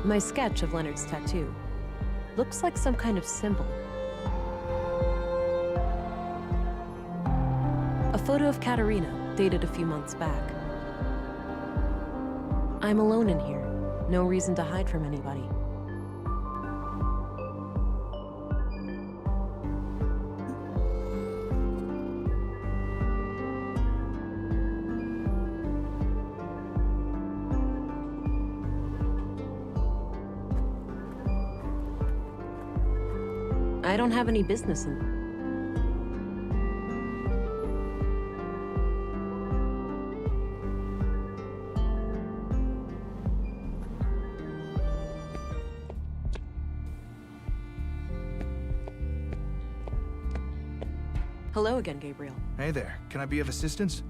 My sketch of Leonard's tattoo looks like some kind of symbol. A photo of Katerina, dated a few months back. I'm alone in here. No reason to hide from anybody. I don't have any business in them. Hello again, Gabriel. Hey there. Can I be of assistance?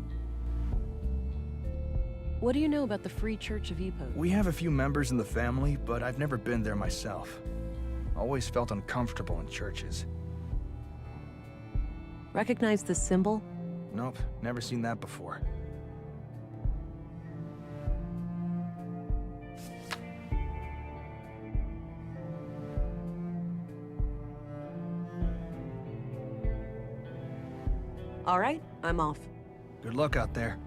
What do you know about the Free Church of Epos? We have a few members in the family, but I've never been there myself. Always felt uncomfortable in churches. Recognize this symbol? Nope, never seen that before. All right, I'm off. Good luck out there.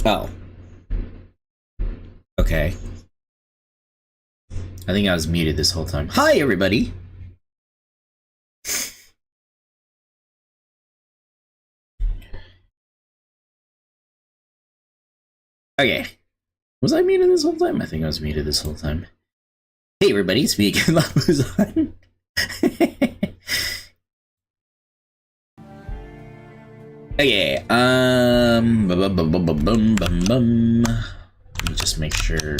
Oh. Okay. I think I was muted this whole time. Hi, everybody! Okay. Was I muted this whole time? I think I was muted this whole time. Hey, everybody, it's me again, Lapu Zon. Okay, Let me just make sure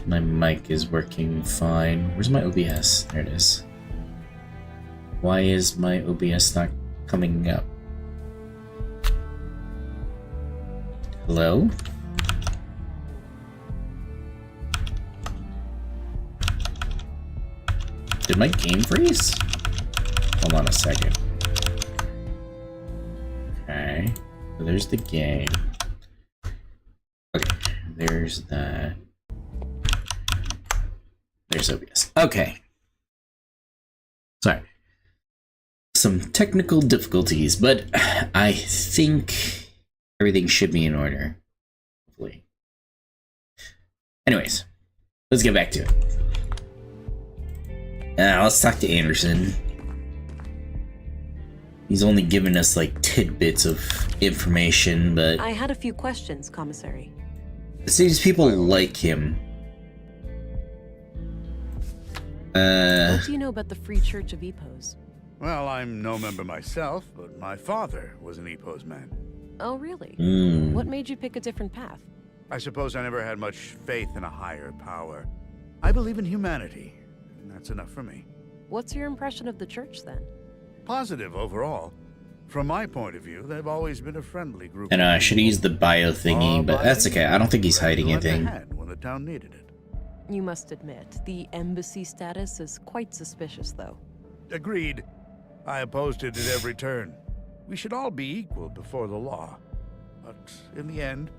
my mic is working fine. Where's my OBS? There it is. Why is my OBS not coming up? Hello? Did my game freeze? Hold on a second. Okay, so there's the game. Okay, there's that. There's OBS. Okay. Sorry. Some technical difficulties, but I think everything should be in order. Hopefully. Anyways, let's get back to it. Let's talk to Anderson. He's only given us like tidbits of information, but I had a few questions, Commissary. it seems people like him. What do you know about the Free Church of Epos? Well, I'm no member myself, but my father was an Epos man. Oh, really? Mm. What made you pick a different path? I suppose I never had much faith in a higher power. I believe in humanity, and that's enough for me. What's your impression of the church, then? Positive overall. From my point of view, they've always been a friendly group. And I should use the bio thingy, but that's okay. I don't think he's hiding anything. When the town needed it. You must admit, the embassy status is quite suspicious, though. Agreed. I opposed it at every turn. We should all be equal before the law. But in the end,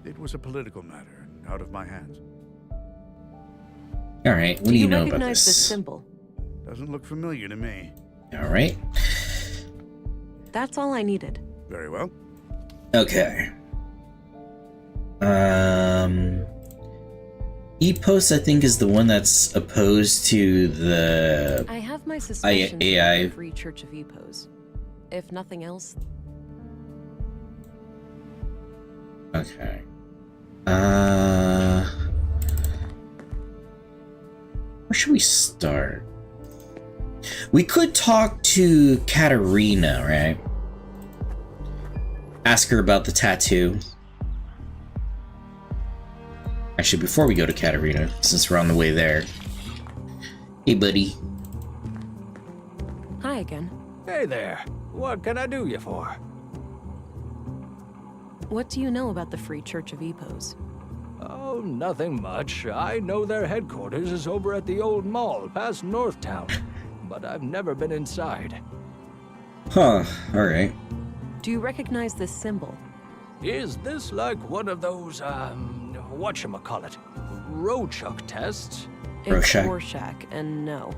it was a political matter and out of my hands. Alright, what do you know about recognize this? this symbol? Doesn't look familiar to me. Alright. That's all I needed. Very well. Okay. Epos, I think, is the one that's opposed to the I have my suspicions AI. about the Free Church of Epos. If nothing else. Okay. Where should we start? We could talk to Katerina, right? Ask her about the tattoo. Actually, before we go to Katerina, since we're on the way there. Hey, buddy. Hi again. Hey there. What can I do you for? What do you know about the Free Church of Epos? Oh, nothing much. I know their headquarters is over at the old mall past Northtown, but I've never been inside. Huh, alright. Do you recognize this symbol? Is this like one of those, whatchamacallit, Rorschach tests? It's Rorschach. Rorschach, and no.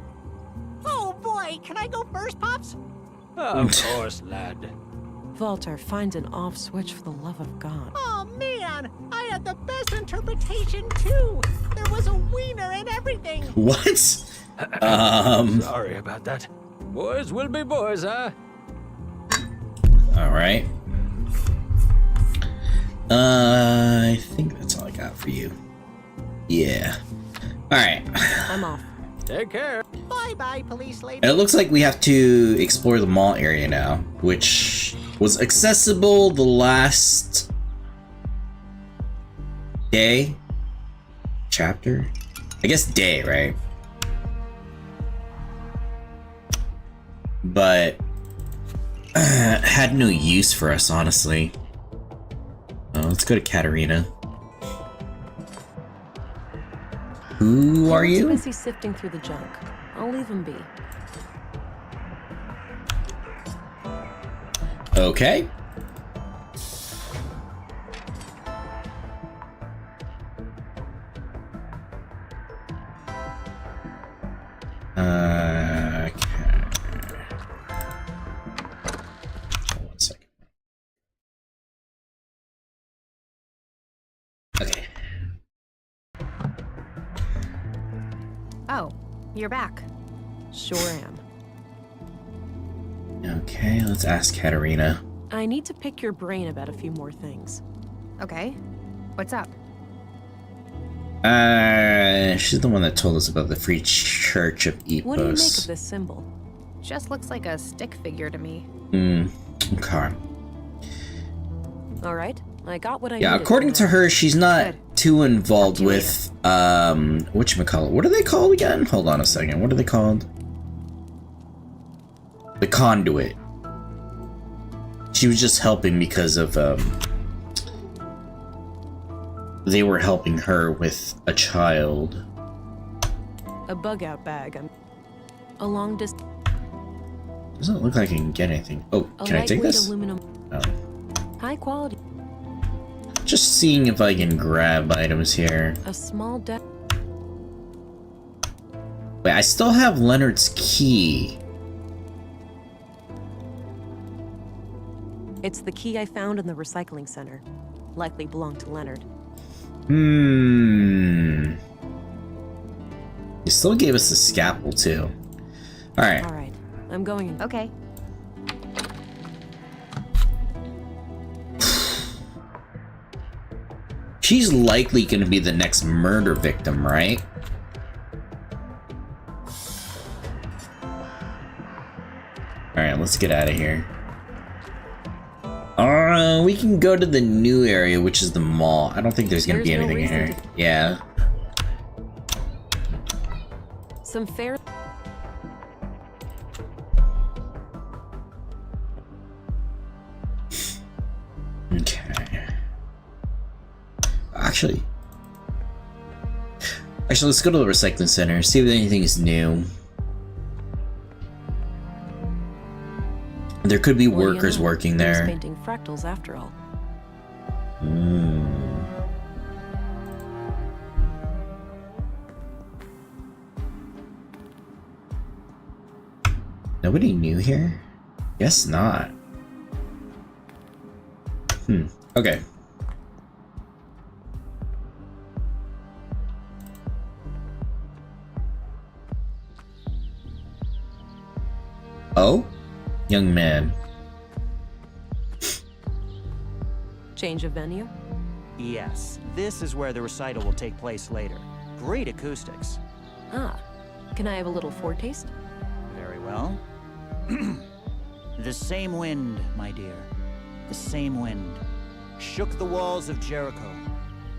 Oh boy, can I go first, Pops? Of course, lad. Walter, find an off switch for the love of God. Oh man, I had the best interpretation too. There was a wiener and everything. What? Sorry about that. Boys will be boys, huh? Alright. I think that's all I got for you. Yeah. Alright. I'm off. Take care. Bye-bye, police lady. And it looks like we have to explore the mall area now, which was accessible the last day? Chapter? I guess day, right? But had no use for us, honestly. Let's go to Katerina. Who are He's you? busy sifting through the junk. I'll leave him be. Okay. Okay. One second. Okay. Oh, you're back. Sure am. Okay, let's ask Katerina. I need to pick your brain about a few more things. Okay. What's up? She's the one that told us about the Free Church of Epos. What do you make of this symbol? Just looks like a stick figure to me. Okay. All right, I got what I Yeah, needed according for to now. her, she's not Good. too involved Talk to you with, whatchamacallit. What are they called again? Hold on a second. What are they called? The conduit. She was just helping because of, they were helping her with a child. A bug-out bag. A long distance. Doesn't look like I can get anything. Oh, A can I take lightweight this? aluminum. Oh. High quality. Just seeing if I can grab items here. A small deck. Wait, I still have Leonard's key. It's the key I found in the recycling center. Likely belonged to Leonard. You still gave us the scalpel too. Alright. All right, I'm going in. Okay. She's likely gonna be the next murder victim, right? Alright, let's get out of here. We can go to the new area, which is the mall. I don't think there's gonna be There's no anything in reason here. Yeah. Some fair. Okay. Actually, let's go to the recycling center, see if anything is new. There could be What do you workers know? working Who's there. painting fractals after all. Nobody new here? Guess not. Okay. Oh? Young man. Change of venue? Yes, this is where the recital will take place later. Great acoustics. Ah, can I have a little foretaste? Very well. The same wind, my dear. The same wind. Shook the walls of Jericho.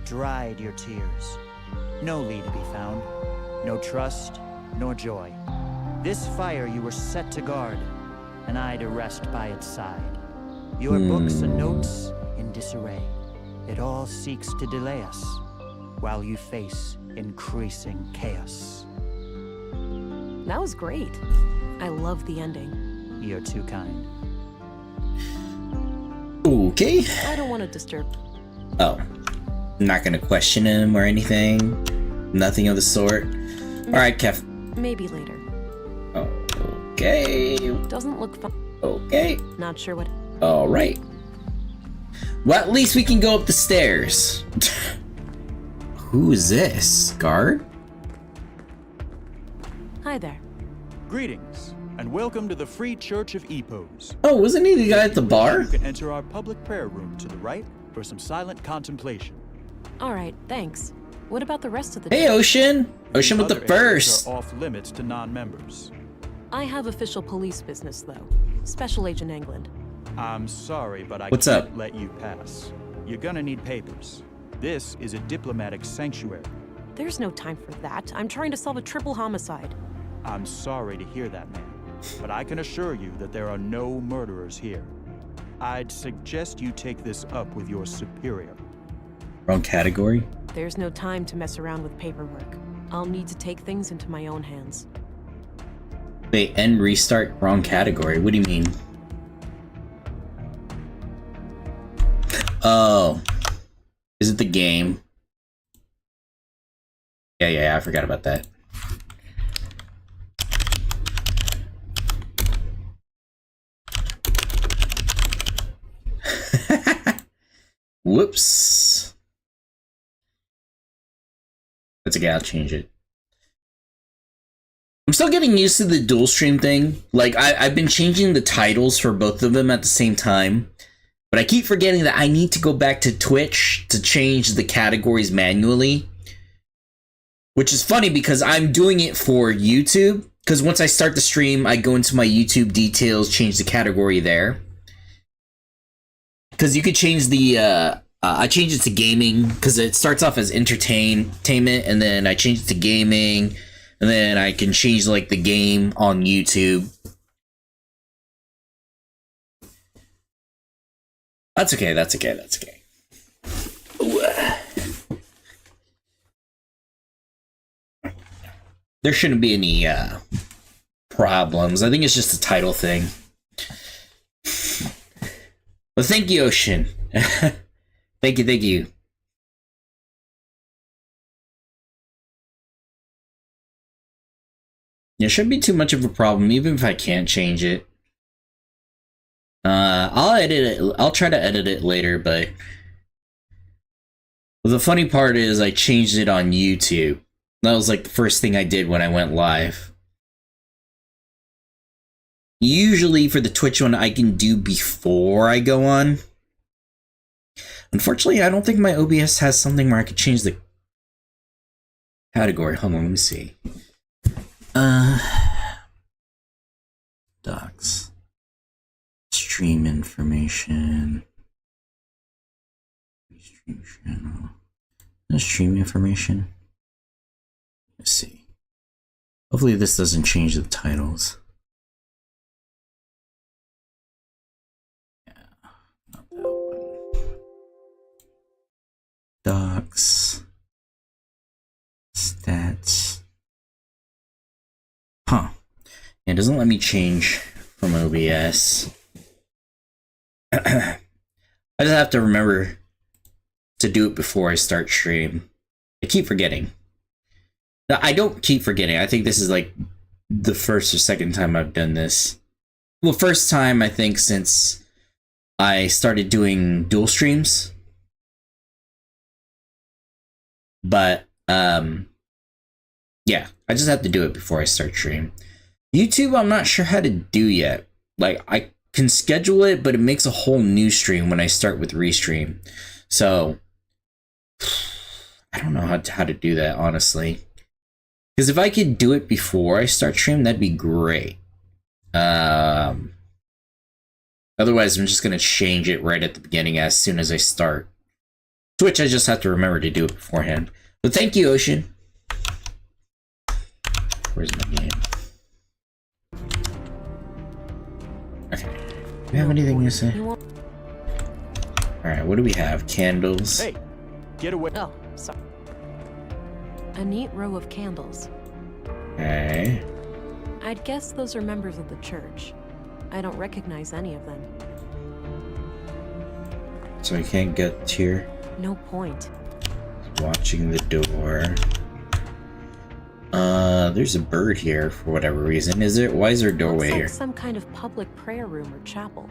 Dried your tears. No Lee to be found. No trust, nor joy. This fire you were set to guard, and I to rest by its side. Your books and notes in disarray. It all seeks to delay us, while you face increasing chaos. That was great. I love the ending. You're too kind. Okay. I don't want to disturb. Oh. I'm not gonna question him or anything. Nothing of the sort. Alright, Kev. Maybe later. Okay. Doesn't look fun. Okay. Not sure what. Alright. Well, at least we can go up the stairs. Who is this? Guard? Hi there. Greetings, and welcome to the Free Church of Epos. Oh, wasn't he the guy at the bar? You can enter our public prayer room to the right for some silent contemplation. All right, thanks. What about the rest of the Hey, day? Ocean! Ocean with the Other areas first! are off limits to non-members. I have official police business, though. Special Agent England. I'm sorry, but I What's can't up? let you pass. You're gonna need papers. This is a diplomatic sanctuary. There's no time for that. I'm trying to solve a triple homicide. I'm sorry to hear that, ma'am, but I can assure you that there are no murderers here. I'd suggest you take this up with your superior. Wrong category? There's no time to mess around with paperwork. I'll need to take things into my own hands. Wait, end restart wrong category. What do you mean? Oh. Is it the game? Yeah, I forgot about that. Whoops. That's okay, I'll change it. I'm still getting used to the dual stream thing. Like, I've been changing the titles for both of them at the same time. But I keep forgetting that I need to go back to Twitch to change the categories manually. Which is funny because I'm doing it for YouTube. Because once I start the stream, I go into my YouTube details, change the category there. Because you could change the, I changed it to gaming, because it starts off as entertainment, and then I change it to gaming, and then I can change, like, the game on YouTube. That's okay, that's okay, that's okay. Ooh. There shouldn't be any, problems. I think it's just a title thing. Well, thank you, Ocean. Thank you. It shouldn't be too much of a problem, even if I can't change it. I'll edit it. I'll try to edit it later, but the funny part is I changed it on YouTube. That was like the first thing I did when I went live. Usually for the Twitch one, I can do before I go on. Unfortunately, I don't think my OBS has something where I could change the category. Hold on, let me see. Docs. Stream information. Stream channel. Stream information. Let's see. Hopefully this doesn't change the titles. Yeah, not that one. Docs. Stats. Huh. It doesn't let me change from OBS. I just have to remember to do it before I start stream. I keep forgetting. No, I don't keep forgetting. I think this is like the first or second time I've done this. Well, first time I think since I started doing dual streams. But yeah, I just have to do it before I start stream. YouTube, I'm not sure how to do yet. Like, I can schedule it, but it makes a whole new stream when I start with restream. So I don't know how to do that, honestly. Because if I could do it before I start stream, that'd be great. Otherwise, I'm just gonna change it right at the beginning as soon as I start. Which I just have to remember to do it beforehand. But thank you, Ocean. Where's my game? Okay. Do we have anything to say? Alright, what do we have? Candles. Hey, get away. Oh, sorry. A neat row of candles. Okay. I'd guess those are members of the church. I don't recognize any of them. So I can't get here. No point. Watching the door. There's a bird here for whatever reason. Why is there a doorway Looks like here? some kind of public prayer room or chapel.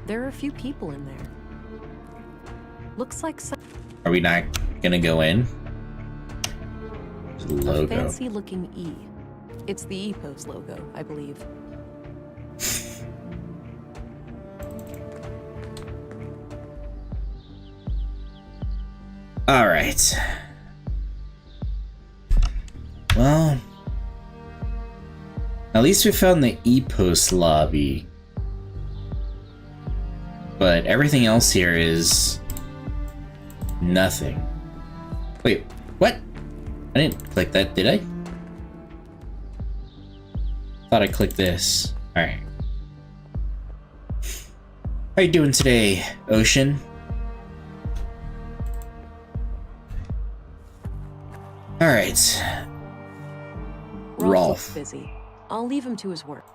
There are a few people in there. Looks like some Are we not gonna go in? There's a logo. fancy looking E. It's the E-Pose logo, I believe. Alright. Well, at least we found the E-Post lobby. But everything else here is nothing. Wait, what? I didn't click that, did I? Thought I clicked this. Alright. How you doing today, Ocean? Alright. Rolf looks Rolf. busy. I'll leave him to his work.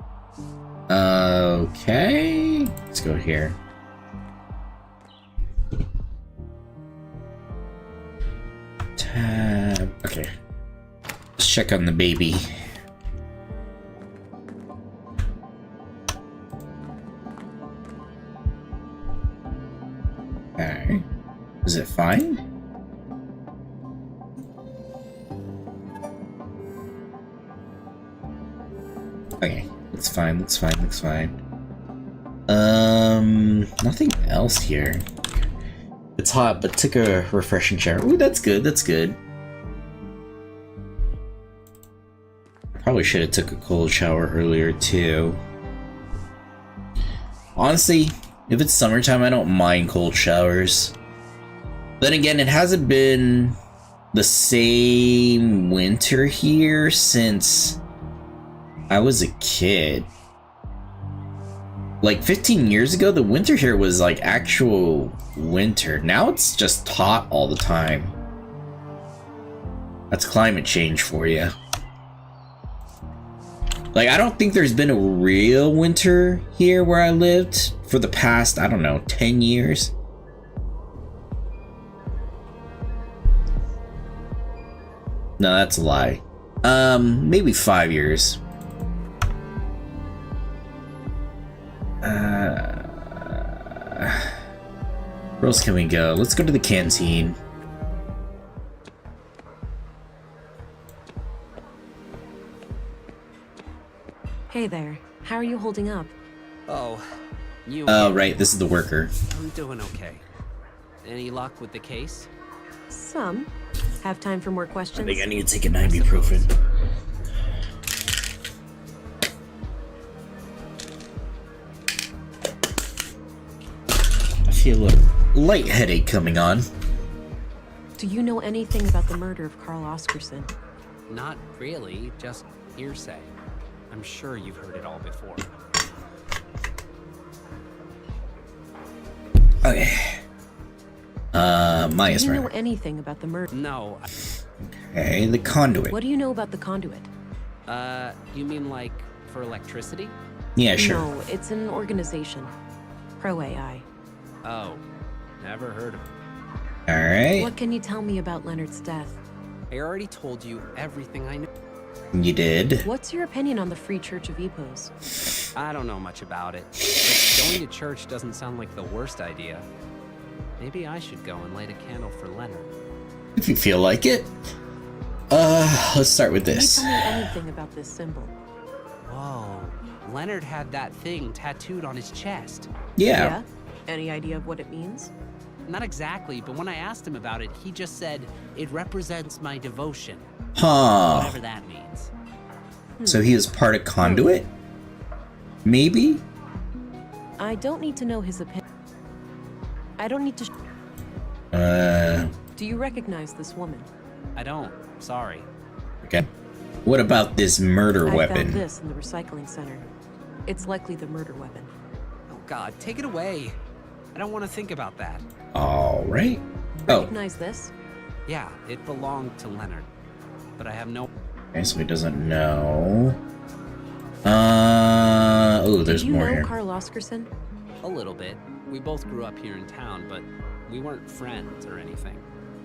Okay. Let's go here. Tab. Okay. Let's check on the baby. Okay. Is it fine? Okay, that's fine, that's fine, that's fine. Nothing else here. It's hot, but took a refreshing shower. Ooh, that's good, that's good. Probably should have took a cold shower earlier, too. Honestly, if it's summertime, I don't mind cold showers. Then again, it hasn't been the same winter here since I was a kid. Like 15 years ago, the winter here was like actual winter. Now it's just hot all the time. That's climate change for you. Like, I don't think there's been a real winter here where I lived for the past, I don't know, 10 years. No, that's a lie. Maybe 5 years. Where else can we go? Let's go to the canteen. Hey there. How are you holding up? Oh, you. Oh, right. This is the worker. I'm doing okay. Any luck with the case? Some. Have time for more I questions? think I need to take an ibuprofen. I feel a light headache coming on. Do you know anything about the murder of Carl Oscarson? Not really, just hearsay. I'm sure you've heard it all before. Okay. Maya's Do you know right. anything about the murder? No. Okay, the conduit. What do you know about the conduit? You mean like for electricity? Yeah, sure. No, it's an organization. Pro AI. Oh, never heard of it. Alright. What can you tell me about Leonard's death? I already told you everything I know. You did. What's your opinion on the Free Church of Epos? I don't know much about it, but going to church doesn't sound like the worst idea. Maybe I should go and light a candle for Leonard. If you feel like it. Let's start with Can you this. tell me anything about this symbol? Whoa, Leonard had that thing tattooed on his chest. Yeah. Any idea of what it means? Not exactly, but when I asked him about it, he just said, it represents my devotion. Huh. Whatever that means. So he was part of Conduit? Maybe? I don't need to know his opinion. I don't need to. Do you recognize this woman? I don't. Sorry. Okay. What about this murder I weapon? found this in the recycling center. It's likely the murder weapon. Oh God, take it away. I don't want to think about that. All right. Oh, Recognize this? Yeah, it belonged to Leonard, but I have no. okay, so he doesn't know. Oh, there's Did you more know here. Carl Oscarson? A little bit. We both grew up here in town, but we weren't friends or anything.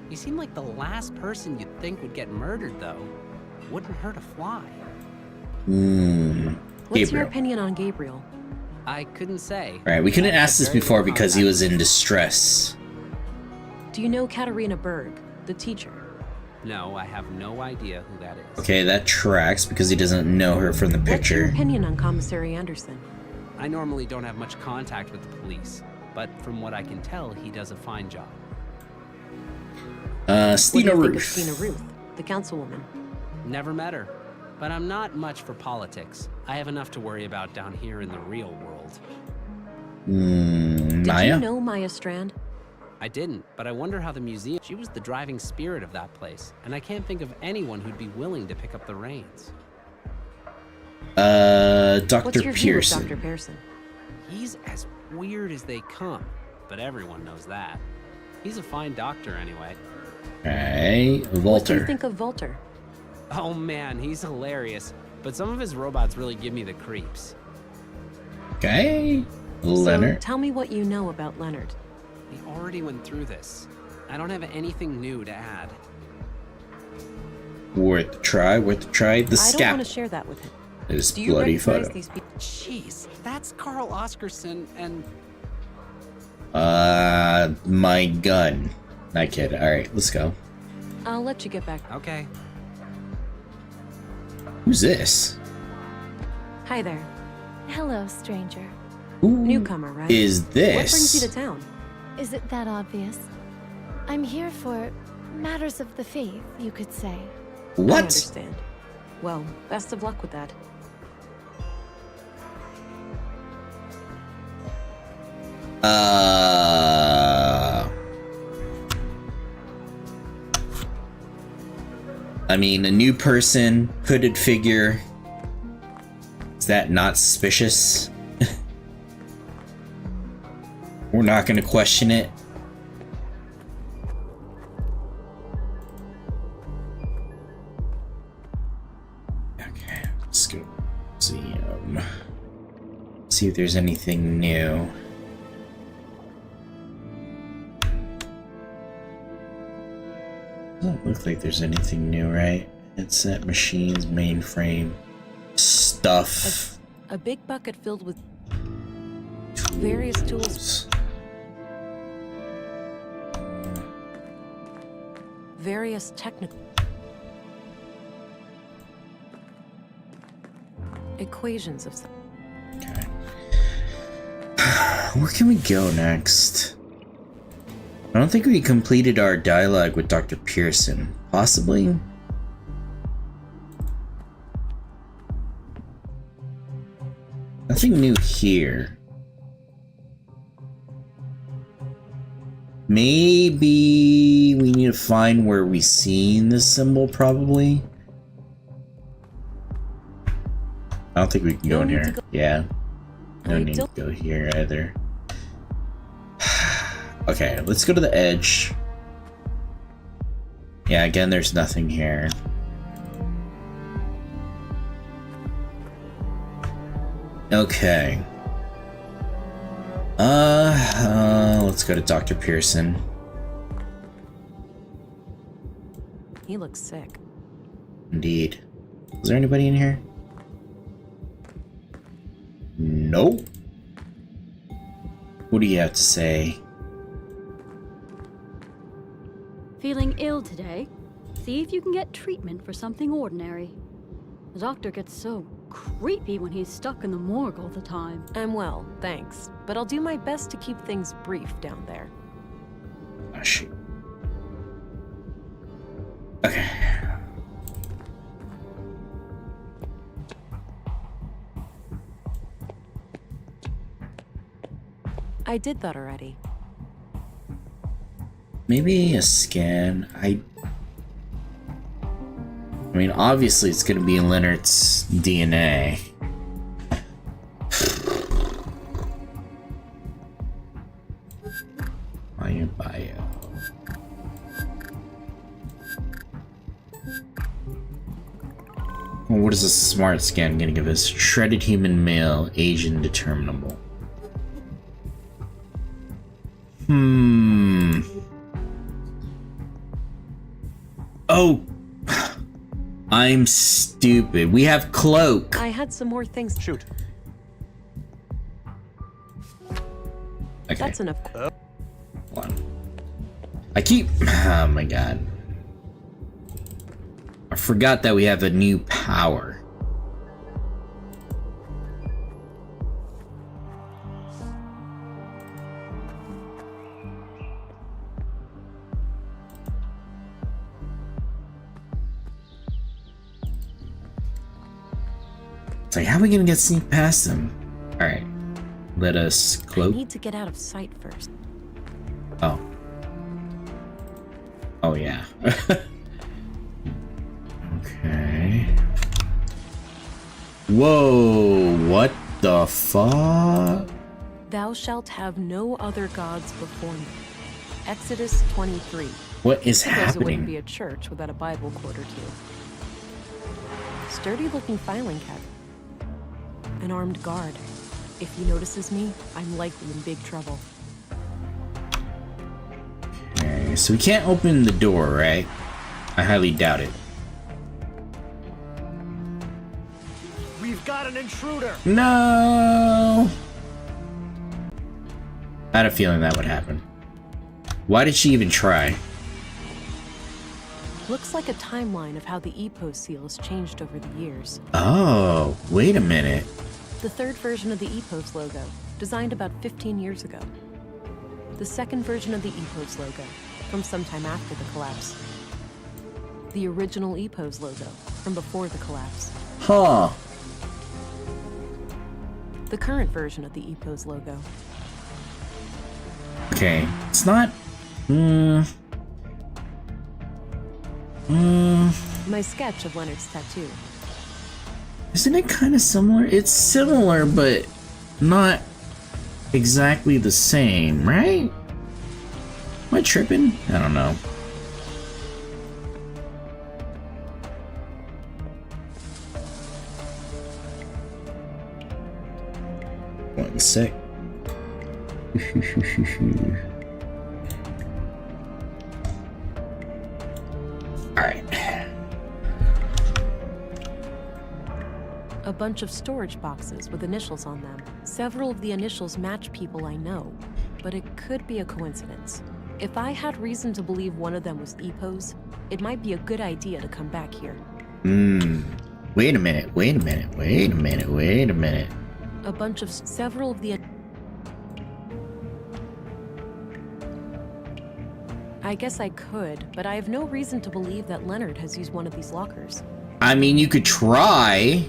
He seemed like the last person you'd think would get murdered, though. Wouldn't hurt a fly. What's your Gabriel. opinion on Gabriel? I couldn't say. All right, we couldn't I had ask this very before little because he contact was with in him. distress. Do you know Katarina Berg, the teacher? No, I have no idea who that is. Okay, that tracks because he doesn't know her from the What's your picture. opinion on Commissary Anderson? I normally don't have much contact with the police, but from what I can tell, he does a fine job. What do Stina you think of Ruth. Stina Ruth, the councilwoman? Never met her, but I'm not much for politics. I have enough to worry about down here in the real world. Did Maya? you know Maya Strand? I didn't, but I wonder how the museum. She was the driving spirit of that place, and I can't think of anyone who'd be willing to pick up the reins. Dr. What's your Pearson. view of Dr. Pearson? He's as weird as they come, but everyone knows that. He's a fine doctor anyway. Okay, What do you Volter. think of Volter? Oh man, he's hilarious, but some of his robots really give me the creeps. Okay, So, Leonard. tell me what you know about Leonard. We already went through this. I don't have anything new to add. Worth a try, worth a try. The I don't want scalpel. to share that with him. This Do you bloody recognize photo. these people? Jeez, that's Carl Oscarson and... My gun. Not kid. Alright, let's go. I'll let you get back. Okay. Who's this? Hi there. Hello, stranger. Who Newcomer, right? is What brings you this? to town? Is it that obvious? I'm here for matters of the faith, you could say. I What? understand. Well, best of luck with that. I mean, a new person, hooded figure. Is that not suspicious? We're not gonna question it. Okay, let's go see if there's anything new. Doesn't look like there's anything new, right? Headset, machines, mainframe, stuff. A big bucket filled with various tools. Various technical equations of some. Okay. Where can we go next? I don't think we completed our dialogue with Dr. Pearson. Possibly? Nothing new here. Maybe we need to find where we seen this symbol, probably. I don't think we can go in here. Yeah. No need to go here either. Okay, let's go to the edge. Yeah, again, there's nothing here. Okay. Let's go to Dr. Pearson. He looks sick. Indeed. Is there anybody in here? Nope. What do you have to say? Feeling ill today? See if you can get treatment for something ordinary. The doctor gets so creepy when he's stuck in the morgue all the time. I'm well, thanks. But I'll do my best to keep things brief down there. Oh, shoot. Okay. I did that already. Maybe a scan. I mean, obviously it's gonna be Leonard's DNA. Bio. Well, what is a smart scan gonna give us? Shredded human male, age indeterminable. Oh! I'm stupid. We have cloak. I had some more things. Shoot. Okay. That's enough. One. I keep... Oh my god. I forgot that we have a new power. It's like, how are we gonna get sneak past them? Alright. Let us cloak. I need to get out of sight first. Oh. Oh, yeah. Okay. Whoa, what the fuck? Thou shalt have no other gods before me. Exodus 23. What is Because it wouldn't happening? be a church without a Bible quote or two. Sturdy-looking filing cabinet. An armed guard. If he notices me, I'm likely in big trouble. Okay, so we can't open the door, right? I highly doubt it. We've got an intruder. No! I had a feeling that would happen. Why did she even try? Looks like a timeline of how the EPOS seal has changed over the years. Oh, wait a minute. The third version of the EPOS logo, designed about 15 years ago. The second version of the EPOS logo, from sometime after the collapse. The original EPOS logo, from before the collapse. Huh. The current version of the EPOS logo. Okay, it's not... My sketch of Leonard's tattoo. Isn't it kind of similar? It's similar, but not exactly the same, right? Am I tripping? I don't know. One sec. Alright. A bunch of storage boxes with initials on them. Several of the initials match people I know, but it could be a coincidence. If I had reason to believe one of them was EPOS, it might be a good idea to come back here. Wait a minute, wait a minute, wait a minute, wait a minute. A bunch of several of the... I guess I could, but I have no reason to believe that Leonard has used one of these lockers. I mean, you could try.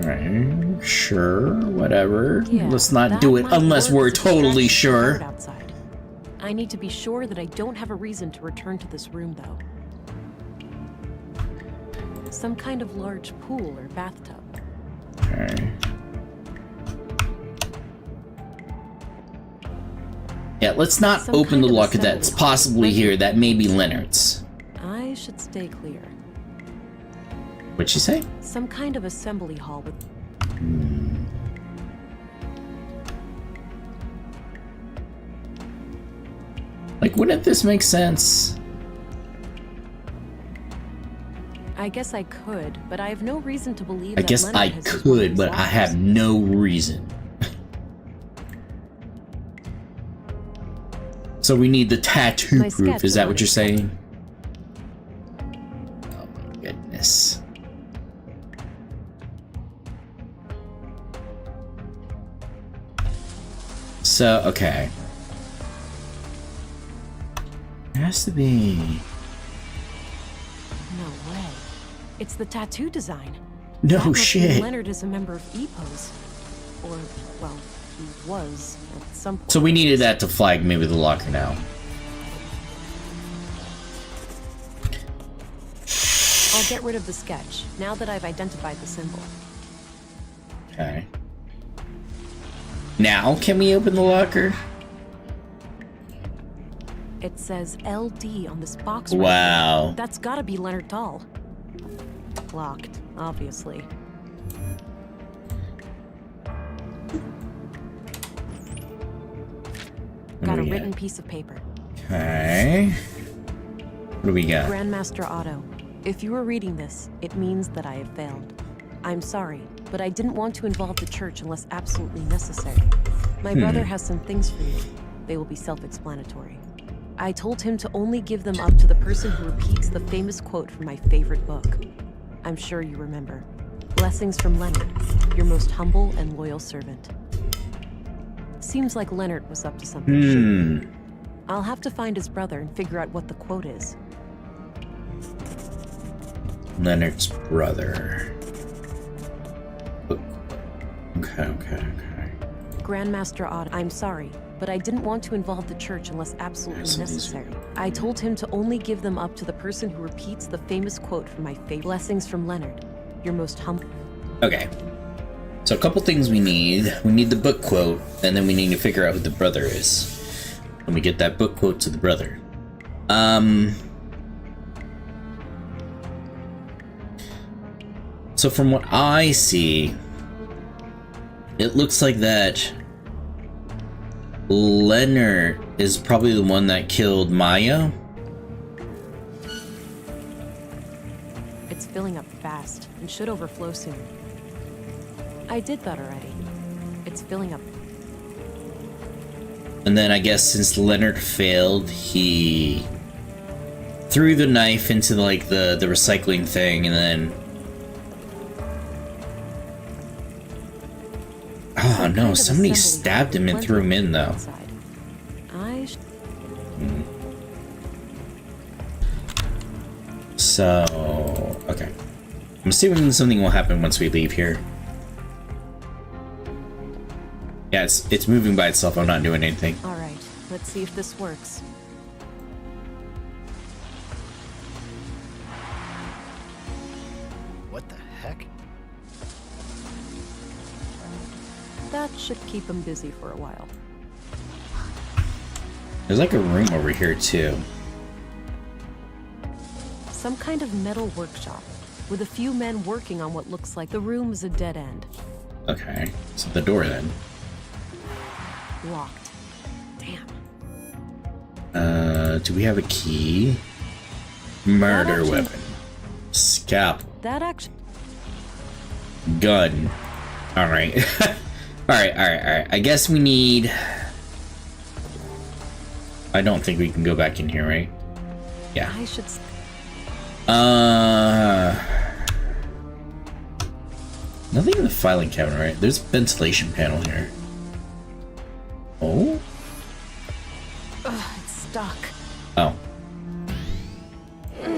Alright, sure, whatever. Yeah, Let's not that do it might unless work we're as a totally distraction for sure. Howard outside. I need to be sure that I don't have a reason to return to this room, though. Some kind of large pool or bathtub. Okay. Yeah, let's not Some open kind the of locker assembly that's hall. possibly here. That may be Leonard's. I should stay clear. What'd she say? Some kind of assembly hall with... Like, wouldn't this make sense? I guess I could, but I have no reason to believe I that guess Leonard I has used one of could, these but I lockers. have no reason. So we need the tattoo My proof, sketch is of that what you're Leonard's saying? Oh my goodness. So, okay. It has to be... No way. It's the tattoo design. No That must shit. mean Leonard is a member of EPOS. Or, well, he was at some point. So we needed that to flag maybe the locker now. I'll get rid of the sketch, now that I've identified the symbol. Okay. Now can we open the locker? It says LD on this box. Wow. Right. That's gotta be Leonard Dahl. Locked, obviously. Got a written piece of paper. Okay. What do we got? Grandmaster Otto, if you are reading this, it means that I have failed. I'm sorry, but I didn't want to involve the church unless absolutely necessary. My brother has some things for you. They will be self-explanatory. I told him to only give them up to the person who repeats the famous quote from my favorite book. I'm sure you remember. Blessings from Leonard, your most humble and loyal servant. Seems like Leonard was up to something. I'll have to find his brother and figure out what the quote is. Leonard's brother. Okay. Grandmaster Otto, I'm sorry, but I didn't want to involve the church unless absolutely necessary. I told him to only give them up to the person who repeats the famous quote from my favorite. Blessings from Leonard, your most humble. Okay. So a couple things we need. We need the book quote, and then we need to figure out who the brother is. Let me get that book quote to the brother. So from what I see, it looks like that Leonard is probably the one that killed Maya. It's filling up fast and should overflow soon. I did that already. It's filling up. And then I guess since Leonard failed, he threw the knife into like the recycling thing, and then oh no, somebody stabbed him and threw him in though. So okay, I'm assuming something will happen once we leave here. Yeah, it's moving by itself. I'm not doing anything. All right, let's see if this works. What the heck? That should keep him busy for a while. There's like a room over here too. Some kind of metal workshop, with a few men working on what looks like the room is a dead end. Okay, so the door then. Locked. Damn. Do we have a key? Murder weapon. Scalpel. That actually. Gun. Alright. Alright. I guess we need... I don't think we can go back in here, right? Yeah. I should. Nothing in the filing cabinet, right? There's a ventilation panel here. Oh? Ugh, it's stuck. Oh. The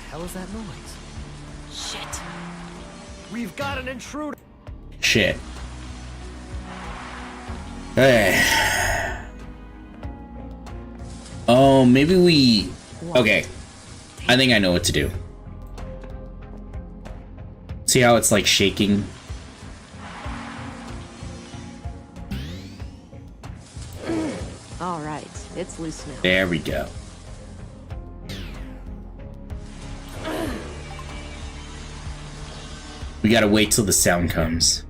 hell is that noise? Shit. We've got an intruder. Shit. Hey. Oh, maybe we... Okay. I think I know what to do. See how it's like shaking? All right, it's loose now. There we go. We gotta wait till the sound comes.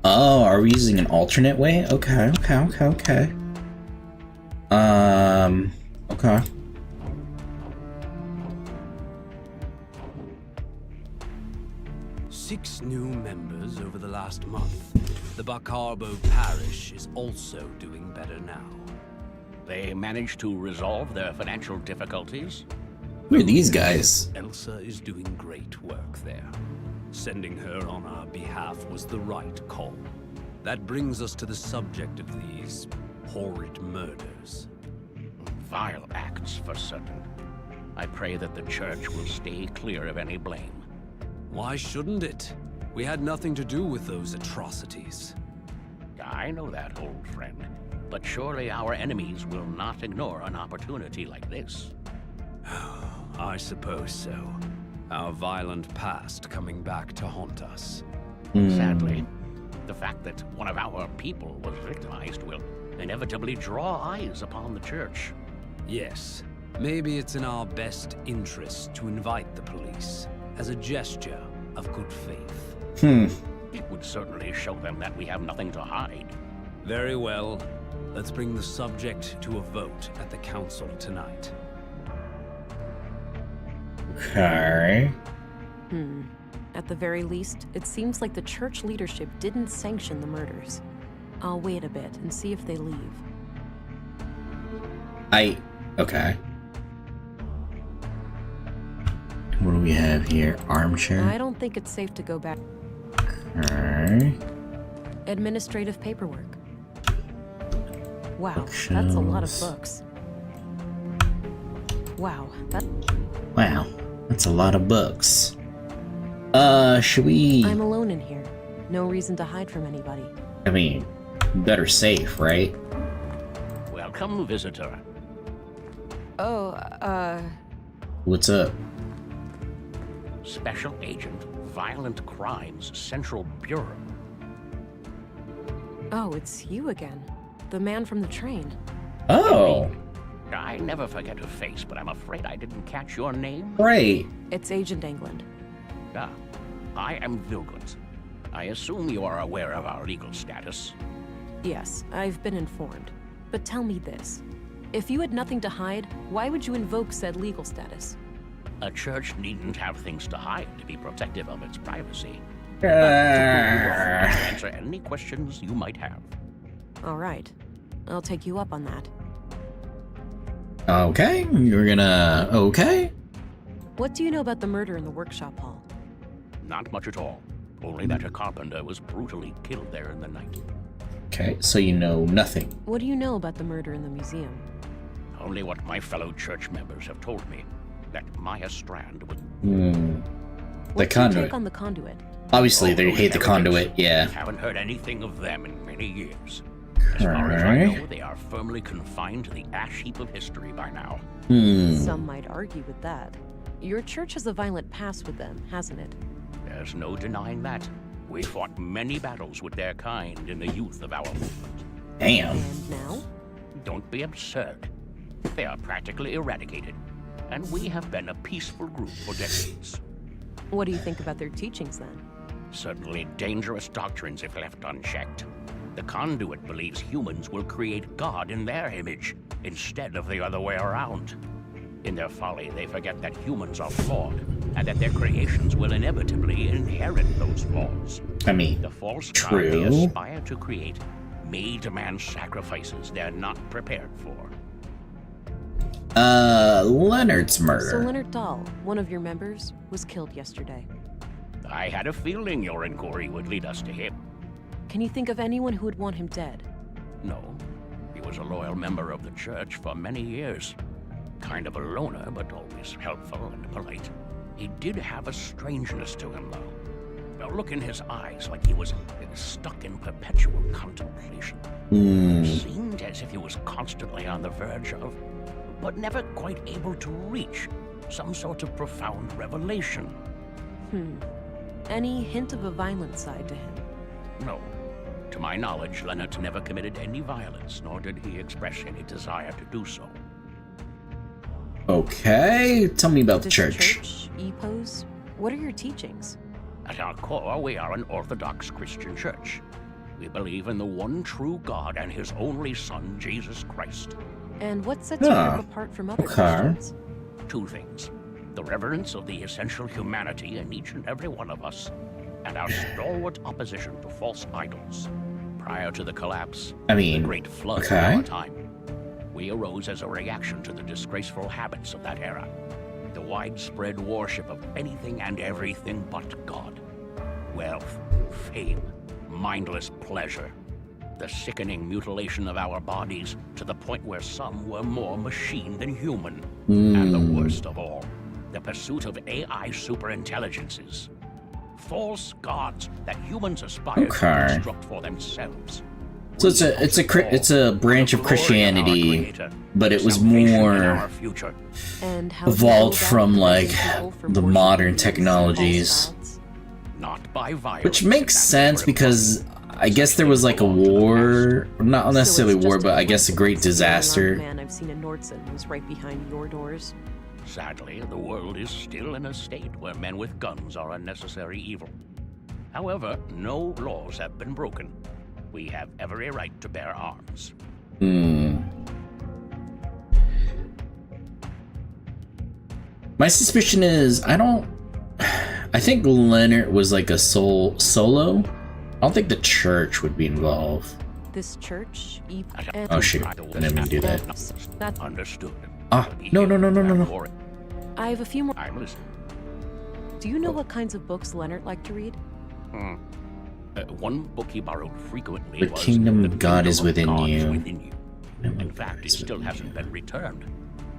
Oh, are we using an alternate way? Okay. Okay. 6 new members over the last month. The Bacarbo parish is also doing better now. They managed to resolve their financial difficulties? Who are these guys? Elsa is doing great work there. Sending her on our behalf was the right call. That brings us to the subject of these horrid murders. Vile acts, for certain. I pray that the Church will stay clear of any blame. Why shouldn't it? We had nothing to do with those atrocities. I know that, old friend. But surely our enemies will not ignore an opportunity like this. I suppose so. Our violent past coming back to haunt us. Sadly, the fact that one of our people was victimized will inevitably draw eyes upon the Church. Yes, maybe it's in our best interest to invite the police as a gesture of good faith. It would certainly show them that we have nothing to hide. Very well. Let's bring the subject to a vote at the council tonight. Okay. At the very least, it seems like the church leadership didn't sanction the murders. I'll wait a bit and see if they leave. Okay. What do we have here? Armchair? I don't think it's safe to go back. Alright. Administrative paperwork. Wow, that's a lot of books. Wow, that's a lot of books. Should we... I'm alone in here. No reason to hide from anybody. I mean, better safe, right? Welcome, visitor. What's up? Special Agent, Violent Crimes Central Bureau. Oh, it's you again. The man from the train. Oh! I never forget a face, but I'm afraid I didn't catch your name. Right. It's Agent England. I am Vilgut. I assume you are aware of our legal status. Yes, I've been informed. But tell me this. If you had nothing to hide, why would you invoke said legal status? A church needn't have things to hide to be protective of its privacy. Answer any questions you might have. All right. I'll take you up on that. Okay, you're gonna... Okay. What do you know about the murder in the workshop hall? Not much at all. Only that a carpenter was brutally killed there in the night. Okay, so you know nothing. What do you know about the murder in the museum? Only what my fellow church members have told me. That Maya Strand would... What's your take on the conduit? Obviously, they hate the conduit, yeah. Haven't heard anything of them in many years. As far as I know, they are firmly confined to the ash heap of history by now. Some might argue with that. Your church has a violent past with them, hasn't it? There's no denying that. We fought many battles with their kind in the youth of our movement. Damn. And now? Don't be absurd. They are practically eradicated, and we have been a peaceful group for decades. What do you think about their teachings, then? Certainly dangerous doctrines if left unchecked. The conduit believes humans will create God in their image, instead of the other way around. In their folly, they forget that humans are flawed, and that their creations will inevitably inherit those flaws. I mean, the false God they aspire to create may demand sacrifices they're not prepared for. Leonard's murder. So Leonard Dahl, one of your members, was killed yesterday. I had a feeling your inquiry would lead us to him. Can you think of anyone who would want him dead? No. He was a loyal member of the church for many years. Kind of a loner, but always helpful and polite. He did have a strangeness to him, though. A look in his eyes like he was stuck in perpetual contemplation. It seemed as if he was constantly on the verge of, but never quite able to reach, some sort of profound revelation. Any hint of a violent side to him? No. To my knowledge, Leonard never committed any violence, nor did he express any desire to do so. Okay, tell me about the church. church. EPOs? What are your teachings? At our core, we are an Orthodox Christian church. We believe in the one true God and His only Son, Jesus Christ. And what sets you apart from other Christians? Two things. The reverence of the essential humanity in each and every one of us, and our stalwart opposition to false idols. Prior to the collapse, the Great Flood of our time, we arose as a reaction to the disgraceful habits of that era. The widespread worship of anything and everything but God. wealth, fame, mindless pleasure. The sickening mutilation of our bodies to the point where some were more machine than human. And the worst of all, the pursuit of AI superintelligences. False gods that humans aspire to construct for themselves. So it's a branch of Christianity, but it was more evolved from like the modern technologies, which makes sense because I guess there was like a war, not necessarily war, but I guess a great disaster. Man I've seen in Nordson was right behind your doors. Sadly, the world is still in a state where men with guns are a necessary evil. However, no laws have been broken. We have every right to bear arms. My suspicion is I think Leonard was like a solo. I don't think the church would be involved. This church? Oh shoot, I didn't mean to do that. That's understood. No. I have a few more. I'm listening. Do you know what kinds of books Leonard liked to read? One book he borrowed frequently The was Kingdom of God is within God is you. within you. In fact, it still hasn't been returned.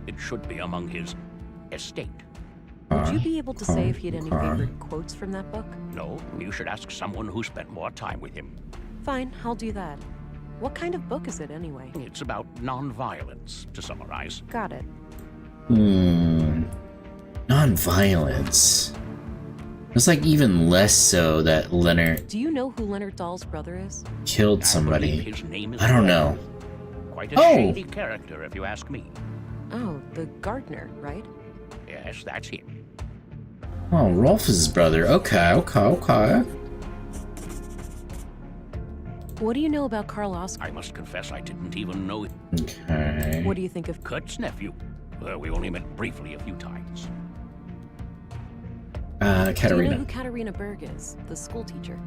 It should be among his estate. Would you be able to say if he had any favorite quotes from that book? No, you should ask someone who spent more time with him. Fine, I'll do that. What kind of book is it anyway? It's about non-violence, to summarize. Got it. Non-violence. It's like even less so that Leonard Do you know who Leonard Dahl's brother is? killed somebody. His name is I don't know. Quite a shady character, if you ask me. Oh, the gardener, right? Yes, that's him. Oh, Rolf is his brother. Okay. What do you know about Karl Oskar? I must confess I didn't even know him. Okay. What do you think of Kurt's nephew? We only met briefly a few times. Katarina. Do you know who Katarina Berg is? The school teacher.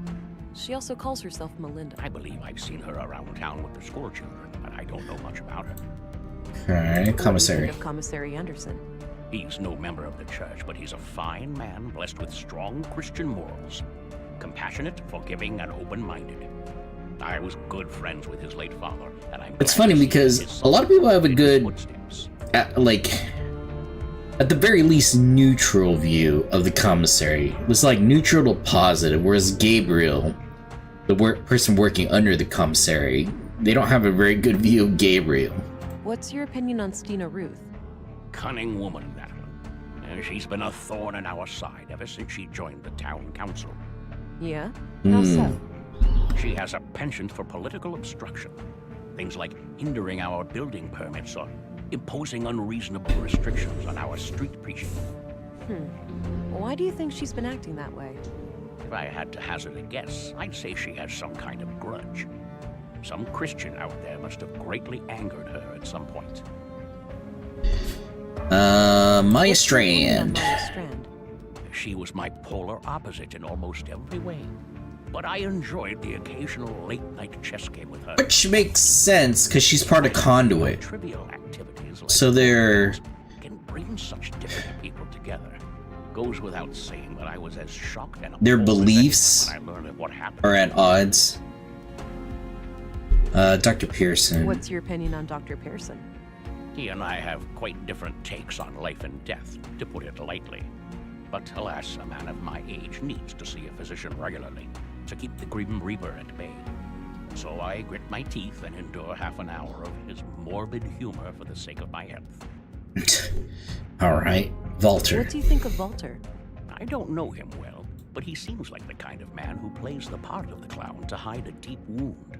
She also calls herself Melinda. I believe I've seen her around town with the school children, but I don't know much about her. Okay, commissary. Of Commissary Anderson. He's no member of the church, but he's a fine man blessed with strong Christian morals. Compassionate, forgiving, and open-minded. I was good friends with his late father, and I'm It's funny because a lot of people have a good, at the very least, neutral view of the commissary. It's like neutral to positive, whereas Gabriel, the person working under the commissary, they don't have a very good view of Gabriel. What's your opinion on Stina Ruth? Cunning woman, that one. She's been a thorn in our side ever since she joined the town council. Yeah? How so? She has a penchant for political obstruction. Things like hindering our building permits or imposing unreasonable restrictions on our street preaching. Why do you think she's been acting that way? If I had to hazard a guess, I'd say she has some kind of grudge. Some Christian out there must have greatly angered her at some point. Maya Strand. She was my polar opposite in almost every way. But I enjoyed the occasional late-night chess game with her. Which makes sense, because she's part of Conduit. Trivial activities like so they're... can bring such different people together. Goes without saying that I was as shocked and their appalled as beliefs anyone when I learned of what happened. are at odds. Dr. Pearson. What's your opinion on Dr. Pearson? He and I have quite different takes on life and death, to put it lightly. But alas, a man of my age needs to see a physician regularly to keep the Grim Reaper at bay. So I grit my teeth and endure half an hour of his morbid humor for the sake of my health. Alright, Walter. What do you think of Walter? I don't know him well, but he seems like the kind of man who plays the part of the clown to hide a deep wound.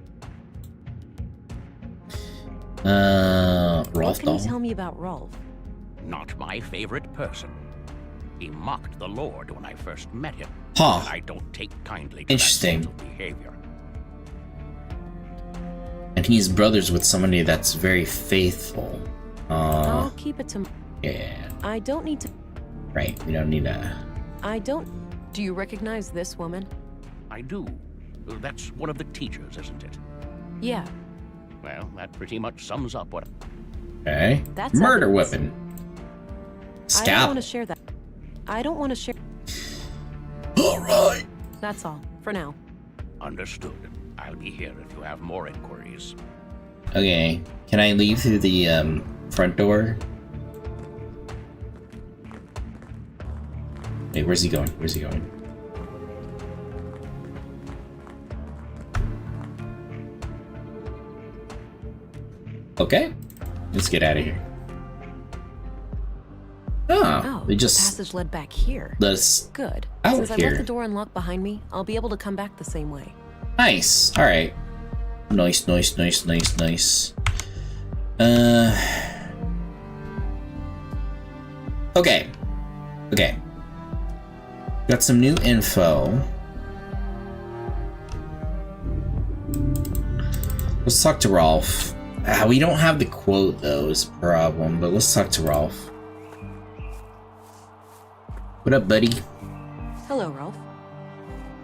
Rolf What can you Dahl. tell me about Rolf? Not my favorite person. He mocked the Lord when I first met him. Huh. And I don't take kindly to Interesting. that sort of behavior. And he's brothers with somebody that's very faithful. I'll keep it to... Yeah. I don't need to... Right, we don't need a... I don't... Do you recognize this woman? I do. That's one of the teachers, isn't it? Yeah. Well, that pretty much sums up what... Okay. That's Murder evidence. weapon. I don't Scalpel. want to share that. I don't want to share... Alright. That's all, for now. Understood. I'll be here if you have more inquiries. Okay, can I leave through the front door? Wait, where's he going? Where's he going? Okay, let's get out of here. Oh, they the just passage led back here. let's Good. out Since I here. left the door unlocked behind me, I'll be able to come back the same way. Nice. All right. Nice, nice, nice, nice, nice. Okay. Okay. Got some new info. Let's talk to Rolf. We don't have the quote though, is a problem, but let's talk to Rolf. What up, buddy? Hello, Rolf.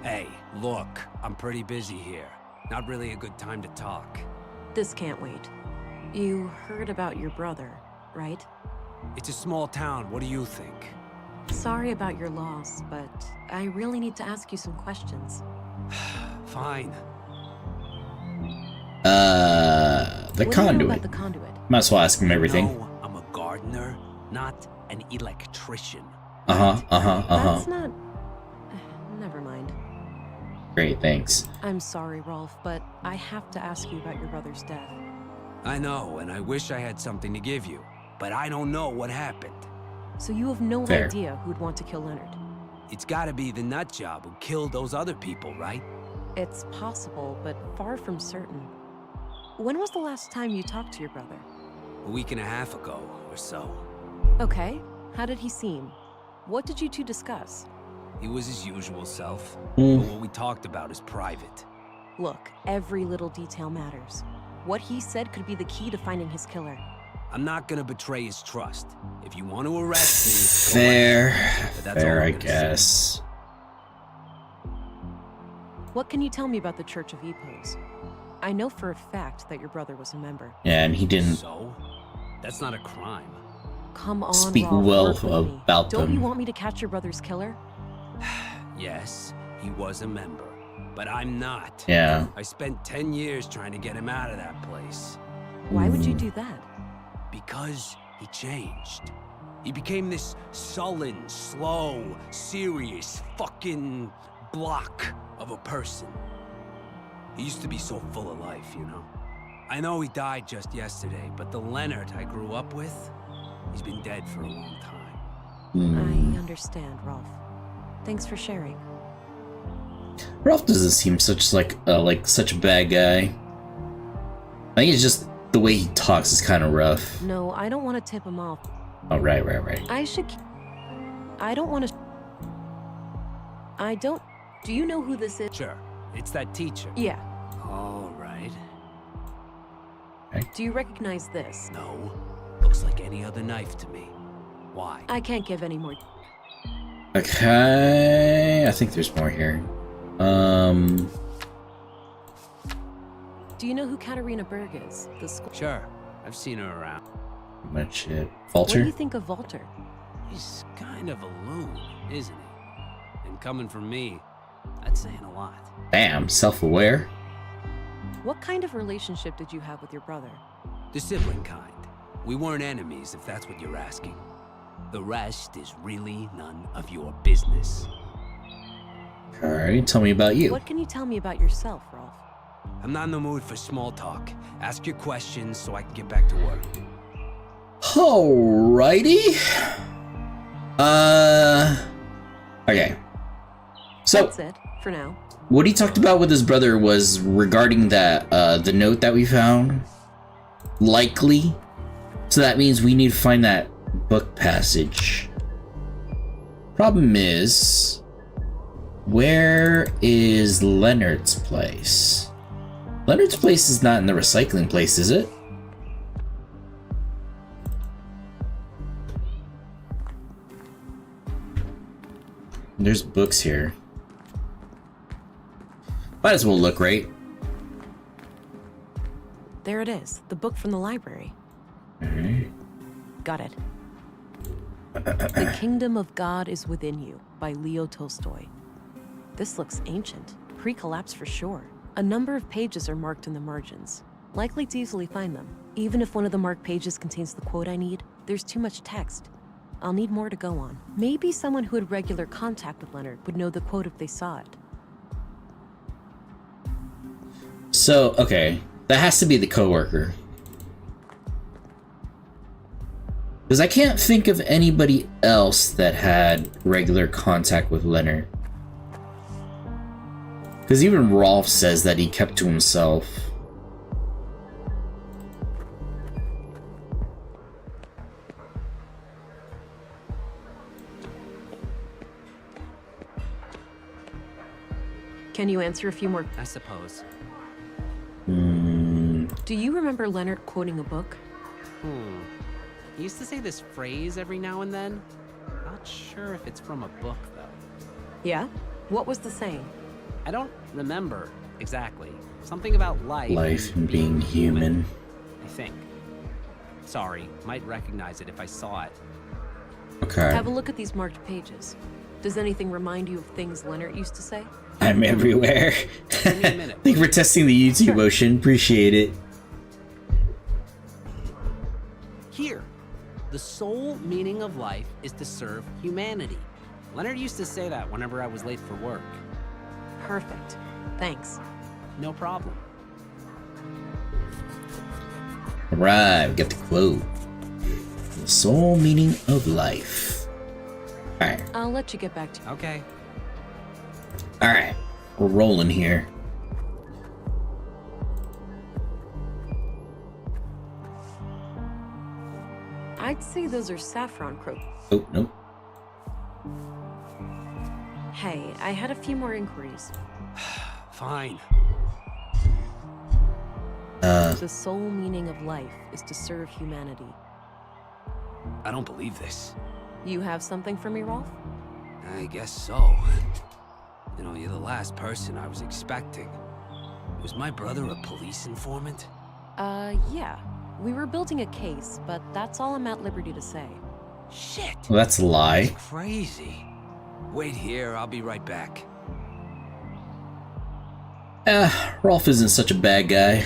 Hey, look, I'm pretty busy here. Not really a good time to talk. This can't wait. You heard about your brother, right? It's a small town, what do you think? Sorry about your loss, but I really need to ask you some questions. Fine. The What do you know conduit. about the conduit? Might as well ask him everything. No, I'm a gardener, not an electrician. That's not... Never mind. Great, thanks. I'm sorry, Rolf, but I have to ask you about your brother's death. I know, and I wish I had something to give you, but I don't know what happened. So you have no Fair. idea who'd want to kill Leonard? It's gotta be the nutjob who killed those other people, right? It's possible, but far from certain. When was the last time you talked to your brother? A week and a half ago, or so. Okay. How did he seem? What did you two discuss? He was his usual self, Mm. but what we talked about is private. Look, every little detail matters. What he said could be the key to finding his killer. I'm not gonna betray his trust. If you want to arrest me, go Fair. ahead. But that's Fair, all I'm I gonna say. guess. What can you tell me about the Church of Epos? I know for a fact that your brother was a member. Yeah, and he didn't So? That's not a crime. Come on, speak Rolf, well work with me. about Don't them. you want me to catch your brother's killer? Yes, he was a member, but I'm not. Yeah. I spent 10 years trying to get him out of that place. Why would you do that? Because he changed. He became this sullen, slow, serious, fucking block of a person. He used to be so full of life, you know? I know he died just yesterday, but the Leonard I grew up with, he's been dead for a long time. I understand, Rolf. Thanks for sharing. Ralph doesn't seem such such a bad guy. I think it's just the way he talks is kind of rough. No, I don't want to tip him off. Oh, right. I don't want to... I don't... Do you know who this is? Sure, it's that teacher. Yeah. All right. Do you recognize this? No, looks like any other knife to me. Why? I can't give any more... Okay, I think there's more here. Do you know who Katarina Berg is? The school... Sure, I've seen her around. Much shit. What do Vulture? you think of Walter? He's kind of a loon, isn't he? And coming from me, that's saying a lot. Damn, self-aware. What kind of relationship did you have with your brother? The sibling kind. We weren't enemies, if that's what you're asking. The rest is really none of your business. Alright, tell me about you. What can you tell me about yourself, Rolf? I'm not in the mood for small talk. Ask your questions so I can get back to work. Alrighty. Okay. So, That's it, for now. what he talked about with his brother was regarding that, the note that we found. Likely. So that means we need to find that book passage. Problem is, where is Leonard's place? Leonard's place is not in the recycling place, is it? There's books here. Might as well look, right? There it is, the book from the library. Alright. Got it. The Kingdom of God is Within You by Leo Tolstoy. This looks ancient. Pre-collapse for sure. A number of pages are marked in the margins. Likely to easily find them. Even if one of the marked pages contains the quote I need, there's too much text. I'll need more to go on. Maybe someone who had regular contact with Leonard would know the quote if they saw it. So, okay. That has to be the coworker. Because I can't think of anybody else that had regular contact with Leonard. Because even Rolf says that he kept to himself. Can you answer a few more? I suppose. Do you remember Leonard quoting a book? He used to say this phrase every now and then. Not sure if it's from a book, though. Yeah? What was the saying? I don't remember exactly. Something about life. Life and being human. I think. Sorry, might recognize it if I saw it. Okay. Have a look at these marked pages. Does anything remind you of things Leonard used to say? I'm everywhere. Give me a minute. Thank you for testing the YouTube motion. Appreciate it. Here. The sole meaning of life is to serve humanity. Leonard used to say that whenever I was late for work. Perfect. Thanks. No problem. Alright, we got the quote. The sole meaning of life. Alright. I'll let you get back to. Okay. Alright. We're rolling here. I'd say those are saffron crow. Oh, nope. Hey, I had a few more inquiries. Fine. The sole meaning of life is to serve humanity. I don't believe this. You have something for me, Rolf? I guess so. You know, you're the last person I was expecting. Was my brother a police informant? Yeah. We were building a case, but that's all I'm at liberty to say. Shit! Well, that's a lie. That's crazy. Wait here, I'll be right back. Rolf isn't such a bad guy.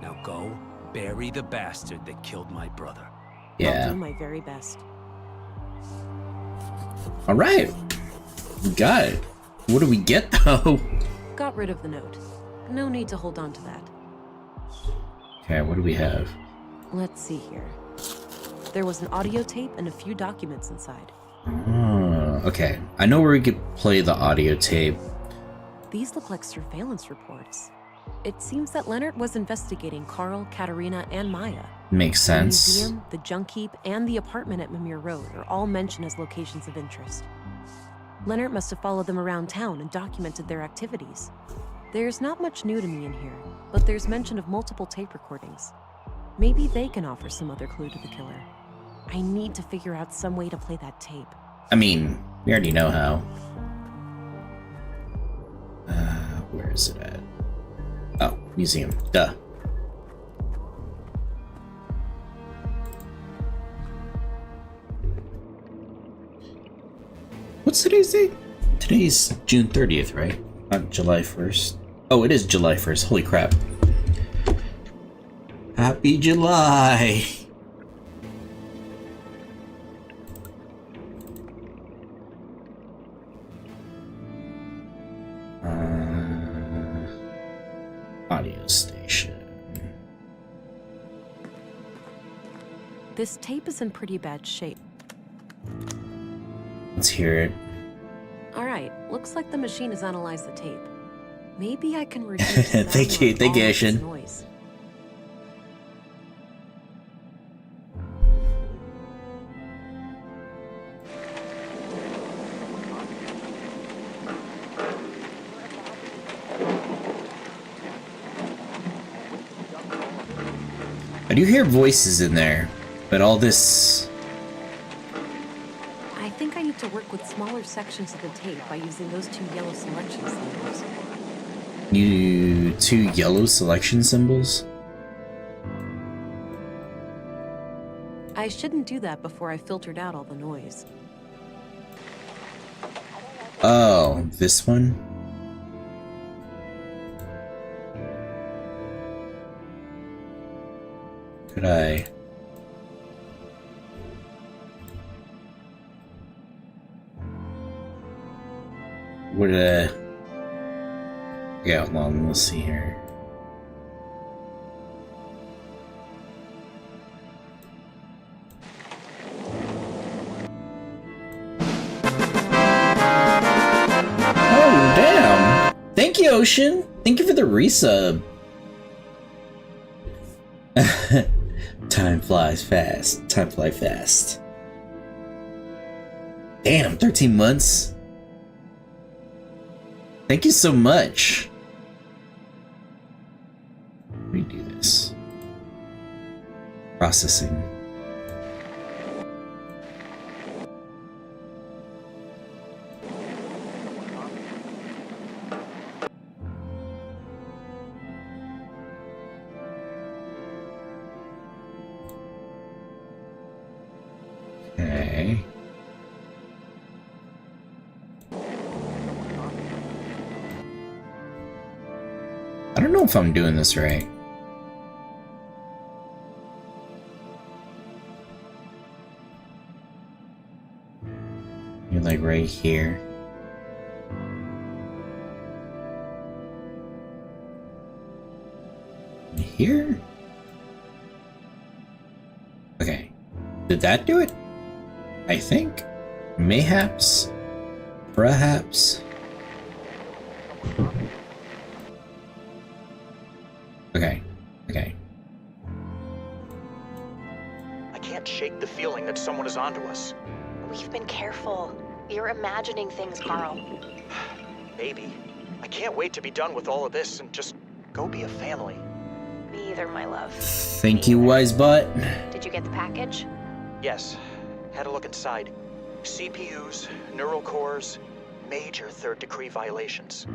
Now go, bury the bastard that killed my brother. Yeah. I'll do my very best. Alright. We got it. What do we get, though? Got rid of the note. No need to hold on to that. Okay, what do we have? Let's see here. There was an audio tape and a few documents inside. Oh, okay. I know where we could play the audio tape. These look like surveillance reports. It seems that Leonard was investigating Carl, Katerina, and Maya. Makes sense. The museum, the junk heap, and the apartment at Mimir Road are all mentioned as locations of interest. Leonard must have followed them around town and documented their activities. There's not much new to me in here, but there's mention of multiple tape recordings. Maybe they can offer some other clue to the killer. I need to figure out some way to play that tape. I mean, we already know how. Where is it at? Oh, museum. Duh. What's today's date? Today's June 30th, right? Not July 1st. Oh, it is July 1st. Holy crap. Happy July! Audio station. This tape is in pretty bad shape. Let's hear it. Alright, looks like the machine has analyzed the tape. Maybe I can reduce the Thank you, Ashen. noise. I do hear voices in there, but all this... I think I need to work with smaller sections of the tape by using those two yellow selection symbols. Two yellow selection symbols? I shouldn't do that before I filtered out all the noise. Oh, this one? Could I? Would yeah, hold on, let's see here. Oh, damn! Thank you, Ocean! Thank you for the resub. Time flies fast. Time flies fast. Damn, 13 months. Thank you so much. Let me do this. Processing. Okay. I don't know if I'm doing this right. You're like right here. Here? Okay. Did that do it? I think. Mayhaps. Perhaps. Okay. Okay. I can't shake the feeling that someone is onto us. We've been careful. You're imagining things, Carl. Baby, I can't wait to be done with all of this and just go be a family. Me either, my love. Thank you, Wisebot. Did you get the package? Yes. Had a look inside. CPUs, neural cores, major third-degree violations.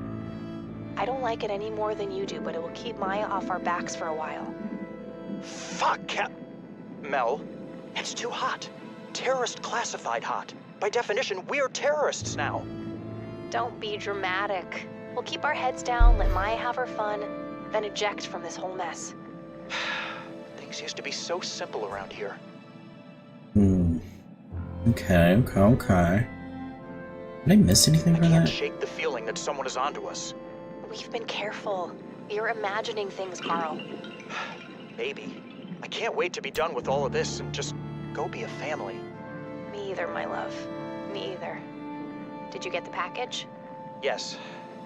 I don't like it any more than you do, but it will keep Maya off our backs for a while. Fuck, Mel, it's too hot. Terrorist classified hot. By definition, we're terrorists now. Don't be dramatic. We'll keep our heads down, let Maya have her fun, then eject from this whole mess. Things used to be so simple around here. Okay. Did I miss anything from that? I can't shake the feeling that someone is onto us. We've been careful. You're imagining things, Carl. Baby, I can't wait to be done with all of this and just go be a family. Me either, my love. Me either. Did you get the package? Yes.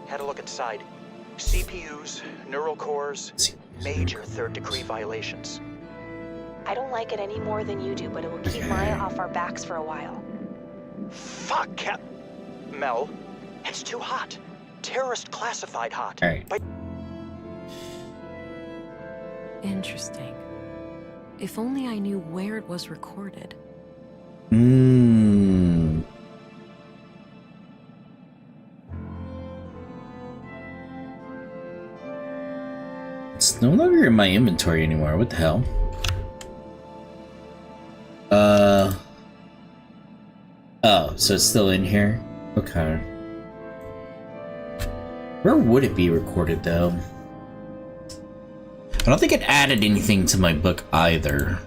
Had a look inside. CPUs, neural cores, major third-degree violations. I don't like it any more than you do, but it will keep Maya off our backs for a while. Fuck, Mel, it's too hot. Terrorist classified hot. All right. Interesting. If only I knew where it was recorded. It's no longer in my inventory anymore. What the hell? Oh, so it's still in here? Okay. Where would it be recorded, though? I don't think it added anything to my book either.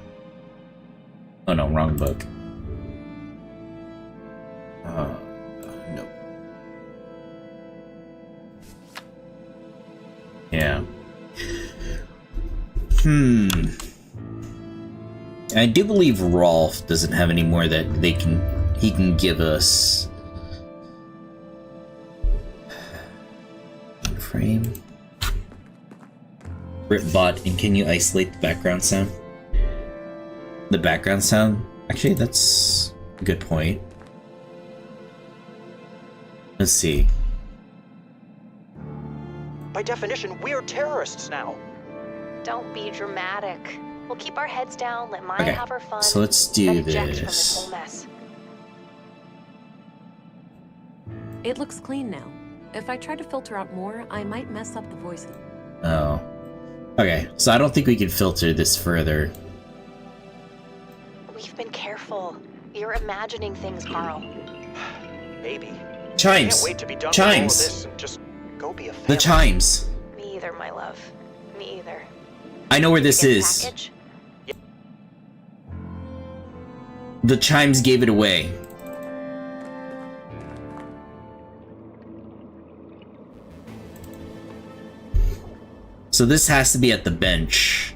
Oh no, wrong book. Nope. Yeah. I do believe Rolf doesn't have any more that he can give us. Frame. Bot, and can you isolate the background sound? The background sound? Actually, that's a good point. Let's see. By definition, we're terrorists now. Don't be dramatic. We'll keep our heads down, let Maya Okay, have her fun. so let's do then eject from this. this whole mess. It looks clean now. If I try to filter out more, I might mess up the voices. Oh. Okay, so I don't think we can filter this further. We've been careful. You're imagining things, Carl. Baby. Chimes. Can't wait to be done Chimes. with all of this and just go be a family. The chimes. Me either, my love. Me either. I know where this Get the is. package? The chimes gave it away. So this has to be at the bench.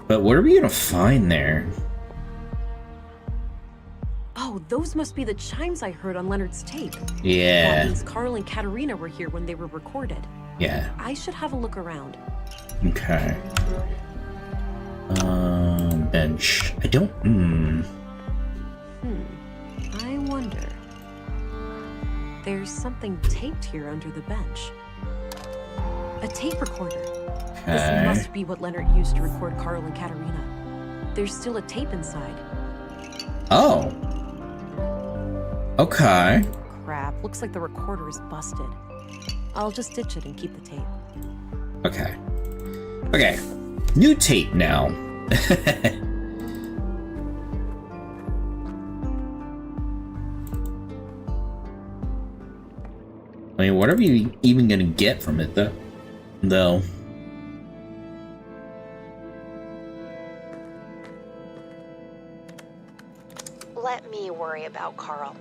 But what are we gonna find there? Oh, those must be the chimes I heard on Leonard's tape. Yeah. That means Carl and Katerina were here when they were recorded. Yeah. I should have a look around. Okay. Bench. I don't. I wonder. There's something taped here under the bench. A tape recorder. This must be what Leonard used to record Carl and Katerina. There's still a tape inside. Oh. Okay. Crap, looks like the recorder is busted. I'll just ditch it and keep the tape. Okay. Okay. New tape now. I mean, what are we even gonna get from it, though? Let me worry about Carl.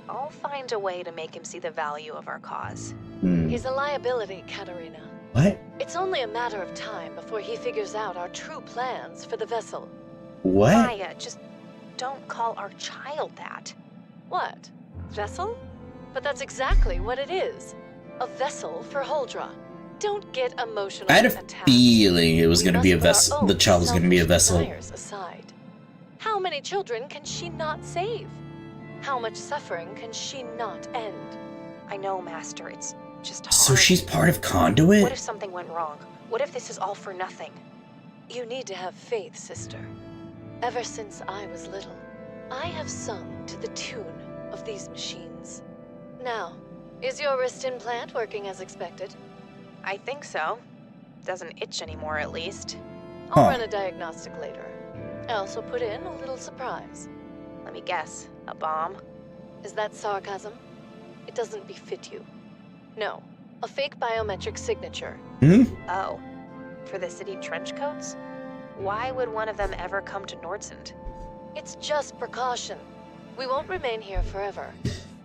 I'll find a way to make him see the value of our cause. He's a liability, Katerina. What? It's only a matter of time before he figures out our true plans for the vessel. What? Maya, just don't call our child that. What? Vessel? But that's exactly what it is. A vessel for Holdra. Don't get emotional. I had a feeling it was gonna be a vessel. The child was gonna be a vessel. Aside. How many children can she not save? How much suffering can she not end? I know, Master, it's just hard. So she's part of Conduit? What if something went wrong? What if this is all for nothing? You need to have faith, sister. Ever since I was little, I have sung to the tune of these machines. Now, is your wrist implant working as expected? I think so. Doesn't itch anymore, at least. I'll run a diagnostic later. I also put in a little surprise. Let me guess. A bomb? Is that sarcasm? It doesn't befit you. No, a fake biometric signature. Oh, for the city trench coats? Why would one of them ever come to Nordsund? It's just precaution. We won't remain here forever.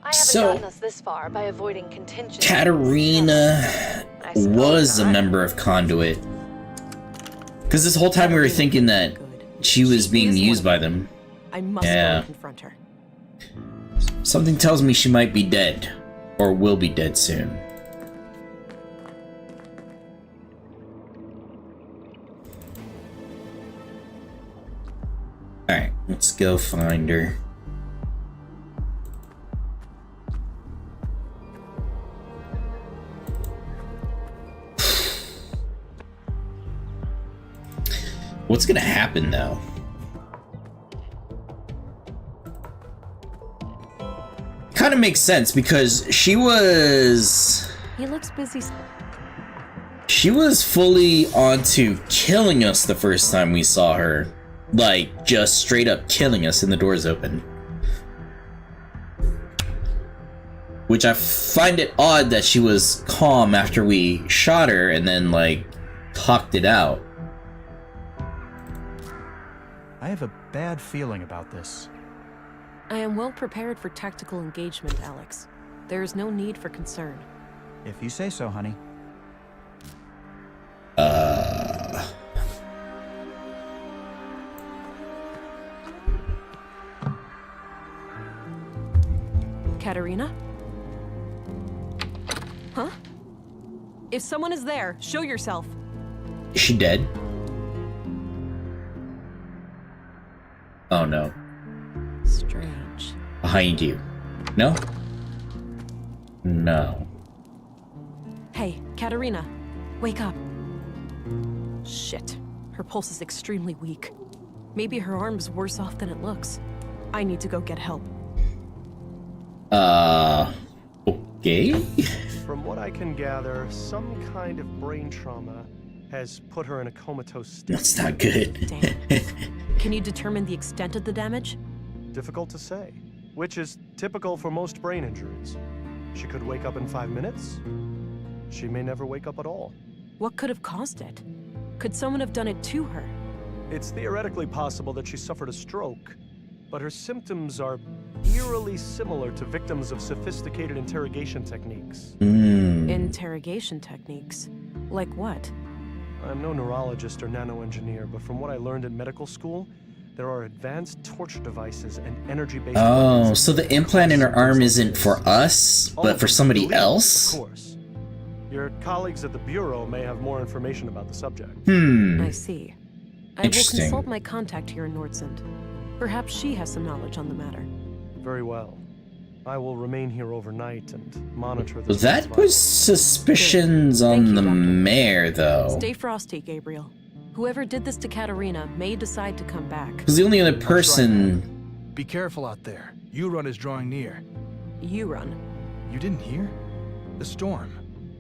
I haven't So, gotten us this far by avoiding contingencies. Katerina was a member of Conduit. Because this whole time we were thinking that she was being used by them. I must go and confront her. Something tells me she might be dead. Or will be dead soon. Alright, let's go find her. What's gonna happen though? Kind of makes sense because she was busy. She was fully onto killing us the first time we saw her. Like, just straight up killing us, and the doors open. Which I find it odd that she was calm after we shot her and then, like, talked it out. I have a bad feeling about this. I am well prepared for tactical engagement, Alex. There is no need for concern. If you say so, honey. Katerina? Huh? If someone is there, show yourself. Is she dead? Oh no. Strange. Behind you. No? No. Hey, Katerina. Wake up. Shit. Her pulse is extremely weak. Maybe her arm's worse off than it looks. I need to go get help. Okay. From what I can gather, some kind of brain trauma has put her in a comatose state. That's not good. Damn. Can you determine the extent of the damage? Difficult to say, which is typical for most brain injuries. She could wake up in 5 minutes. She may never wake up at all. What could have caused it? Could someone have done it to her? It's theoretically possible that she suffered a stroke, but her symptoms are eerily similar to victims of sophisticated interrogation techniques. Interrogation techniques? Like what? I'm no neurologist or nanoengineer, but from what I learned in medical school, there are advanced torture devices and energy-based Oh, so the implant in her arm isn't for us, but for somebody else? Of course. Your colleagues at the Bureau may have more information about the subject. I see. I will Interesting. consult my contact here in Nordsund. Perhaps she has some knowledge on the matter. Very well. I will remain here overnight and monitor Well, the... that was suspicions on the mayor, though. Stay frosty, Gabriel. Whoever did this to Katerina may decide to come back. Because the only other person... Be careful out there. Urun is drawing near. Urun? You didn't hear? The storm.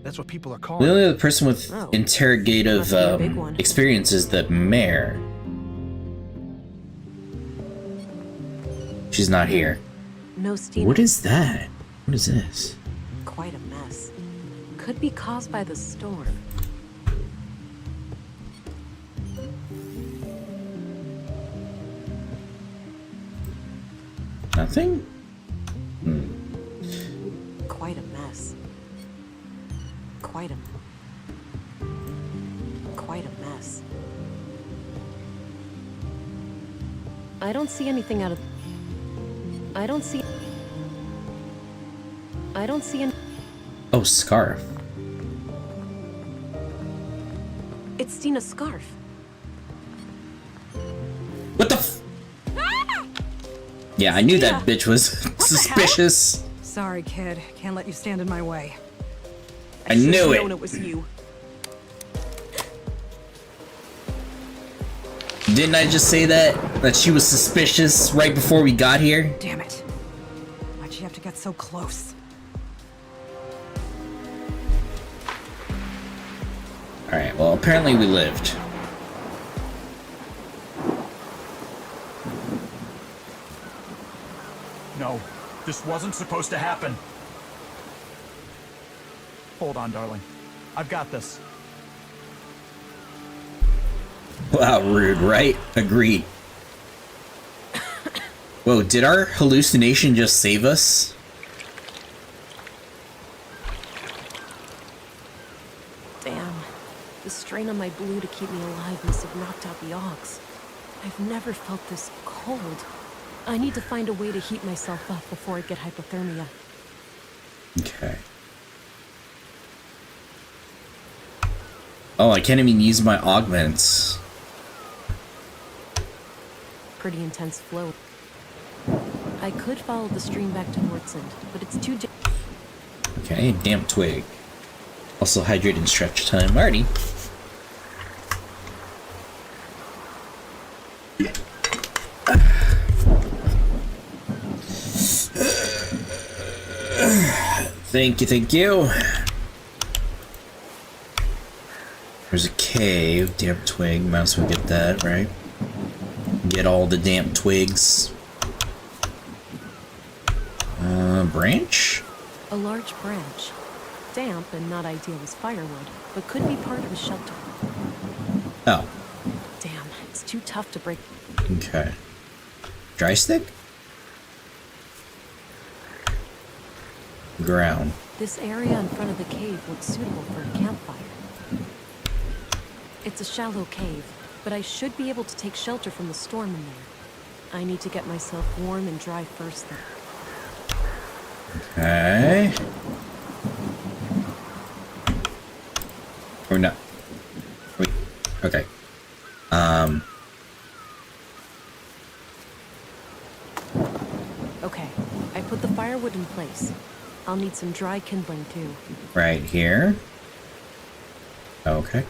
That's what people are calling The only it. other person with interrogative experience is the mayor. She's not here. No Stina. What is that? What is this? Quite a mess. Could be caused by the storm. Nothing? Quite a mess. Quite a mess. I don't see anything out of... I don't see any... Oh, scarf. It's Stina's scarf. What the f... Yeah, I knew that bitch was suspicious. Sorry, kid. Can't let you stand in my way. I knew Should've it. known it was you. Didn't I just say that? That she was suspicious right before we got here? Damn it. Why'd she have to get so close? Alright, well, apparently we lived. No, this wasn't supposed to happen. Hold on, darling. I've got this. Wow, rude, right? Agreed. Whoa, did our hallucination just save us? Damn. The strain on my blue to keep me alive must have knocked out the Augs. I've never felt this cold. I need to find a way to heat myself up before I get hypothermia. Okay. Oh, I can't even use my augments. Pretty intense flow. I could follow the stream back to Nordsund, but it's too... Okay, damp twig. Also hydrate and stretch time. Alrighty. Thank you, thank you. There's a cave, damp twig. Might as well get that, right? Get all the damp twigs. Branch? A large branch. Damp and not ideal as firewood, but could be part of a shelter. Oh. Damn, it's too tough to break. Okay. Dry stick? Ground. This area in front of the cave looks suitable for a campfire. It's a shallow cave, but I should be able to take shelter from the storm in there. I need to get myself warm and dry first, though. Okay. Or not. Wait. Okay. Okay, I put the firewood in place. I'll need some dry kindling, too. Right here. Okay.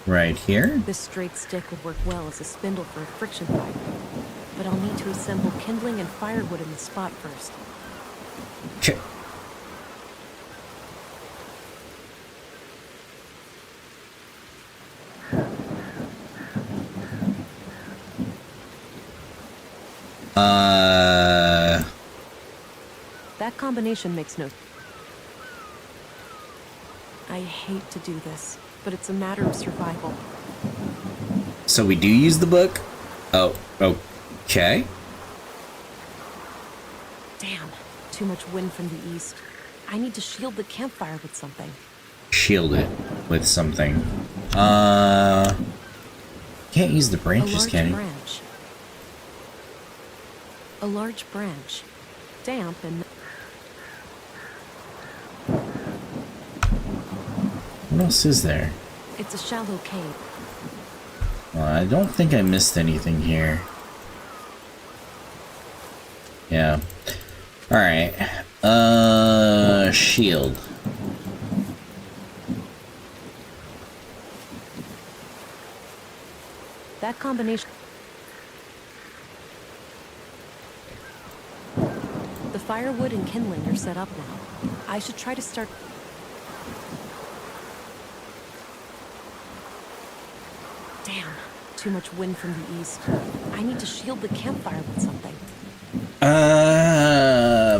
Right here. This straight stick would work well as a spindle for a friction fire. But I'll need to assemble kindling and firewood in the spot first. Okay. That combination makes no... I hate to do this, but it's a matter of survival. So we do use the book? Oh, okay. Damn, too much wind from the east. I need to shield the campfire with something. Shield it with something. Can't use the branches, can you? Branch. A large branch. Damp and... What else is there? It's a shallow cave. Well, I don't think I missed anything here. Yeah. Alright. Shield. That combination... The firewood and kindling are set up now. I should try to start... Damn, too much wind from the east. I need to shield the campfire with something.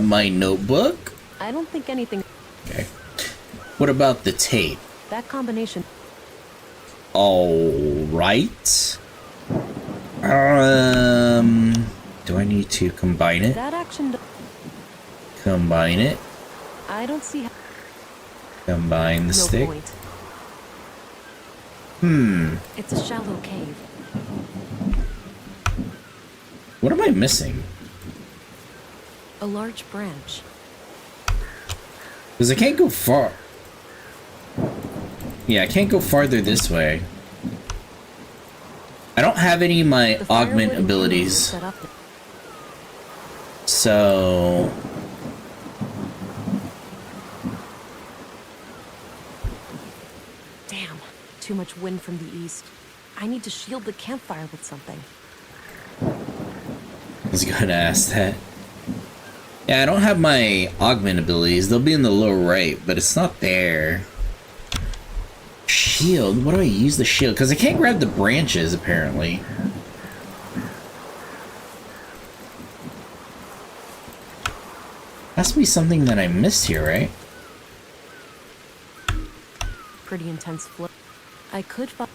My notebook? I don't think anything... Okay. What about the tape? That combination... Alright. Do I need to combine it? That action... Combine it. I don't see how... Combine the stick. Point. It's a shallow cave. What am I missing? A large branch. Because I can't go far. Yeah, I can't go farther this way. I don't have any of my augment abilities. So... Damn, too much wind from the east. I need to shield the campfire with something. I was gonna ask that. Yeah, I don't have my augment abilities. They'll be in the lower right, but it's not there. Shield? What do I use the shield? Because I can't grab the branches, apparently. Has to be something that I missed here, right? Pretty intense flow. I could find...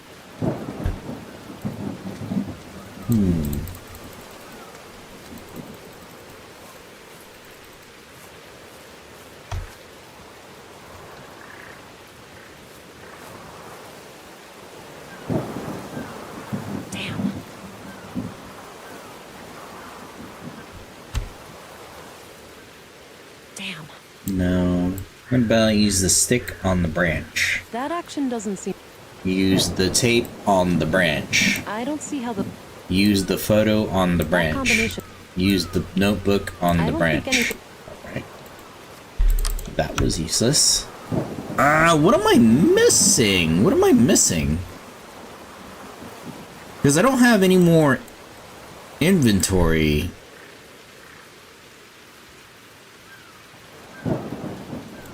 No. How about use the stick on the branch? That action doesn't seem... Use the tape on the branch. I don't see how the... Use the photo on the branch. Combination... Use the notebook on the branch. Alright. That was useless. What am I missing? What am I missing? Because I don't have any more inventory.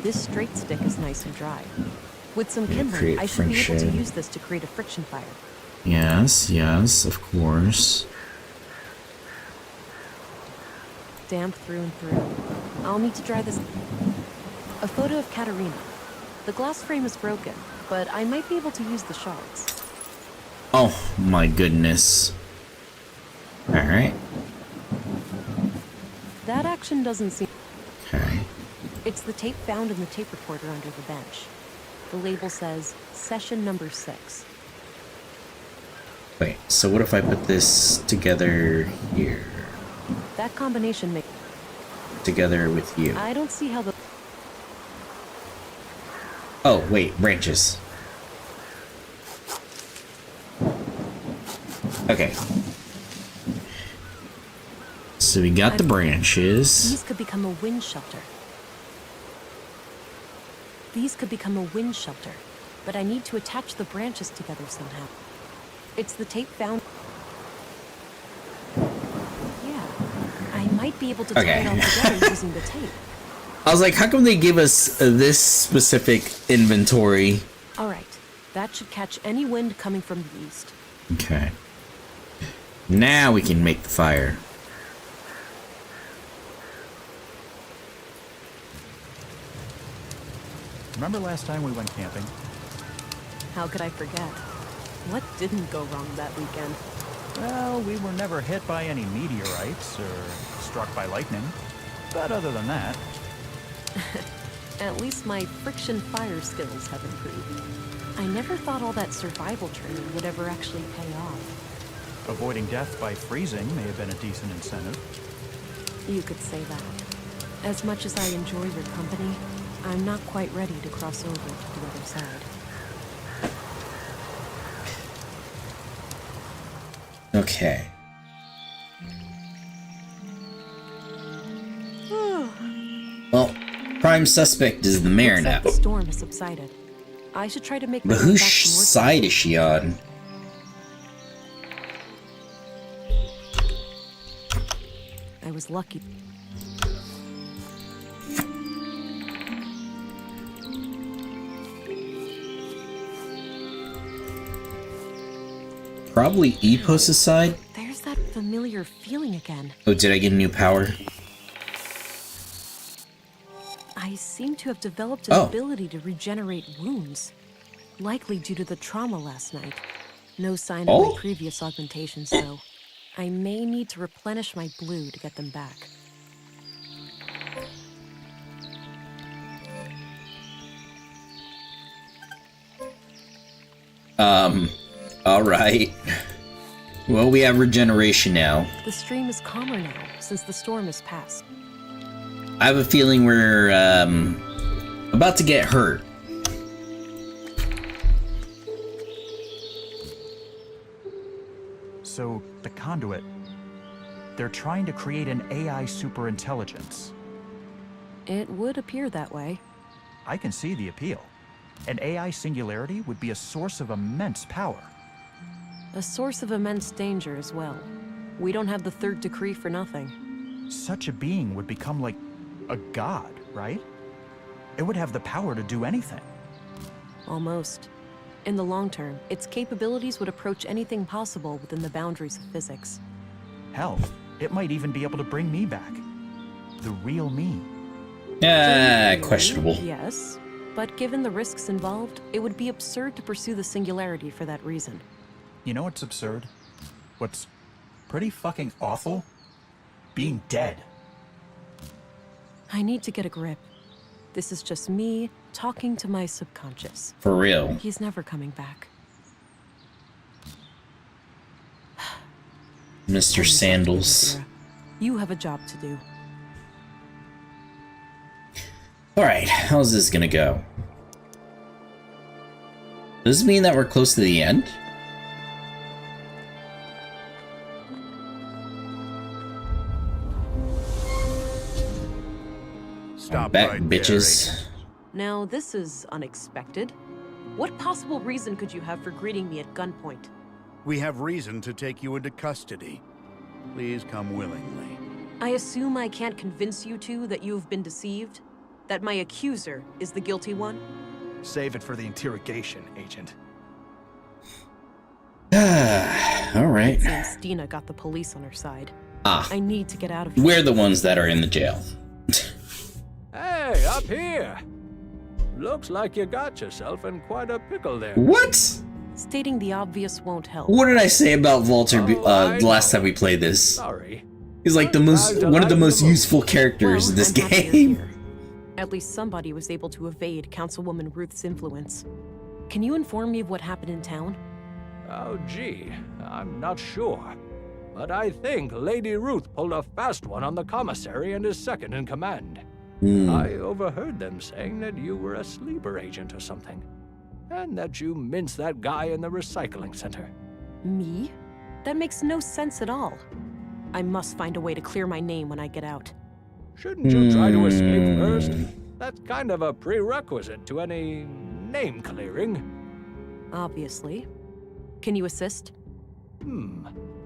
This straight stick is nice and dry. With some kindling, I should be able to use this to create a friction fire. Yes, yes, of course. Damp through and through. I'll need to dry this. A photo of Katerina. The glass frame is broken, but I might be able to use the shards. Oh my goodness. Alright. That action doesn't seem... Okay. It's the tape found in the tape recorder under the bench. The label says, session number 6. Wait, so what if I put this together here? That combination makes... Together with you. I don't see how the... Oh, wait, branches. Okay. So we got the branches. These could become a wind shelter. These could become a wind shelter, but I need to attach the branches together somehow. It's the tape found... Yeah, I might be able to tie it all together using the tape. I was like, how come they give us this specific inventory? Alright, that should catch any wind coming from the east. Okay. Now we can make the fire. Remember last time we went camping? How could I forget? What didn't go wrong that weekend? Well, we were never hit by any meteorites or struck by lightning. But other than that... At least my friction fire skills have improved. I never thought all that survival training would ever actually pay off. Avoiding death by freezing may have been a decent incentive. You could say that. As much as I enjoy your company, I'm not quite ready to cross over to the other side. Okay. Well, prime suspect is the mayor now. The storm has subsided. I should try to make my But way whose back to North side is she on? I was lucky. Probably Epos' side? There's that familiar feeling again. Oh, did I get a new power? I seem to have developed an ability to regenerate wounds. Likely due to the trauma last night. No sign of my previous augmentations, though. I may need to replenish my blue to get them back. Alright. Well, we have regeneration now. The stream is calmer now, since the storm has passed. I have a feeling we're, about to get hurt. So, the conduit... They're trying to create an AI superintelligence. It would appear that way. I can see the appeal. An AI singularity would be a source of immense power. A source of immense danger as well. We don't have the third decree for nothing. Such a being would become like a god, right? It would have the power to do anything. Almost. In the long term, its capabilities would approach anything possible within the boundaries of physics. Hell, it might even be able to bring me back. The real me. Questionable. Yes, but given the risks involved, it would be absurd to pursue the singularity for that reason. You know what's absurd? What's pretty fucking awful? Being dead. I need to get a grip. This is just me talking to my subconscious. For real. He's never coming back. Mr. Sandals. You have a job to do. Alright, how's this gonna go? Does this mean that we're close to the end? Stop back, right bitches. there, Now, this is unexpected. What possible reason could you have for greeting me at gunpoint? We have reason to take you into custody. Please come willingly. I assume I can't convince you two that you've been deceived? That my accuser is the guilty one? Save it for the interrogation, Agent. Alright. It seems Stina got the police on her side. Ah. I need to get out of here. We're the ones that are in the jail. Hey, up here! Looks like you got yourself in quite a pickle there. What? Stating the obvious won't help. What did I say about Walter the last time we played this? Sorry. He's like one of the most useful characters in this game. At least somebody was able to evade Councilwoman Ruth's influence. Can you inform me of what happened in town? Oh, gee, I'm not sure. But I think Lady Ruth pulled a fast one on the commissary and his second in command. I overheard them saying that you were a sleeper agent or something. And that you minced that guy in the recycling center. Me? That makes no sense at all. I must find a way to clear my name when I get out. Shouldn't you try to escape first? That's kind of a prerequisite to any name clearing. Obviously. Can you assist?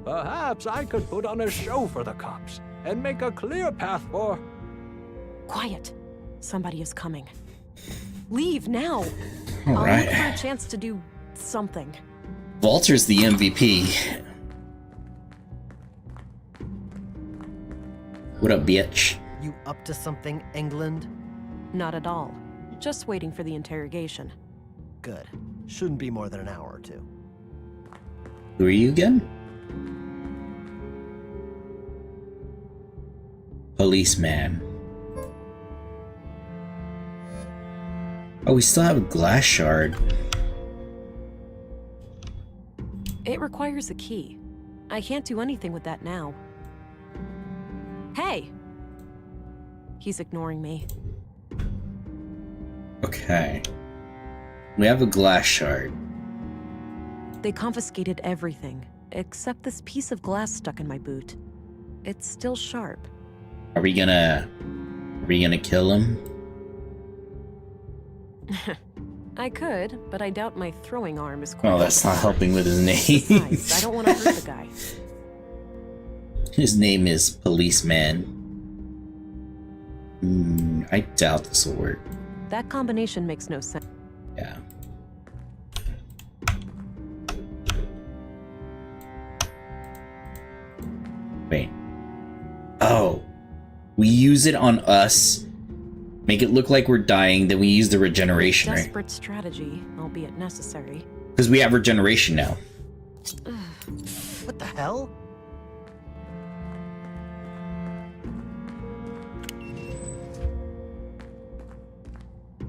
Perhaps I could put on a show for the cops and make a clear path for... Quiet. Somebody is coming. Leave now. All I'll right. look for a chance to do something. Walter's the MVP. What up, bitch? You up to something, England? Not at all. Just waiting for the interrogation. Good. Shouldn't be more than an hour or two. Who are you again? Policeman. Oh, we still have a glass shard. It requires a key. I can't do anything with that now. Hey! He's ignoring me. Okay. We have a glass shard. They confiscated everything, except this piece of glass stuck in my boot. It's still sharp. Are we gonna kill him? I could, but I doubt my throwing arm is quite. Oh, that's not helping with his name. Besides, I don't want to hurt the guy. His name is Policeman. I doubt this will work. That combination makes no sense. Yeah. Wait. Oh. We use it on us, make it look like we're dying, then we use the regeneration, right? Desperate strategy, albeit necessary. Because we have regeneration now. What the hell?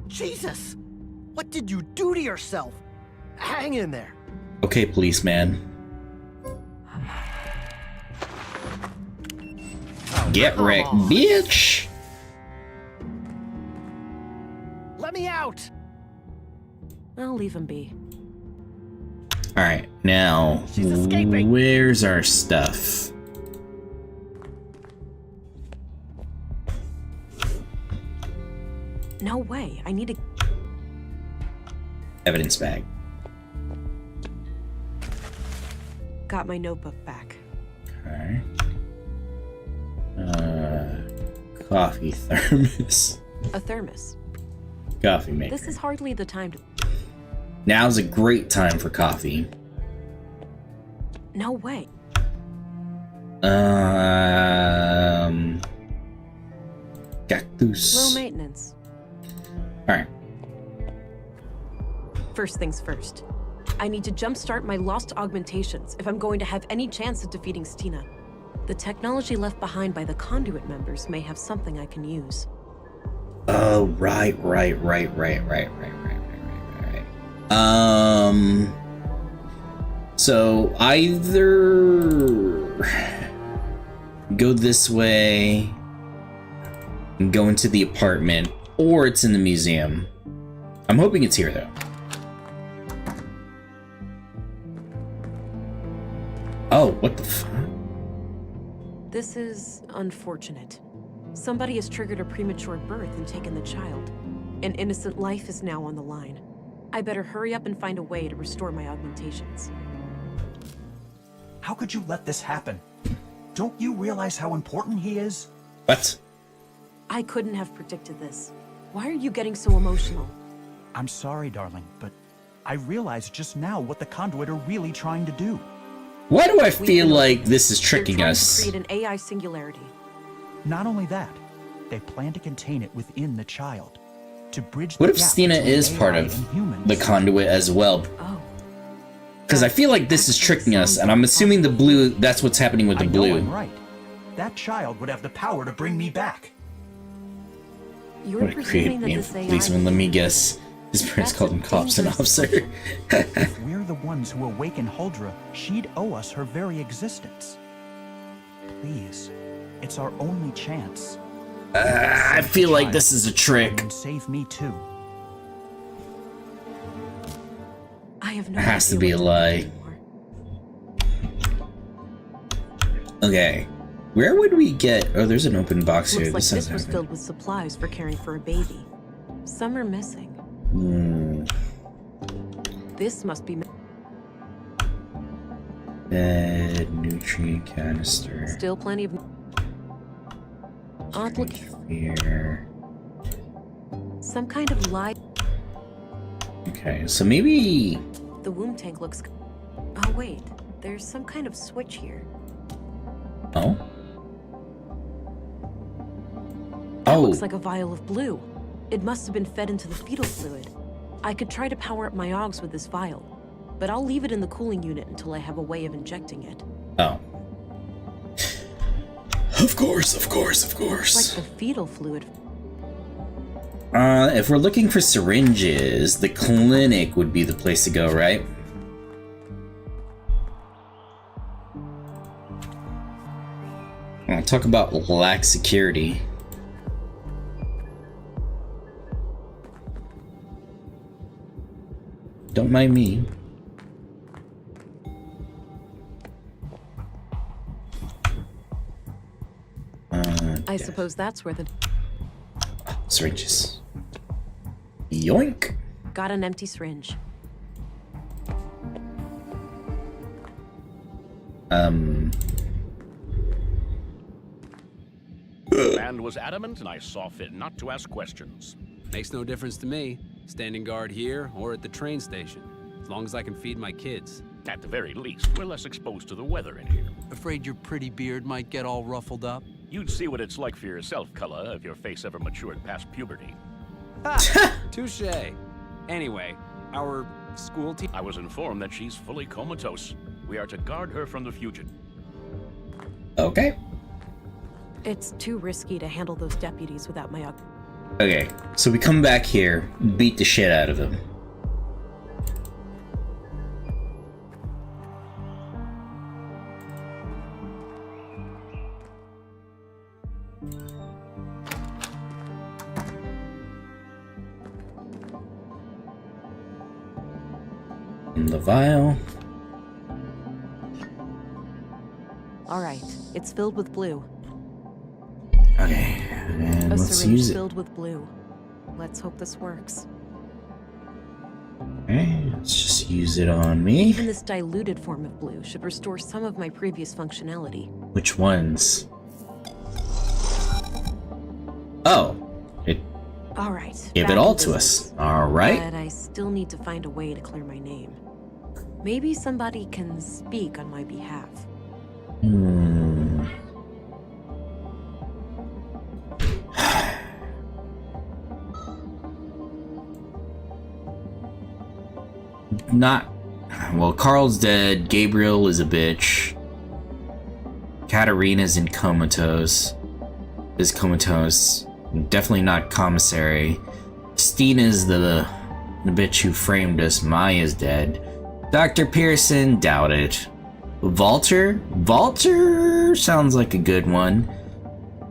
Jesus! What did you do to yourself? Hang in there. Okay, policeman. Get wrecked, bitch! Let me out! I'll leave him be. Alright, now, where's our stuff? No way, I need a... Evidence bag. Got my notebook back. Okay. Coffee thermos. A thermos. Coffee maker. This is hardly the time to... Now's a great time for coffee. No way. Cactus. Low maintenance. Alright. First things first. I need to jumpstart my lost augmentations if I'm going to have any chance of defeating Stina. The technology left behind by the conduit members may have something I can use. Oh, right. So either go this way and go into the apartment, or it's in the museum. I'm hoping it's here though. Oh, what the fuck? This is unfortunate. Somebody has triggered a premature birth and taken the child. An innocent life is now on the line. I better hurry up and find a way to restore my augmentations. How could you let this happen? Don't you realize how important he is? What? I couldn't have predicted this. Why are you getting so emotional? I'm sorry, darling, but I realized just now what the conduit are really trying to do. Why do I feel like this is tricking They're trying us? to create an AI singularity. Not only that, they plan to contain it within the child. To bridge What the if gap Stina between is part AI of and humans. the conduit as well? Oh. Because I feel like this is tricking us, and I'm assuming the blue, that's what's happening with the I know blue. I'm right. That child would have the power to bring me back. You're What a presuming creative that name this for AI policeman, let me guess. His parents called him cops and officer. If we're the ones who awaken Huldra, she'd owe us her very existence. Please, it's our only chance. I feel like this is a trick. And save me too. I have no It has to idea be a what lie. Okay. Where would we get... Oh, there's an open box here. Looks like This this was sounds filled with supplies for caring for a baby. Some are missing. This must be... Bed, nutrient canister. Still plenty of... Odd looking... Here. Some kind of light... Okay, so maybe... The womb tank looks... Oh, wait. There's some kind of switch here. Oh? That Oh! looks like a vial of blue. It must have been fed into the fetal fluid. I could try to power up my augs with this vial. but I'll leave it in the cooling unit until I have a way of injecting it. Oh. Of course, of course, of course. It's like the fetal fluid. If we're looking for syringes, the clinic would be the place to go, right? I'll talk about lax security. Don't mind me. I suppose that's where the... Syringes. Yoink! Got an empty syringe. The band was adamant, and I saw fit not to ask questions. Makes no difference to me, standing guard here or at the train station, as long as I can feed my kids. At the very least, we're less exposed to the weather in here. Afraid your pretty beard might get all ruffled up? You'd see what it's like for yourself, Cullah, if your face ever matured past puberty. Ha! Touché. Anyway, our school team... I was informed that she's fully comatose. We are to guard her from the fugitive. Okay. It's too risky to handle those deputies without my... Okay, so we come back here, beat the shit out of him. In the vial. All right, it's filled with blue. Okay, and A let's syringe use it. filled with blue. Let's hope this works. Okay, let's just use it on me. Even this diluted form of blue should restore some of my previous functionality. Which ones? Oh, it All right. gave back it all to to business. us. All right. But I still need to find a way to clear my name. Maybe somebody can speak on my behalf. Not... Well, Carl's dead. Gabriel is a bitch. Katarina's in comatose. Is comatose. Definitely not commissary. Stina's the bitch who framed us. Maya's dead. Dr. Pearson, doubt it. Walter? Walter sounds like a good one.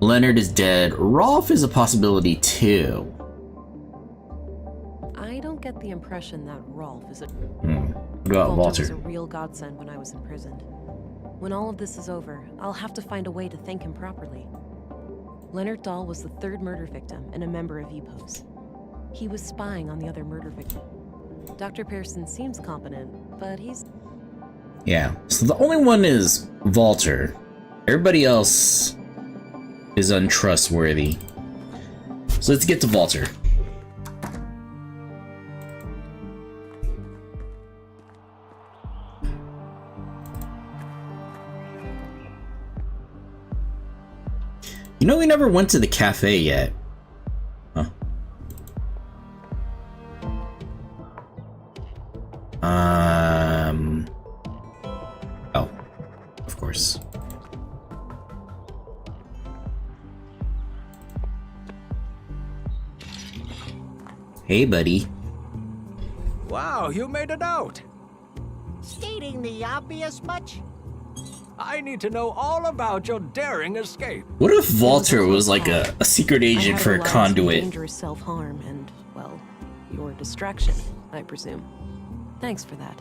Leonard is dead. Rolf is a possibility too. I don't get the impression that Rolf is a... What about Walter was Walter? a real godsend when I was imprisoned. When all of this is over, I'll have to find a way to thank him properly. Leonard Dahl was the third murder victim and a member of EPOS. He was spying on the other murder victim. Dr. Pearson seems competent, but he's... Yeah, so the only one is Walter. Everybody else is untrustworthy. So let's get to Walter. You know, we never went to the cafe yet. Huh. Oh, of course. Hey, buddy. Wow, you made it out. Stating the obvious much? I need to know all about your daring escape. What if Walter was like a secret agent for a conduit? Dangerous self-harm and, well, your distraction, I presume. Thanks for that.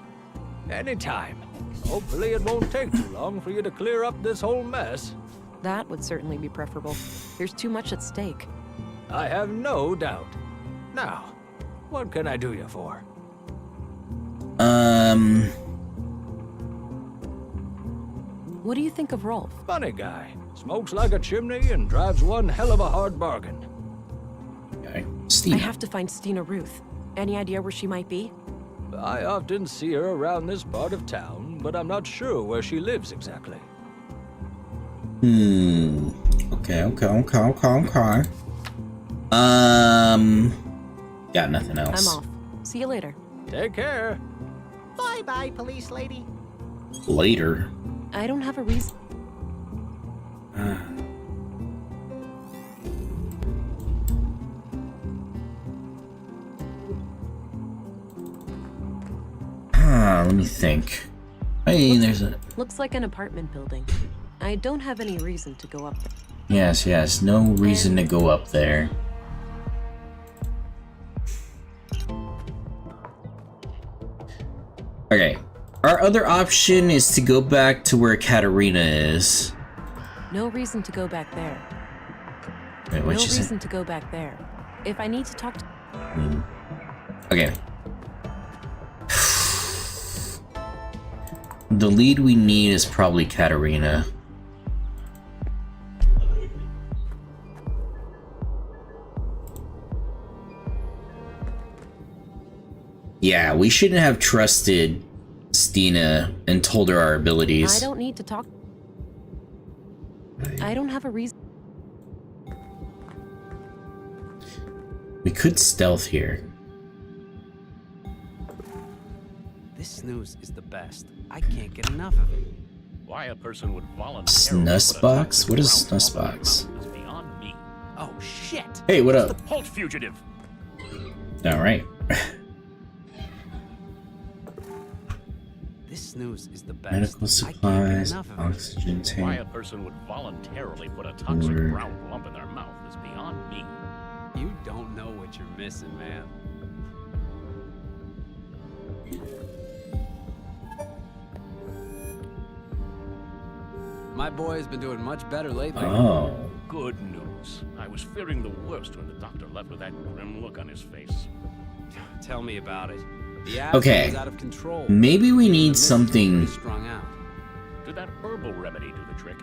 Anytime. Hopefully it won't take too long for you to clear up this whole mess. That would certainly be preferable. There's too much at stake. I have no doubt. Now, what can I do you for? What do you think of Rolf? Funny guy. Smokes like a chimney and drives one hell of a hard bargain. Okay. I have to find Stina Ruth. Any idea where she might be? I often see her around this part of town, but I'm not sure where she lives exactly. Okay. Got nothing else. I'm off. See you later. Take care. Bye-bye, police lady. Later. I don't have a reason. Let me think. Hey, there's a... Looks like an apartment building. I don't have any reason to go up there. Yes, no reason to go up there. Okay. Our other option is to go back to where Katarina is. No reason to go back there. Wait, what no you reason say? to go back there. If I need to talk to... Okay. The lead we need is probably Katarina. Yeah, we shouldn't have trusted Stina and told her our abilities. I don't need to talk. I don't have a reason. We could stealth here. This snooze is the best. I can't get enough of it. Why a person would voluntarily Snus box? What is snus box? is beyond me. Oh shit! Hey, what up? Halt, fugitive! Alright. This snooze is the best. Medical supplies, oxygen Why a tank. person would voluntarily put a toxic Or- brown lump in their mouth is beyond me. You don't know what you're missing, man. My boy's been doing much better lately. Oh. Good news. I was fearing the worst when the doctor left with that grim look on his face. Tell me about it. The acid Okay. is out of control. Maybe we The need mist is something. really strung out. Did that herbal remedy do the trick?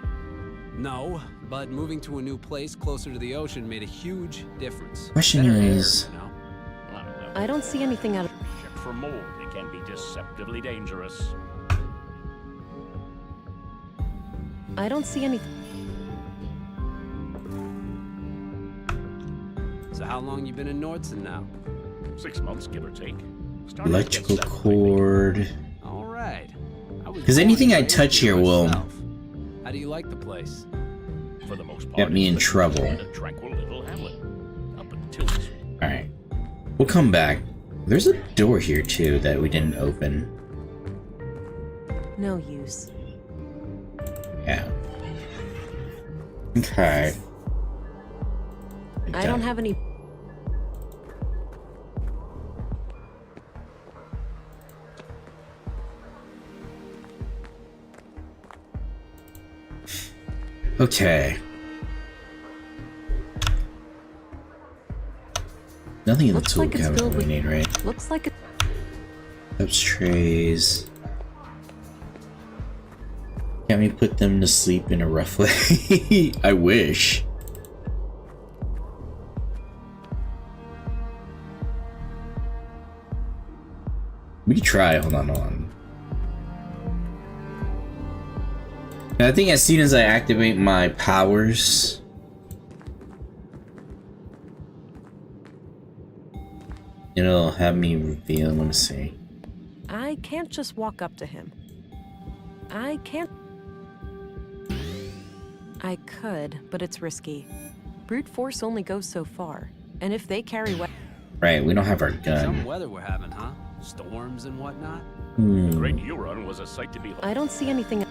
No, but moving to a new place closer to the ocean made a huge difference. Question Better air, is- you know? I don't see anything out of... Check for mold. It can be deceptively dangerous. I don't see anything. So how long you been in Nordson now? 6 months, give or take. Starting to get Electrical settled. cord. All right. I was 'Cause born anything and I raised touch here will- myself. How do you like the place? For the most part, Get me in it's trouble. a tranquil little hamlet. Up until this. Alright. We'll come back. There's a door here too that we didn't open. No use. Yeah. Okay. I don't have any... Okay. Nothing in the Looks tool like it's cabinet filled we with... need, right? Looks like it... Cups, trays. Can we put them to sleep in a rough way? I wish. We could try. Hold on. I think as soon as I activate my powers, it'll have me reveal. Let me see. I can't just walk up to him. I can't... I could, but it's risky. Brute force only goes so far. And if they carry Right, we don't have our Some gun. weather we're having, huh? Storms and whatnot? Hmm. The Great Huron was a sight to behold. I don't see anything...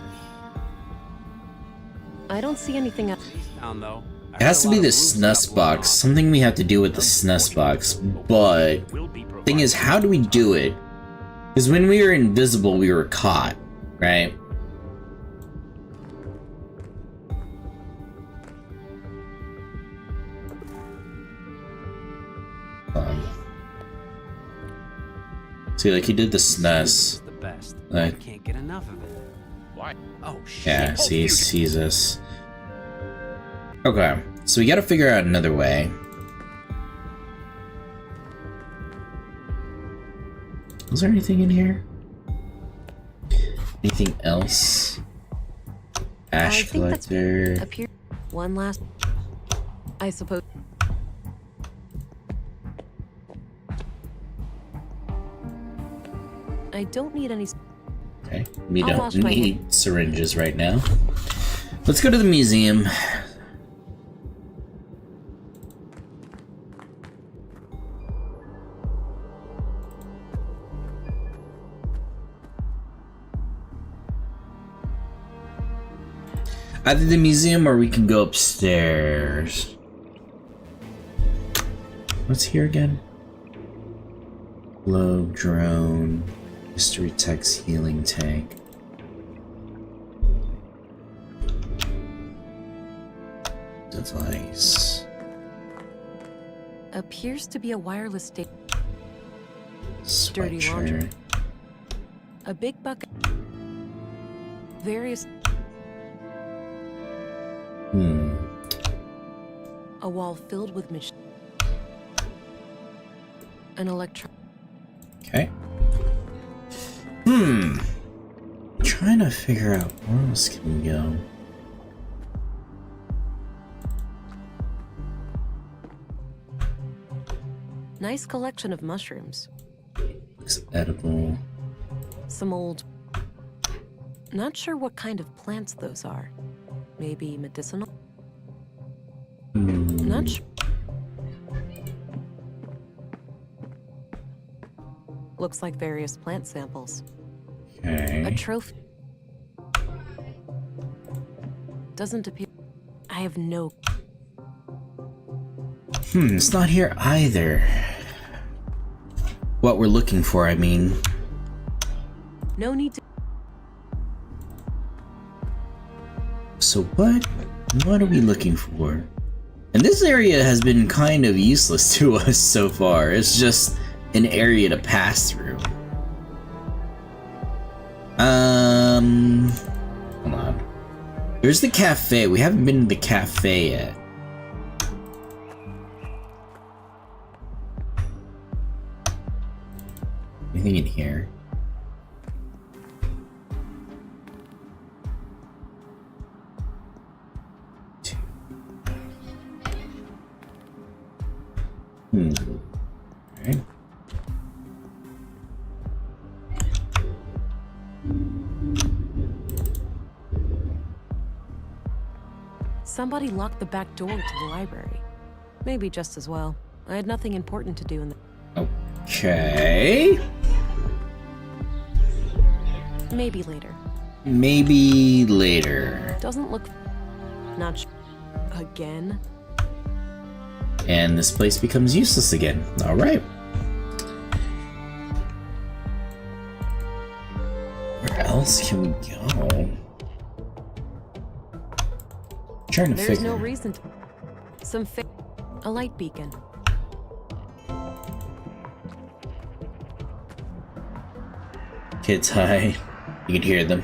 I don't see anything else. Down though. It has to be the snus box. Something we have to do with the snus box. But thing is, how do we do it? Because when we were invisible, we were caught, right? See, like he did the snus. The best. Like, I can't get enough of it. Why? Oh shit. yeah, see, he sees us. Okay, so we gotta figure out another way. Was there anything in here? Anything else? Ash I think that's collector. up here. One last... I suppose... I don't need any... Okay, we I'll don't wash my need syringes right now. Let's go to the museum. Either the museum or we can go upstairs. What's here again? Globe drone, history text, healing tank. Device. Appears to be a wireless dirty laundry. A big bucket. Various... A wall filled with machines. An electron... Okay. Trying to figure out where else can we go. Nice collection of mushrooms. Looks edible. Some old... Not sure what kind of plants those are. Maybe medicinal? Not sure. Looks like various plant samples. Okay. A trophy. Doesn't appear... I have no... It's not here either. What we're looking for, I mean. No need to... So what are we looking for? And this area has been kind of useless to us so far. It's just an area to pass through. Hold on. There's the cafe. We haven't been to the cafe yet. Anything in here? Okay. Somebody locked the back door to the library. Maybe just as well. I had nothing important to do in the... Okay. Maybe later. Maybe later. Doesn't look... Not again? And this place becomes useless again. Alright. Where else can we go? Trying to There's figure. no reason to... A light beacon. Kids, hi. You can hear them.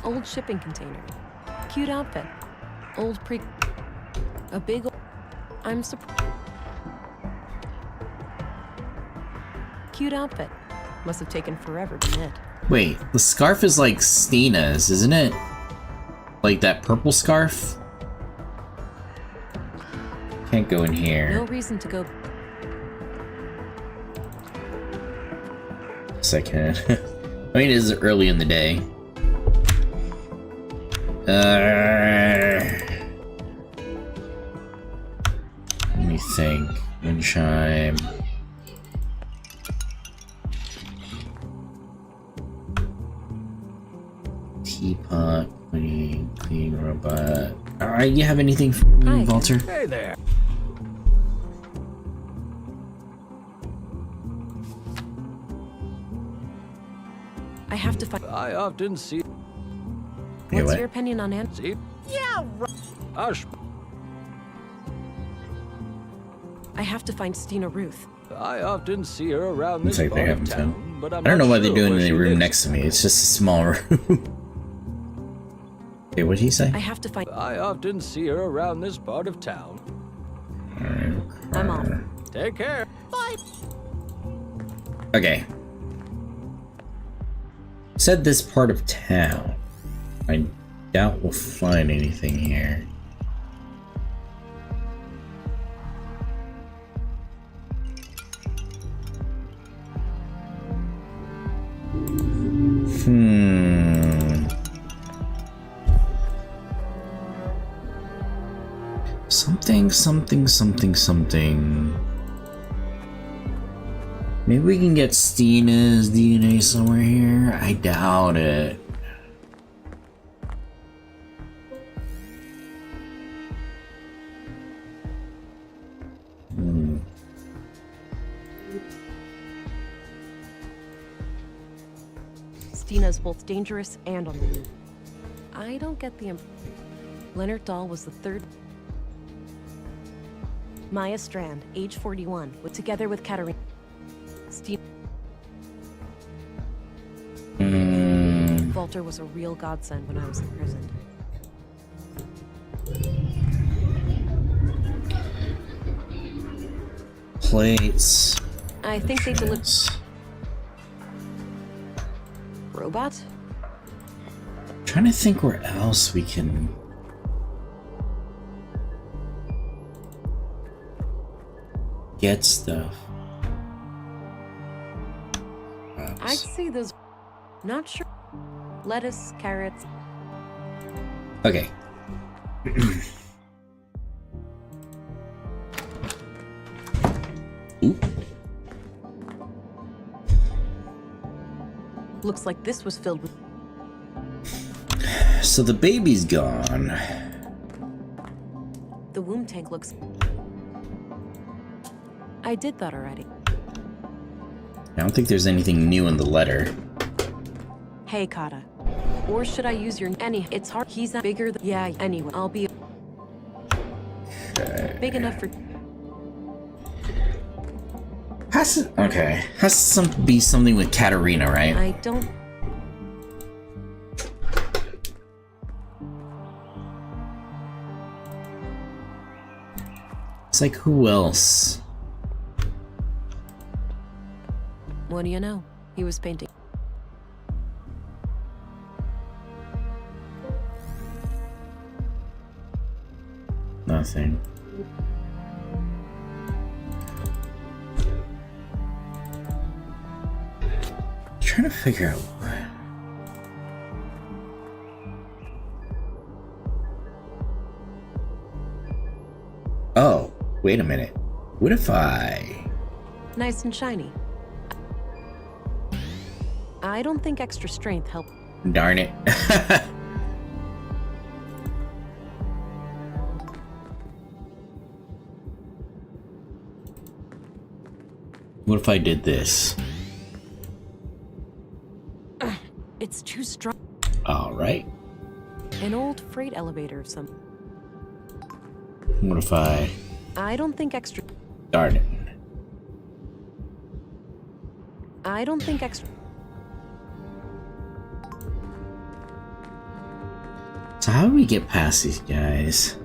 Old shipping container. Cute outfit. Old A big... I'm surprised. Cute outfit. Must have taken forever to knit. Wait, the scarf is like Stina's, isn't it? Like that purple scarf? Can't go in here. No reason to go... Second. I mean, it is early in the day. Let me think. Wind chime. Teapot. Clean robot. Alright, you have anything for me, Walter? Hey there. I have to find... I often see... Yeah, What's what? your opinion on Nancy? Yeah, Ash. I have to find Stina Ruth. I often see her around Looks this like they part of haven't town, found. but I I'm don't know not why they're sure doing where in the she room lives. next to me. It's just a small room. Okay, what'd he say? I have to find... I often see her around this part of town. Alright. I'm off. Take care. bye. Okay. Said this part of town. I doubt we'll find anything here. Something. Maybe we can get Stina's DNA somewhere here? I doubt it. Stina's both dangerous and on the move. I don't get the Leonard Dahl was the third. Maya Strand, age 41, was together with Katerina. Walter was a real godsend when I was in prison. Plates. I think they delivered. Robot? Trying to think where else we can get stuff. I'd say those. Not sure. Lettuce, carrots. Okay. Ooh. Looks like this was filled with. So the baby's gone. The womb tank looks. I did that already. I don't think there's anything new in the letter. Hey, Kata. Or should I use your It's hard. He's not bigger than. Yeah, anyway, I'll be. Okay. Big enough for. Has to be something with Katerina, right? I don't. It's like, who else? What do you know? He was painting. Nothing. Trying to figure out what. Oh, wait a minute. What if I... Nice and shiny. I don't think extra strength helped. Darn it. What if I did this? It's too strong. All right. An old freight elevator of some. What if I... I don't think extra. Darn it. I don't think extra. So how do we get past these guys?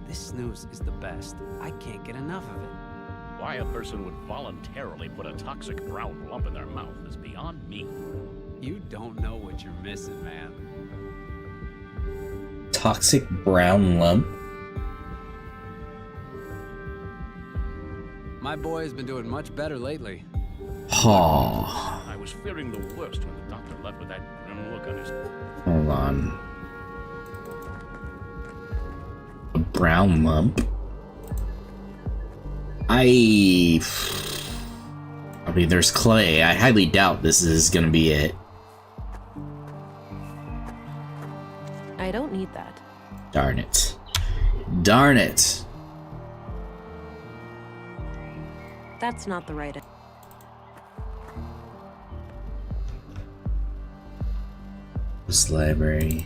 This snooze is the best. I can't get enough of it. Why a person would voluntarily put a toxic brown lump in their mouth is beyond me. You don't know what you're missing, man. Toxic brown lump? My boy has been doing much better lately. Oh. I was fearing the worst when the doctor left with that grim look on his... Hold on. A brown lump? I mean, there's clay. I highly doubt this is gonna be it. I don't need that. Darn it. Darn it. That's not the right. This library.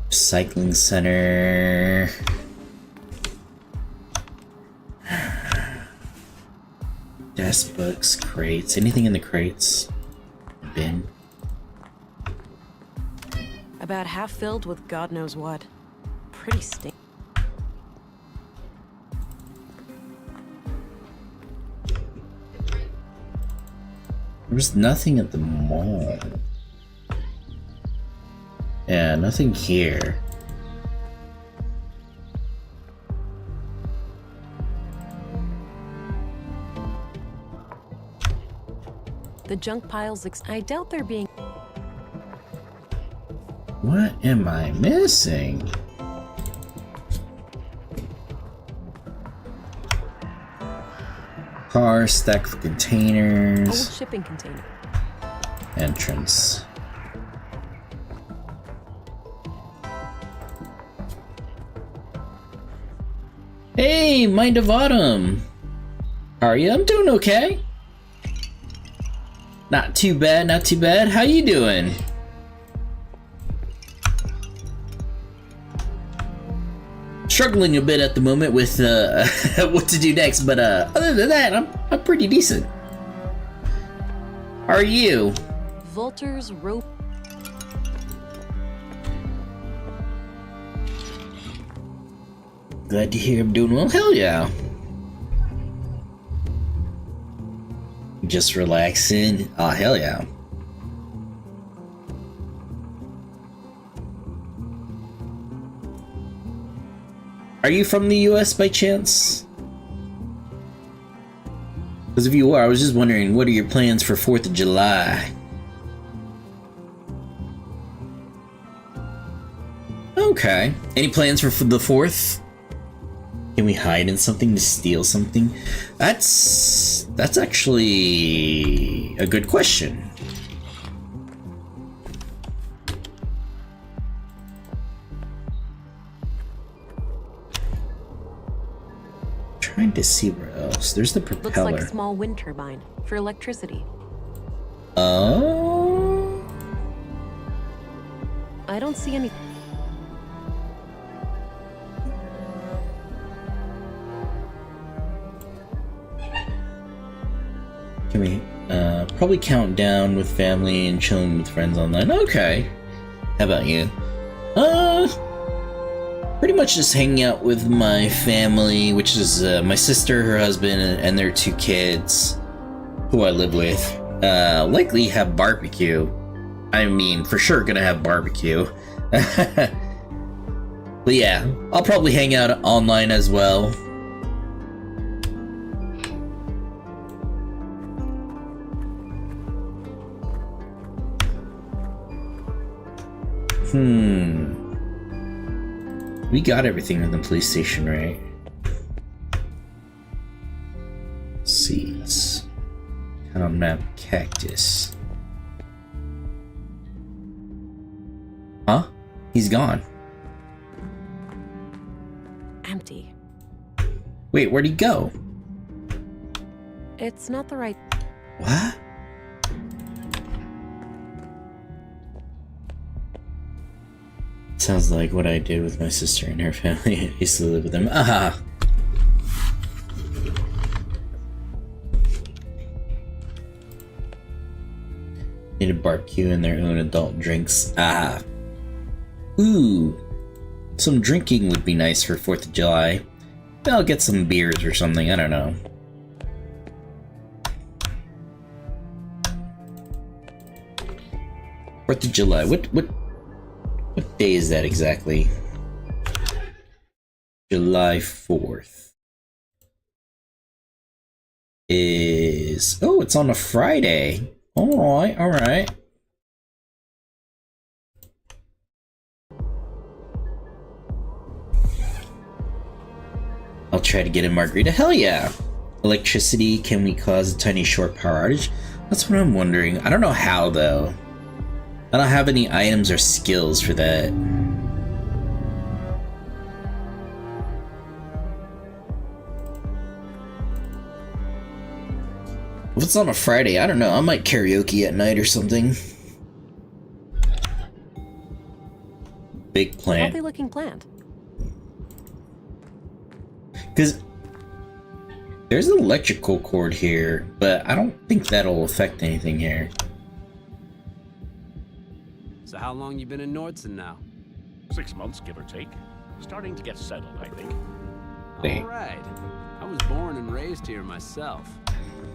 Recycling center. Desk, books, crates. Anything in the crates? Bin. About half filled with God knows what. Pretty stink. There's nothing at the mall. Yeah, nothing here. The junk piles I doubt they're being... What am I missing? Car, stack of Old containers. shipping container. Entrance. Hey, Mind of Autumn! How are you? I'm doing okay. Not too bad, not too bad. How you doing? Struggling a bit at the moment with what to do next, but other than that, I'm pretty decent. How are you? Vultures, rope... Glad to hear I'm doing well. Hell yeah. Just relaxing. Oh, hell yeah. Are you from the US by chance? Because if you are, I was just wondering, what are your plans for 4th of July? Okay. Any plans for the 4th? Can we hide in something to steal something? That's actually a good question. Trying to see where else. There's the propeller. Looks like a small wind turbine for electricity. Oh. I don't see any... Can we probably count down with family and chilling with friends online? Okay. How about you? Pretty much just hanging out with my family, which is my sister, her husband, and their 2 kids, who I live with. Likely have barbecue. I mean, for sure gonna have barbecue. But yeah, I'll probably hang out online as well. We got everything in the police station, right? Seeds. Kind of map cactus. Huh? He's gone. Empty. Wait, where'd he go? It's not the right... What? Sounds like what I did with my sister and her family. I used to live with them. Aha! Need a barbecue and their own adult drinks. Ah. Ooh. Some drinking would be nice for 4th of July. I'll get some beers or something, I don't know. Fourth of July. What day is that exactly? July 4th. Oh, it's on a Friday. Alright, alright. I'll try to get a margarita. Hell yeah! Electricity, can we cause a tiny short power outage? That's what I'm wondering. I don't know how though. I don't have any items or skills for that. If it's on a Friday, I don't know. I might karaoke at night or something. Big plant. Healthy looking plant. Because there's an electrical cord here, but I don't think that'll affect anything here. So how long you been in Nordson now? 6 months, give or take. Starting to get settled, I think. Wait. Alright. I was born and raised here myself.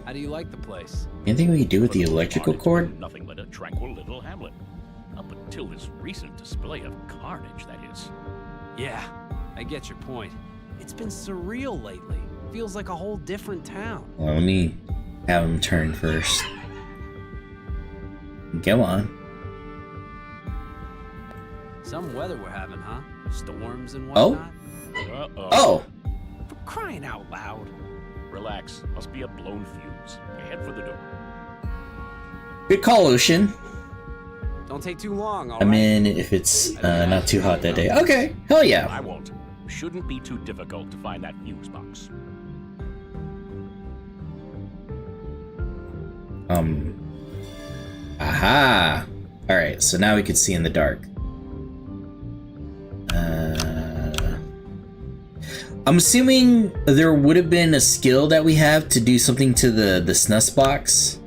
How do you like the place? Anything we can do with the electrical cord? Nothing but a tranquil little hamlet. Up until this recent display of carnage, that is. Yeah, I get your point. It's been surreal lately. Feels like a whole different town. Well, let me have him turn first. go on. Some weather we're having, huh? Storms and Oh? whatnot? Uh-oh. Oh! For crying out loud. Relax. Must be a blown fuse. Head for the door. Good call, Ocean. Don't take too long, all I'm right? in if it's not too hot that day. Okay, hell yeah. I won't. Shouldn't be too difficult to find that fuse box. Aha! Alright, so now we can see in the dark. I'm assuming there would have been a skill that we have to do something to the snus box.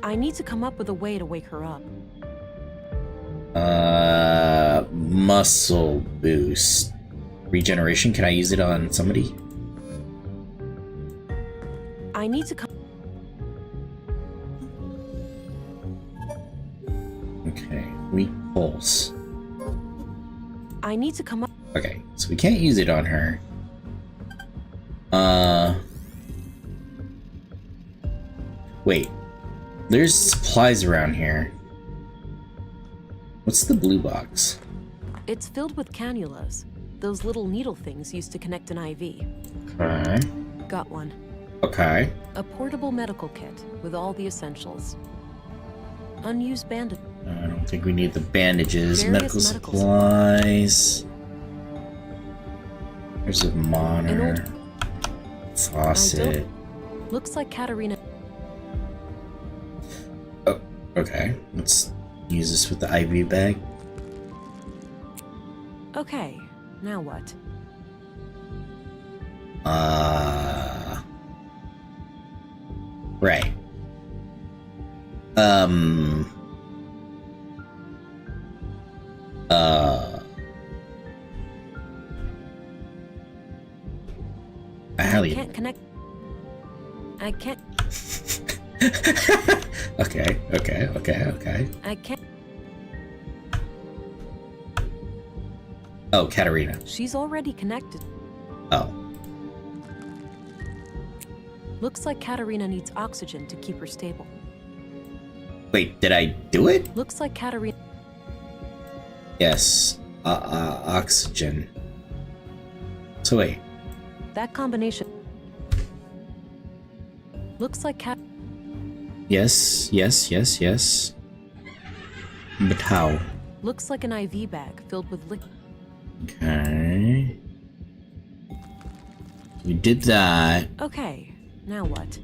I need to come up with a way to wake her up. Muscle boost. Regeneration, can I use it on somebody? I need to come. Okay, weak pulse. I need to come up. Okay, so we can't use it on her. Wait. There's supplies around here. What's the blue box? It's filled with cannulas. Those little needle things used to connect an IV. Okay. Got one. Okay. A portable medical kit with all the essentials. Unused bandage. I don't think we need the bandages. Various Medical medical supplies. There's a monitor. Faucet. Looks like Katarina. Oh, okay. Let's use this with the IV bag. Okay, now what? Right. I can't connect. I can't. Okay. I can't. Oh, Katarina. She's already connected. Oh. Looks like Katarina needs oxygen to keep her stable. Wait, did I do it? Looks like Katarina. Yes. Oxygen. So wait. That combination. Looks like Kat. Yes. But how? Looks like an IV bag filled with liquid. Okay. We did that. Okay, now what?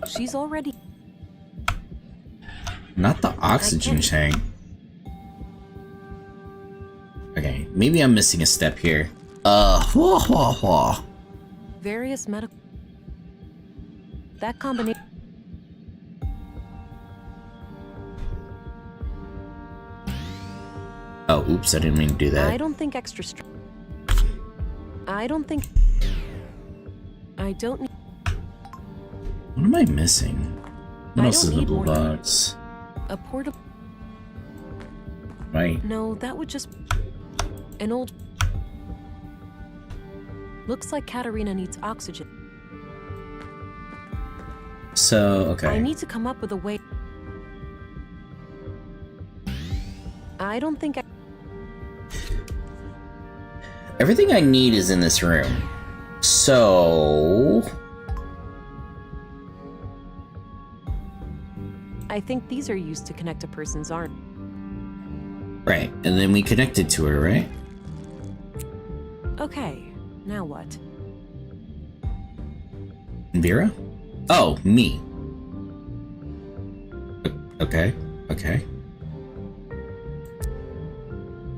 She's already. Not the oxygen tank. Okay, maybe I'm missing a step here. Various medical. That combination. Oh, oops, I didn't mean to do that. I don't think extra strength. I don't think. I don't need. What am I missing? What I else is don't in the need blue more. box? A portable. Right. No, that would just. An old. Looks like Katarina needs oxygen. So, okay. I need to come up with a way. I don't think. Everything I need is in this room. So... I think these are used to connect a person's arm. Right, and then we connected to her, right? Okay, now what? Vera? Oh, me. Okay.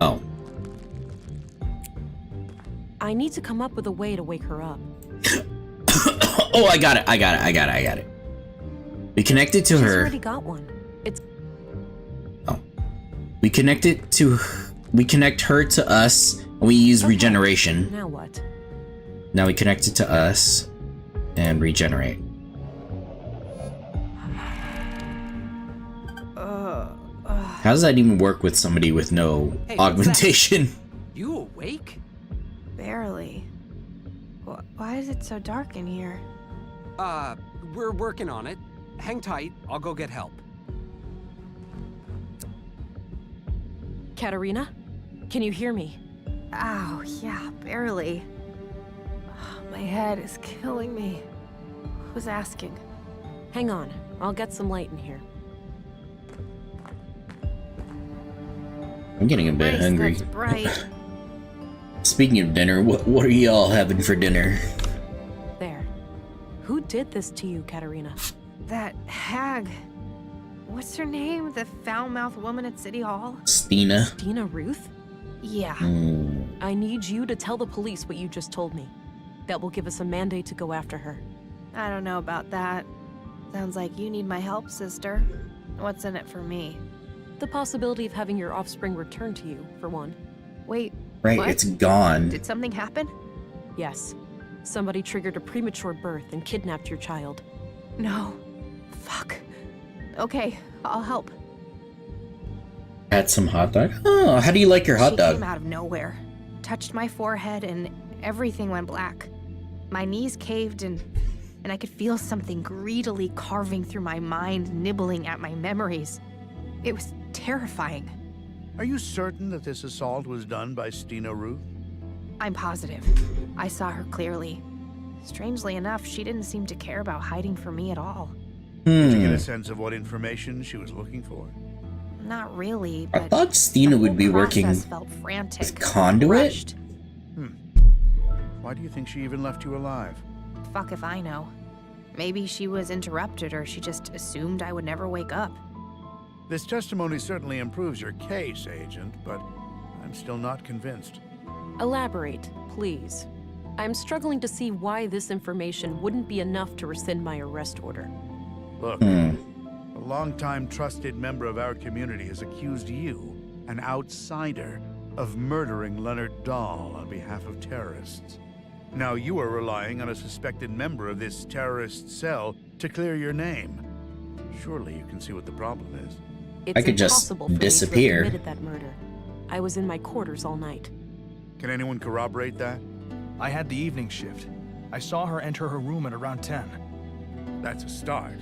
Oh. I need to come up with a way to wake her up. Oh, I got it. We connected to She's her. already got one. It's. We connect her to us, and we use regeneration. Now what? Now we connect it to us, and regenerate. How does that even work with somebody with no augmentation? You awake? Barely. Why is it so dark in here? We're working on it. Hang tight, I'll go get help. Katerina? Can you hear me? Ow, yeah, barely. My head is killing me. Who's asking? Hang on, I'll get some light in here. I'm getting a bit Nice, hungry. that's bright. Speaking of dinner, what are y'all having for dinner? There. Who did this to you, Katerina? That hag. What's her name? The foul-mouthed woman at City Hall? Stina. Stina Ruth? Yeah. I need you to tell the police what you just told me. That will give us a mandate to go after her. I don't know about that. Sounds like you need my help, sister. What's in it for me? The possibility of having your offspring returned to you, for one. Wait, Right, what? it's gone. Did something happen? Yes. Somebody triggered a premature birth and kidnapped your child. No. Fuck. Okay, I'll help. Had some hot dog? Oh, how do you like your hot She dog? came out of nowhere, touched my forehead, and everything went black. My knees caved, and I could feel something greedily carving through my mind, nibbling at my memories. It was terrifying. Are you certain that this assault was done by Stina Ruth? I'm positive. I saw her clearly. Strangely enough, she didn't seem to care about hiding from me at all. Did you get a sense of what information she was looking for? Not really, I but thought Stina would be working process felt frantic, with Conduit. rushed. Why do you think she even left you alive? Fuck if I know. Maybe she was interrupted or she just assumed I would never wake up. This testimony certainly improves your case, Agent, but I'm still not convinced. Elaborate, please. I'm struggling to see why this information wouldn't be enough to rescind my arrest order. Look, a longtime trusted member of our community has accused you, an outsider, of murdering Leonard Dahl on behalf of terrorists. Now you are relying on a suspected member of this terrorist cell to clear your name. Surely you can see what the problem is. It's I could just impossible for me to have disappear. committed that murder. I was in my quarters all night. Can anyone corroborate that? I had the evening shift. I saw her enter her room at around 10. That's a start.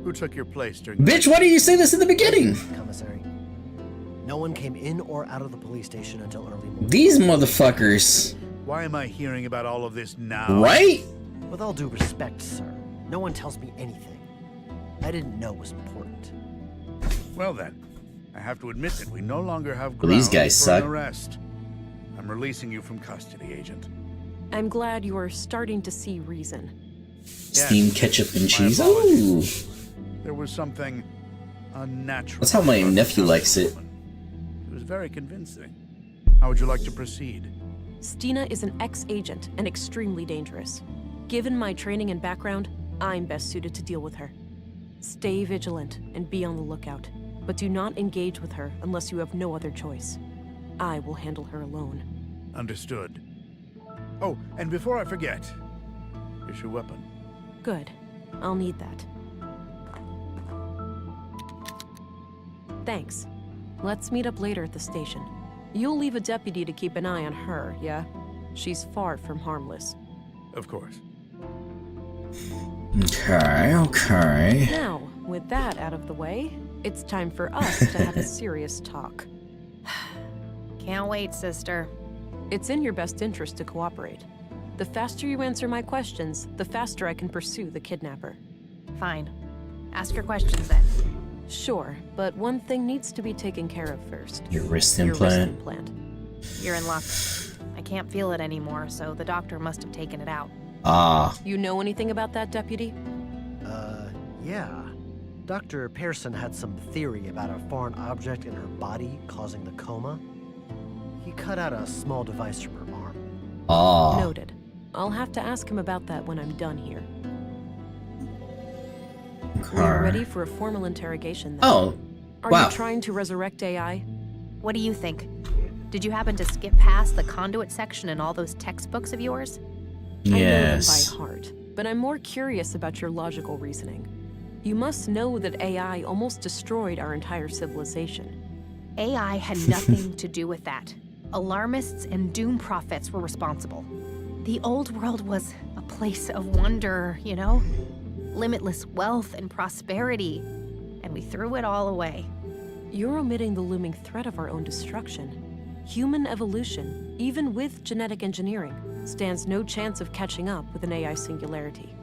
Who took your place during Bitch, why didn't you say this in the beginning? Commissary. No one came in or out of the police station until early morning. These motherfuckers. Why am I hearing about all of this now? Right? With all due respect, sir, no one tells me anything. I didn't know was important. Well then, I have to admit that we no longer have Well, these grounds guys for an suck. arrest. I'm releasing you from custody, Agent. I'm glad you are starting to see reason. Steamed ketchup and My cheese. Ooh. apologies. There was something unnatural. That's how my about nephew this likes it. woman. It was very convincing. How would you like to proceed? Stina is an ex-agent and extremely dangerous. Given my training and background, I'm best suited to deal with her. Stay vigilant and be on the lookout, but do not engage with her unless you have no other choice. I will handle her alone. Understood. Oh, and before I forget, here's your weapon. Good. I'll need that. Thanks. Let's meet up later at the station. You'll leave a deputy to keep an eye on her, yeah? She's far from harmless. Of course. Okay. Now, with that out of the way, it's time for us to have a serious talk. Can't wait, sister. It's in your best interest to cooperate. The faster you answer my questions, the faster I can pursue the kidnapper. Fine. Ask your questions then. Sure, but one thing needs to be taken care of first. Your wrist Your implant. wrist implant. You're in luck. I can't feel it anymore, so the doctor must have taken it out. Ah. You know anything about that, Deputy? Yeah. Dr. Pearson had some theory about a foreign object in her body causing the coma. He cut out a small device from her arm. Ah. Noted. I'll have to ask him about that when I'm done here. We're ready for a formal interrogation then. Oh, Are wow. you trying to resurrect AI? What do you think? Did you happen to skip past the conduit section in all those textbooks of yours? I know them Yes. by heart, but I'm more curious about your logical reasoning. You must know that AI almost destroyed our entire civilization. AI had nothing to do with that. Alarmists and doom prophets were responsible. The old world was a place of wonder, you know? Limitless wealth and prosperity. And we threw it all away. You're omitting the looming threat of our own destruction. Human evolution, even with genetic engineering, stands no chance of catching up with an AI singularity.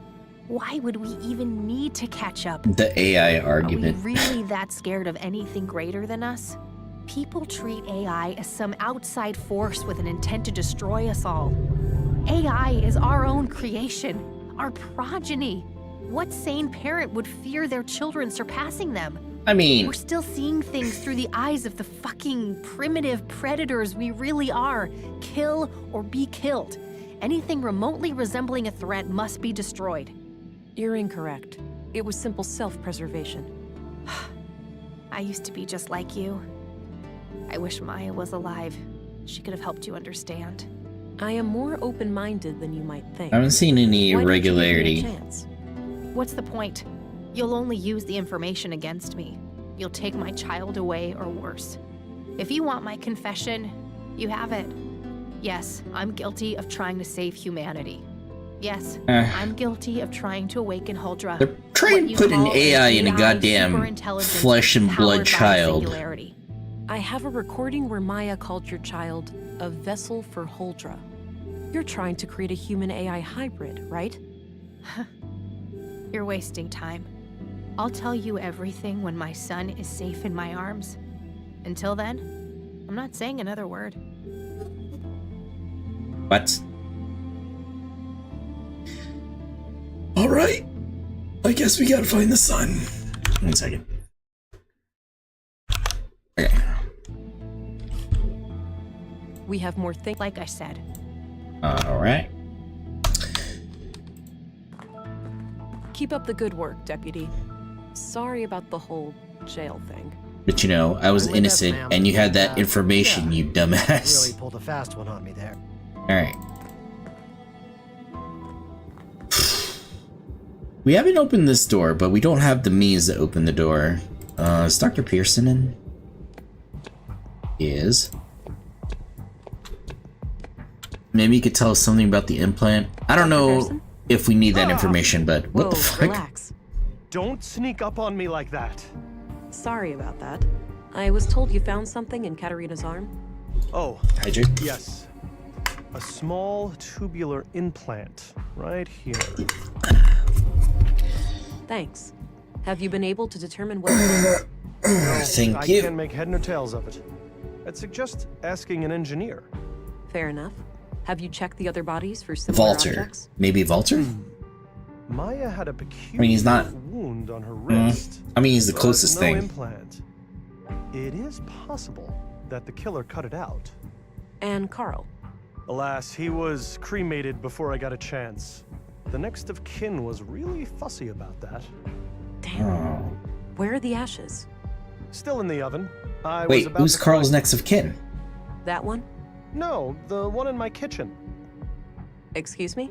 Why would we even need to catch up? The AI argument. Are we really that scared of anything greater than us? People treat AI as some outside force with an intent to destroy us all. AI is our own creation, our progeny. What sane parent would fear their children surpassing them? I mean... We're still seeing things through the eyes of the fucking primitive predators we really are. Kill or be killed. Anything remotely resembling a threat must be destroyed. You're incorrect. It was simple self-preservation. I used to be just like you. I wish Maya was alive. She could have helped you understand. I am more open-minded than you might think. I haven't seen any Why don't you give me a irregularity. chance? What's the point? You'll only use the information against me. You'll take my child away or worse. If you want my confession, you have it. Yes, I'm guilty of trying to save humanity. Yes, I'm guilty of trying to awaken Huldra. They're trying to put an AI in a goddamn flesh and blood child. I have a recording where Maya called your child a vessel for Huldra. You're trying to create a human-AI hybrid, right? You're wasting time. I'll tell you everything when my son is safe in my arms. Until then, I'm not saying another word. What? Alright. I guess we gotta find the sun. 1 second. Okay. We have more things. Like I said. Alright. Keep up the good work, Deputy. Sorry about the whole jail thing. But you know, I was innocent, and you had that information, you dumbass. Really pulled a fast one on me there. Alright. We haven't opened this door, but we don't have the means to open the door. Is Dr. Pearson in? He is. Maybe you could tell us something about the implant. I don't know if we need that information, but what the fuck? Relax. Don't sneak up on me like that. Sorry about that. I was told you found something in Katarina's arm. Oh, Hydrate? Yes. A small tubular implant right here. Thanks. Have you been able to determine what it is? Thank I you. can't make head nor tails of it. I'd suggest asking an engineer. Fair enough. Have you checked the other bodies for similar Valter. objects? Maybe Valter? Maya had a peculiar I mean, he's not... wound on her wrist. I mean, he's the but closest no thing. Implant. It is possible that the killer cut it out. And Carl? Alas, he was cremated before I got a chance. The next of kin was really fussy about that. Damn. Where are the ashes? Still in the oven. I was Wait, about who's to Carl's find- next of kin? That one? No, the one in my kitchen. Excuse me?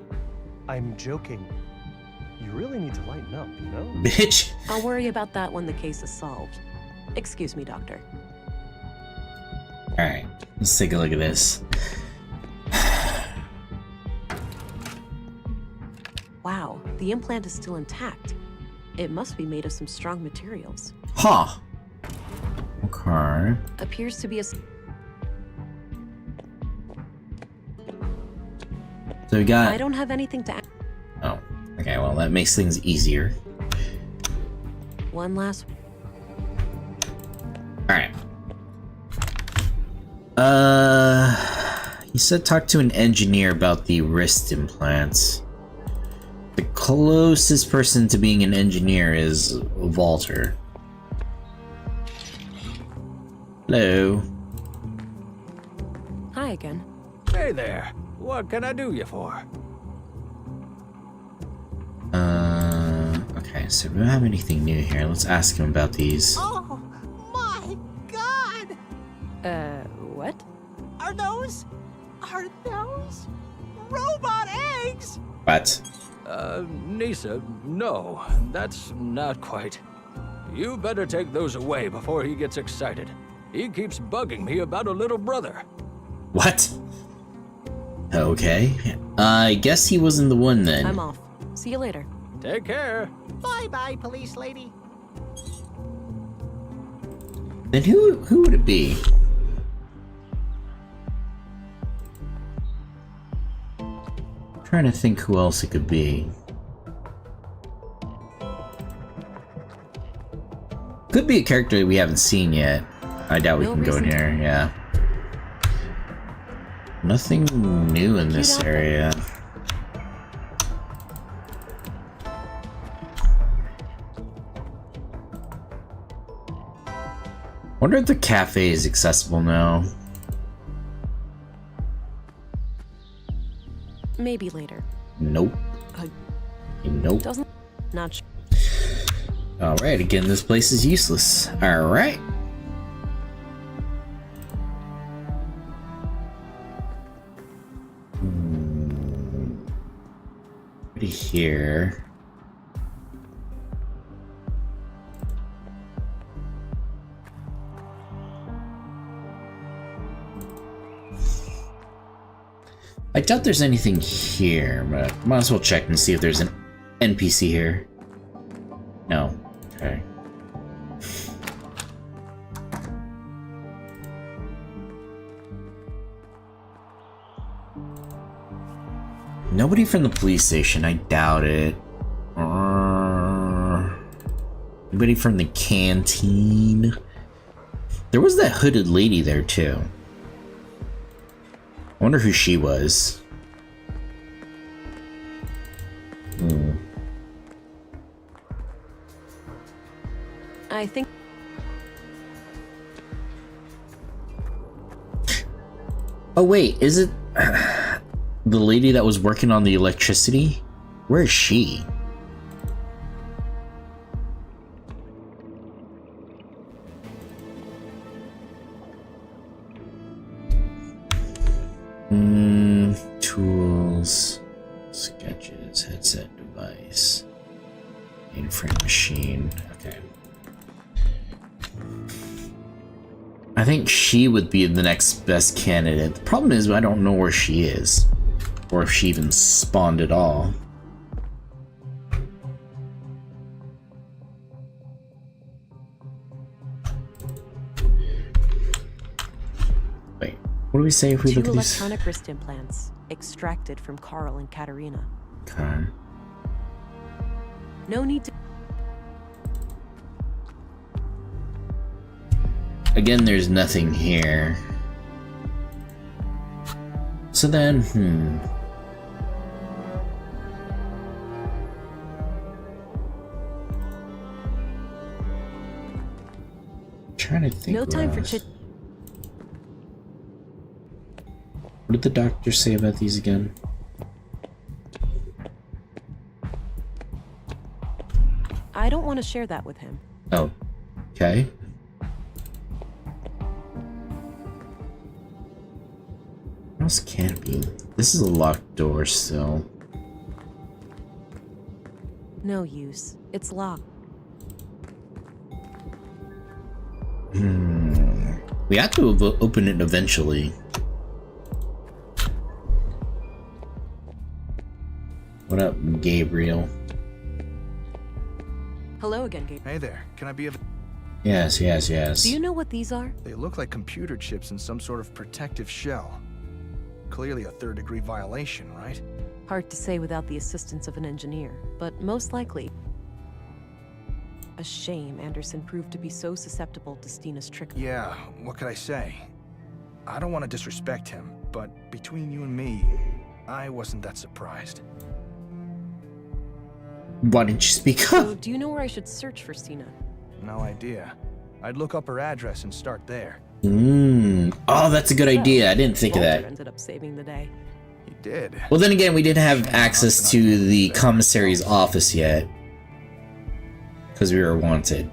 I'm joking. You really need to lighten up, you know? Bitch. I'll worry about that when the case is solved. Excuse me, Doctor. Alright, let's take a look at this. Wow, the implant is still intact. It must be made of some strong materials. Huh. Okay. Appears to be a... So we got... I don't have anything to add. Oh, okay, well that makes things easier. One last... Alright. He said talk to an engineer about the wrist implants. The closest person to being an engineer is Walter. Hello. Hi again. Hey there. What can I do you for? Okay, so we don't have anything new here. Let's ask him about these. Oh, my God! What? Are those robot eggs? What? Nisa, no, that's not quite. You better take those away before he gets excited. He keeps bugging me about a little brother. What? Okay. I guess he wasn't the one then. I'm off. See you later. Take care. Bye-bye, police lady. Then who would it be? I'm trying to think who else it could be. Could be a character we haven't seen yet. I doubt we can go in here, yeah. Nothing new in this area. Wonder if the cafe is accessible now. Maybe later. Nope. Nope. Doesn't. Not sure. Alright, again, this place is useless. Alright. Here. I doubt there's anything here, but might as well check and see if there's an NPC here. No. Okay. Nobody from the police station, I doubt it. Anybody from the canteen? There was that hooded lady there too. I wonder who she was. I think. Oh wait, is it the lady that was working on the electricity? Where is she? Tools, sketches, headset device, mainframe machine. Okay. I think she would be the next best candidate. The problem is I don't know where she is, or if she even spawned at all. Wait, what do we say if we look at these? 2 electronic wrist implants extracted from Carl and Katerina. Okay. No need to. Again, there's nothing here. So then, trying to think. No time for else. chit. What did the doctor say about these again? I don't want to share that with him. Oh, okay. What else can it be? This is a locked door still. No use. It's locked. We have to open it eventually. What up, Gabriel? Hello again, Gabe. Hey there, can I be of... Yes. Do you know what these are? They look like computer chips in some sort of protective shell. Clearly a third-degree violation, right? Hard to say without the assistance of an engineer, but most likely. A shame Anderson proved to be so susceptible to Stina's trickery. Yeah, what could I say? I don't want to disrespect him, but between you and me, I wasn't that surprised. Why didn't you speak So, up? do you know where I should search for Stina? No idea. I'd look up her address and start there. Oh, that's a good idea. I didn't think of Walter that. ended up saving the day. He did. Well, then again, we didn't have access to the commissary's office yet. Because we were wanted.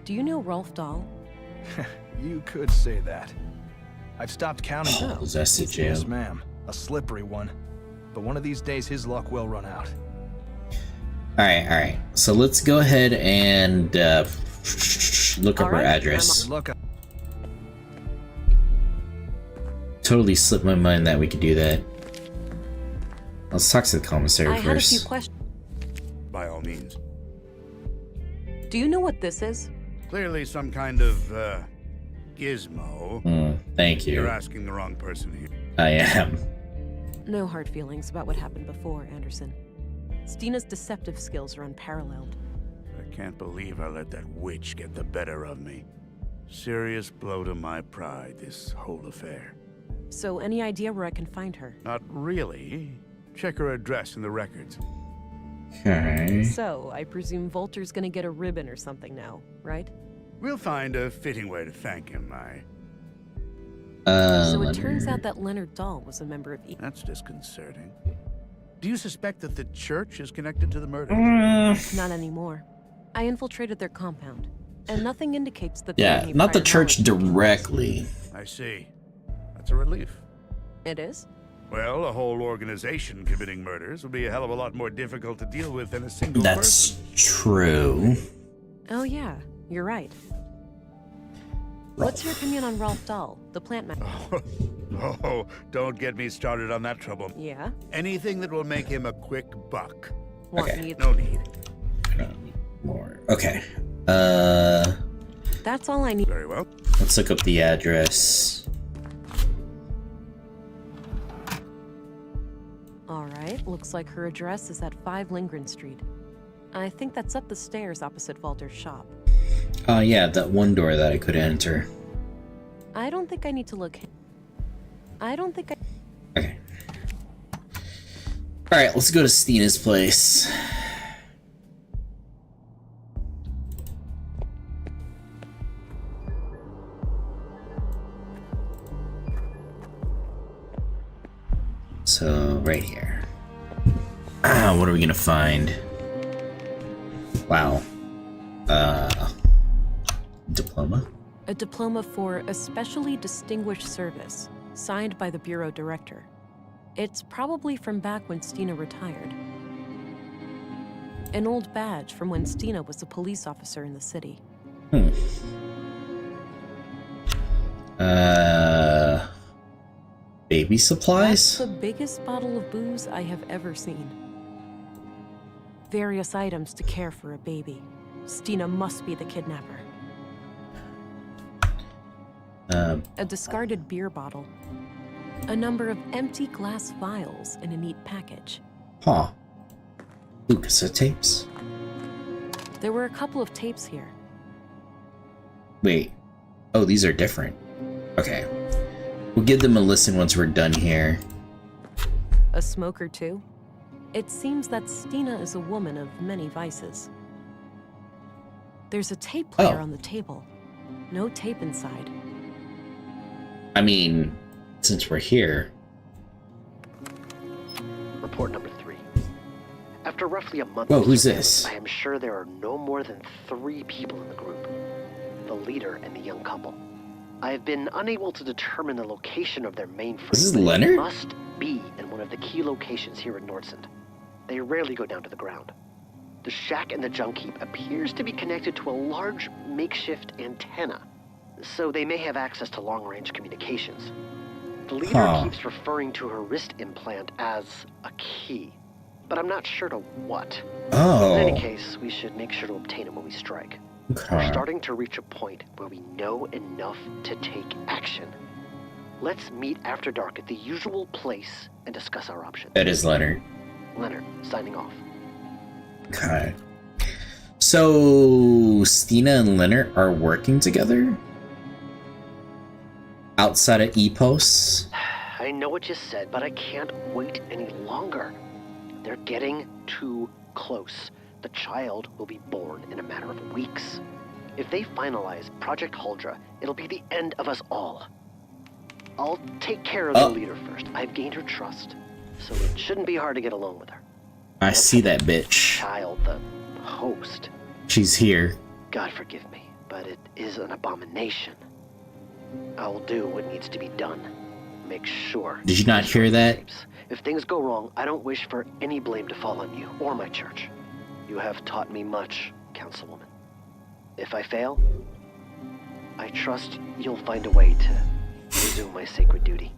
Do you know Rolf Dahl? You could say that. I've stopped counting. Possessed in jail. Yes, ma'am. A slippery one. But one of these days, his luck will run out. Alright. So let's go ahead and look up her address. totally slipped my mind that we could do that. Let's talk to the commissary I first. had a few questions. By all means. Do you know what this is? Clearly some kind of, gizmo. Thank you. You're asking the wrong person here. I am. No hard feelings about what happened before, Anderson. Stina's deceptive skills are unparalleled. I can't believe I let that witch get the better of me. Serious blow to my pride, this whole affair. So, any idea where I can find her? Not really. Check her address in the records. Okay. So, I presume Volter's gonna get a ribbon or something now, right? We'll find a fitting way to thank him, So it turns out that Leonard Dahl was a member of That's disconcerting. Do you suspect that the church is connected to the murder? Not anymore. I infiltrated their compound, and nothing indicates that Yeah, not the church directly. I see. That's a relief. It is? Well, a whole organization committing murders would be a hell of a lot more difficult to deal with than a single That's person. true. Oh yeah, you're right. What's your opinion on Rolf Dahl, the plant man? Oh, don't get me started on that trouble. Yeah? Anything that will make him a quick buck. Want me to- No need. More. Okay. That's all I need. Very well. Let's look up the address. Alright, looks like her address is at 5 Lindgren Street. I think that's up the stairs opposite Walter's shop. Yeah, that one door that I could enter. I don't think I need to look. Okay. Alright, let's go to Stina's place. So, right here. What are we gonna find? Wow. Diploma? A diploma for especially distinguished service, signed by the bureau director. It's probably from back when Stina retired. An old badge from when Stina was a police officer in the city. Baby supplies? That's the biggest bottle of booze I have ever seen. Various items to care for a baby. Stina must be the kidnapper. A discarded beer bottle. A number of empty glass vials in a neat package. Huh. Ooh, cassette tapes? There were a couple of tapes here. Wait. Oh, these are different. Okay. We'll give them a listen once we're done here. A smoker, too? It seems that Stina is a woman of many vices. There's a tape player on the table. No tape inside. I mean, since we're here. Report number 3. After roughly a month Whoa, of who's surveillance, this? I am sure there are no more than 3 people in the group. The leader and the young couple. I have been unable to determine the location of their mainframe. This is but it Leonard? must be in one of the key locations here in Nordsund. They rarely go down to the ground. The shack in the junk heap appears to be connected to a large makeshift antenna, so they may have access to long-range communications. The leader keeps referring to her wrist implant as a key, but I'm not sure to what. Oh. In any case, we should make sure to obtain it when we strike. We're starting to reach a point where we know enough to take action. Let's meet after dark at the usual place and discuss our options. That is Leonard. Leonard, signing off. Okay. So, Stina and Leonard are working together? Outside of EPOS? I know what you said, but I can't wait any longer. They're getting too close. The child will be born in a matter of weeks. If they finalize Project Huldra, it'll be the end of us all. I'll take care of the leader first. I've gained her trust, so it shouldn't be hard to get along with her. I see that bitch. Child, the host. She's here. God forgive me, but it is an abomination. I'll do what needs to be done. Make sure. Did you not hear that? If things go wrong, I don't wish for any blame to fall on you or my church. You have taught me much, Councilwoman. If I fail, I trust you'll find a way to resume my sacred duty.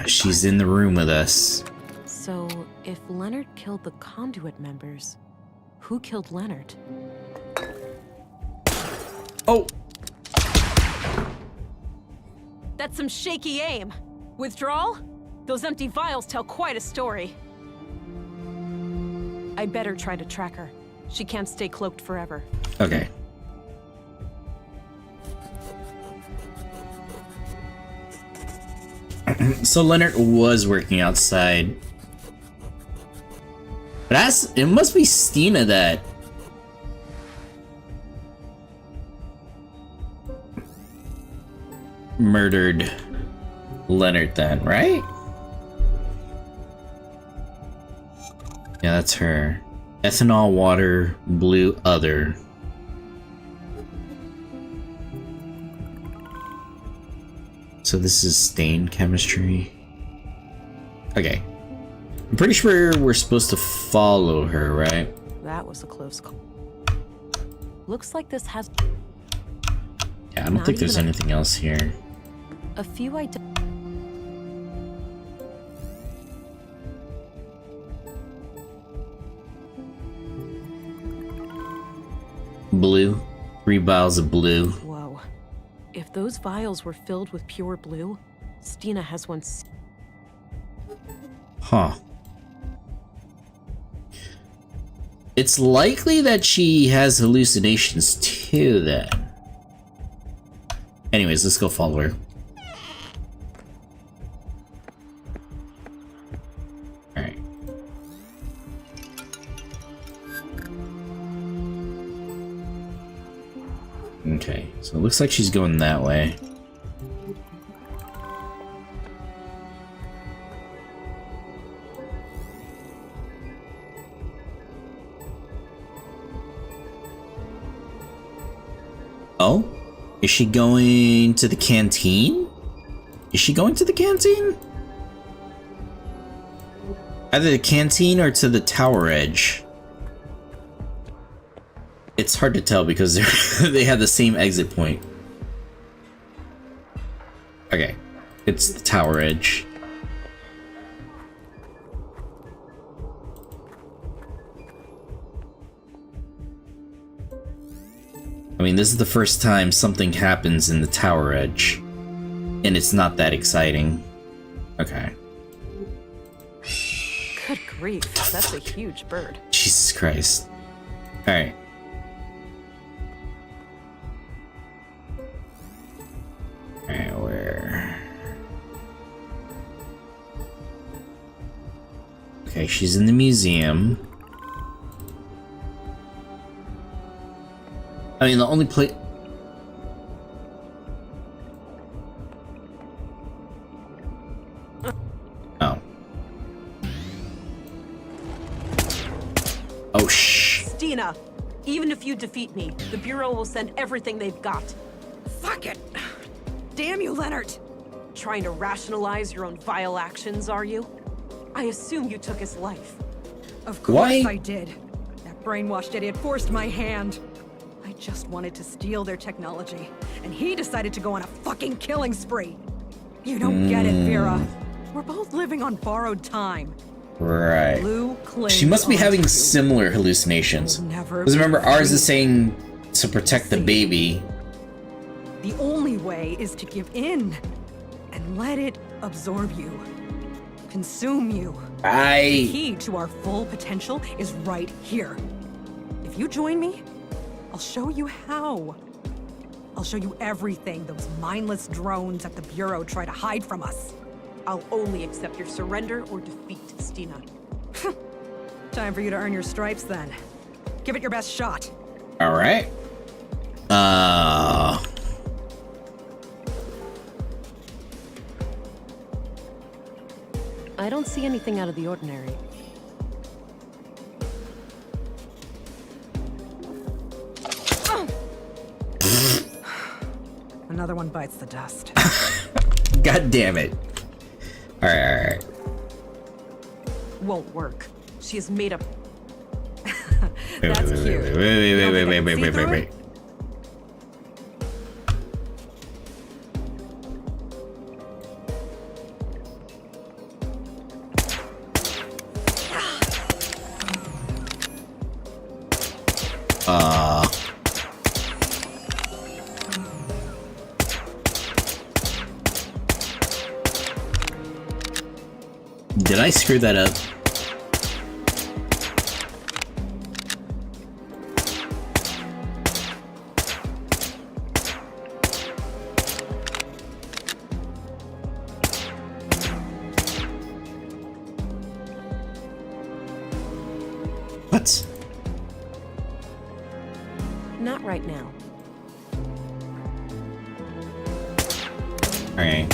She's in the room with us. So, if Leonard killed the Conduit members, who killed Leonard? Oh! That's some shaky aim. Withdrawal? Those empty vials tell quite a story. I better try to track her. She can't stay cloaked forever. Okay. So Leonard was working outside. But it must be Stina that murdered Leonard then, right? Yeah, that's her. Ethanol, water, blue, other. So this is stain chemistry. Okay. I'm pretty sure we're supposed to follow her, right? That was a close call. Looks like this has... Yeah, I don't think there's anything else here. A few Blue. 3 vials of blue. Whoa. If those vials were filled with pure blue, Stina has one... Huh. It's likely that she has hallucinations too, then. Anyways, let's go follow her. Alright. Okay, so it looks like she's going that way. Oh? Is she going to the canteen? Is she going to the canteen? Either the canteen or to the tower edge. It's hard to tell because they have the same exit point. Okay. It's the tower edge. I mean, this is the first time something happens in the tower edge. And it's not that exciting. Okay. Good grief, that's a huge bird. Jesus Christ. Alright. Alright, where... Okay, she's in the museum. I mean, the only place... Oh. Oh, shh. Stina, even if you defeat me, the Bureau will send everything they've got. Fuck it! Damn you, Leonard! Trying to rationalize your own vile actions, are you? I assume you took his life. Of course I did. That brainwashed idiot forced my hand. I just wanted to steal their technology, and he decided to go on a fucking killing spree. You don't get it, Vera. We're both living on borrowed time. Right. Blue She must be having similar hallucinations. Because remember, ours is saying to protect the baby. The only way is to give in and let it absorb you, consume you. The key to our full potential is right here. If you join me, I'll show you how. I'll show you everything those mindless drones at the Bureau try to hide from us. I'll only accept your surrender or defeat, Stina. Time for you to earn your stripes then. Give it your best shot. Alright. I don't see anything out of the ordinary. Another one bites the dust. God damn it. Alright. Won't work. She is made up. That's cute. Wait. Did I screw that up? What? Not right now. Okay.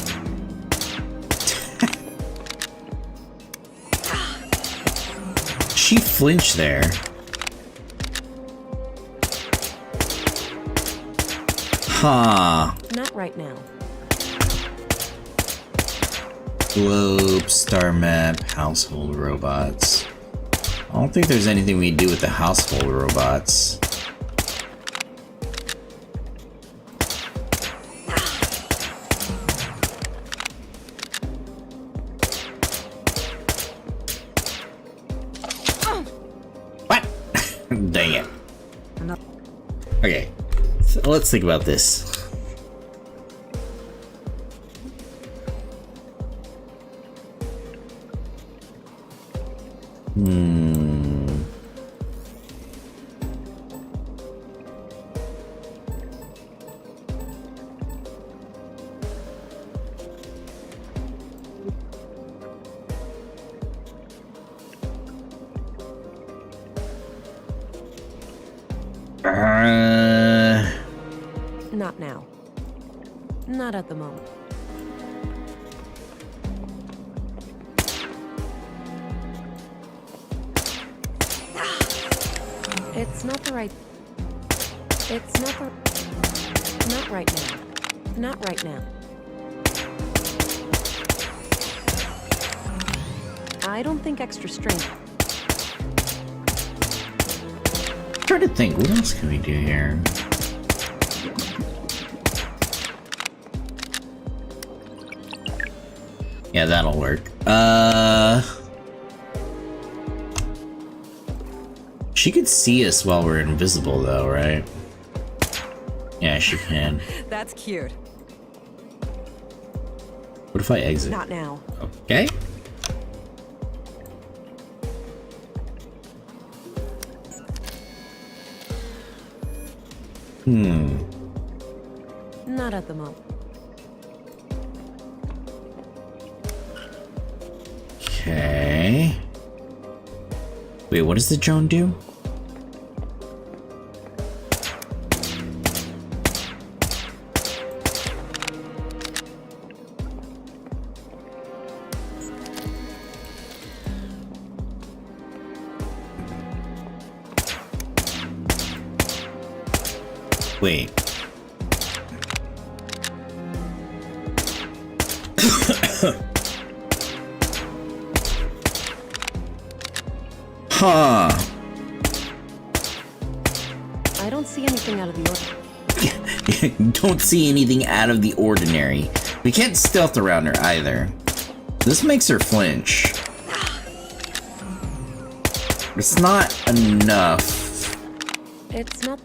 She flinched there. Huh. Not right now. Globe, star map, household robots. I don't think there's anything we can do with the household robots. What? Dang it. Okay, so let's think about this. Not now. Not at the moment. It's not the right... It's not the... Not right now. Not right now. I don't think extra strength. I'm trying to think, what else can we do here? Yeah, that'll work. She could see us while we're invisible though, right? Yeah, she can. That's cute. What if I exit? Not now. Okay. Not at the moment. Okay. Wait, what does the drone do? Wait. Huh. I don't see anything out of the ordinary. Don't see anything out of the ordinary. We can't stealth around her either. This makes her flinch. It's not enough. It's not...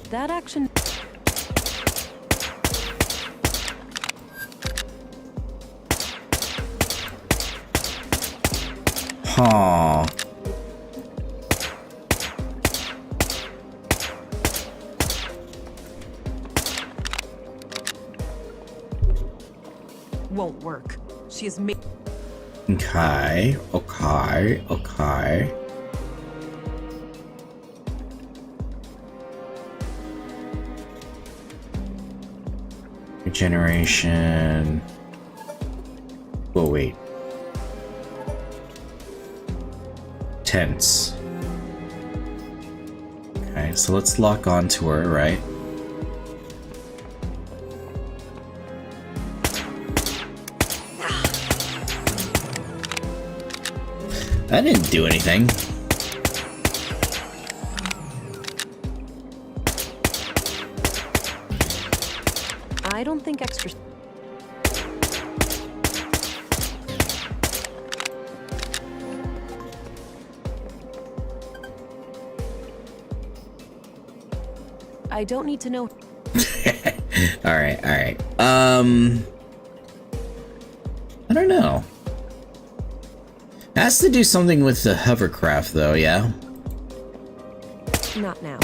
That action... Huh. Won't work. She is made. Okay, okay, okay. Regeneration. Oh, wait. Tense. Okay, so let's lock onto her, right? That didn't do anything. I don't think extra... I don't need to know. Alright, alright. I don't know. It has to do something with the hovercraft, though, yeah? Not now.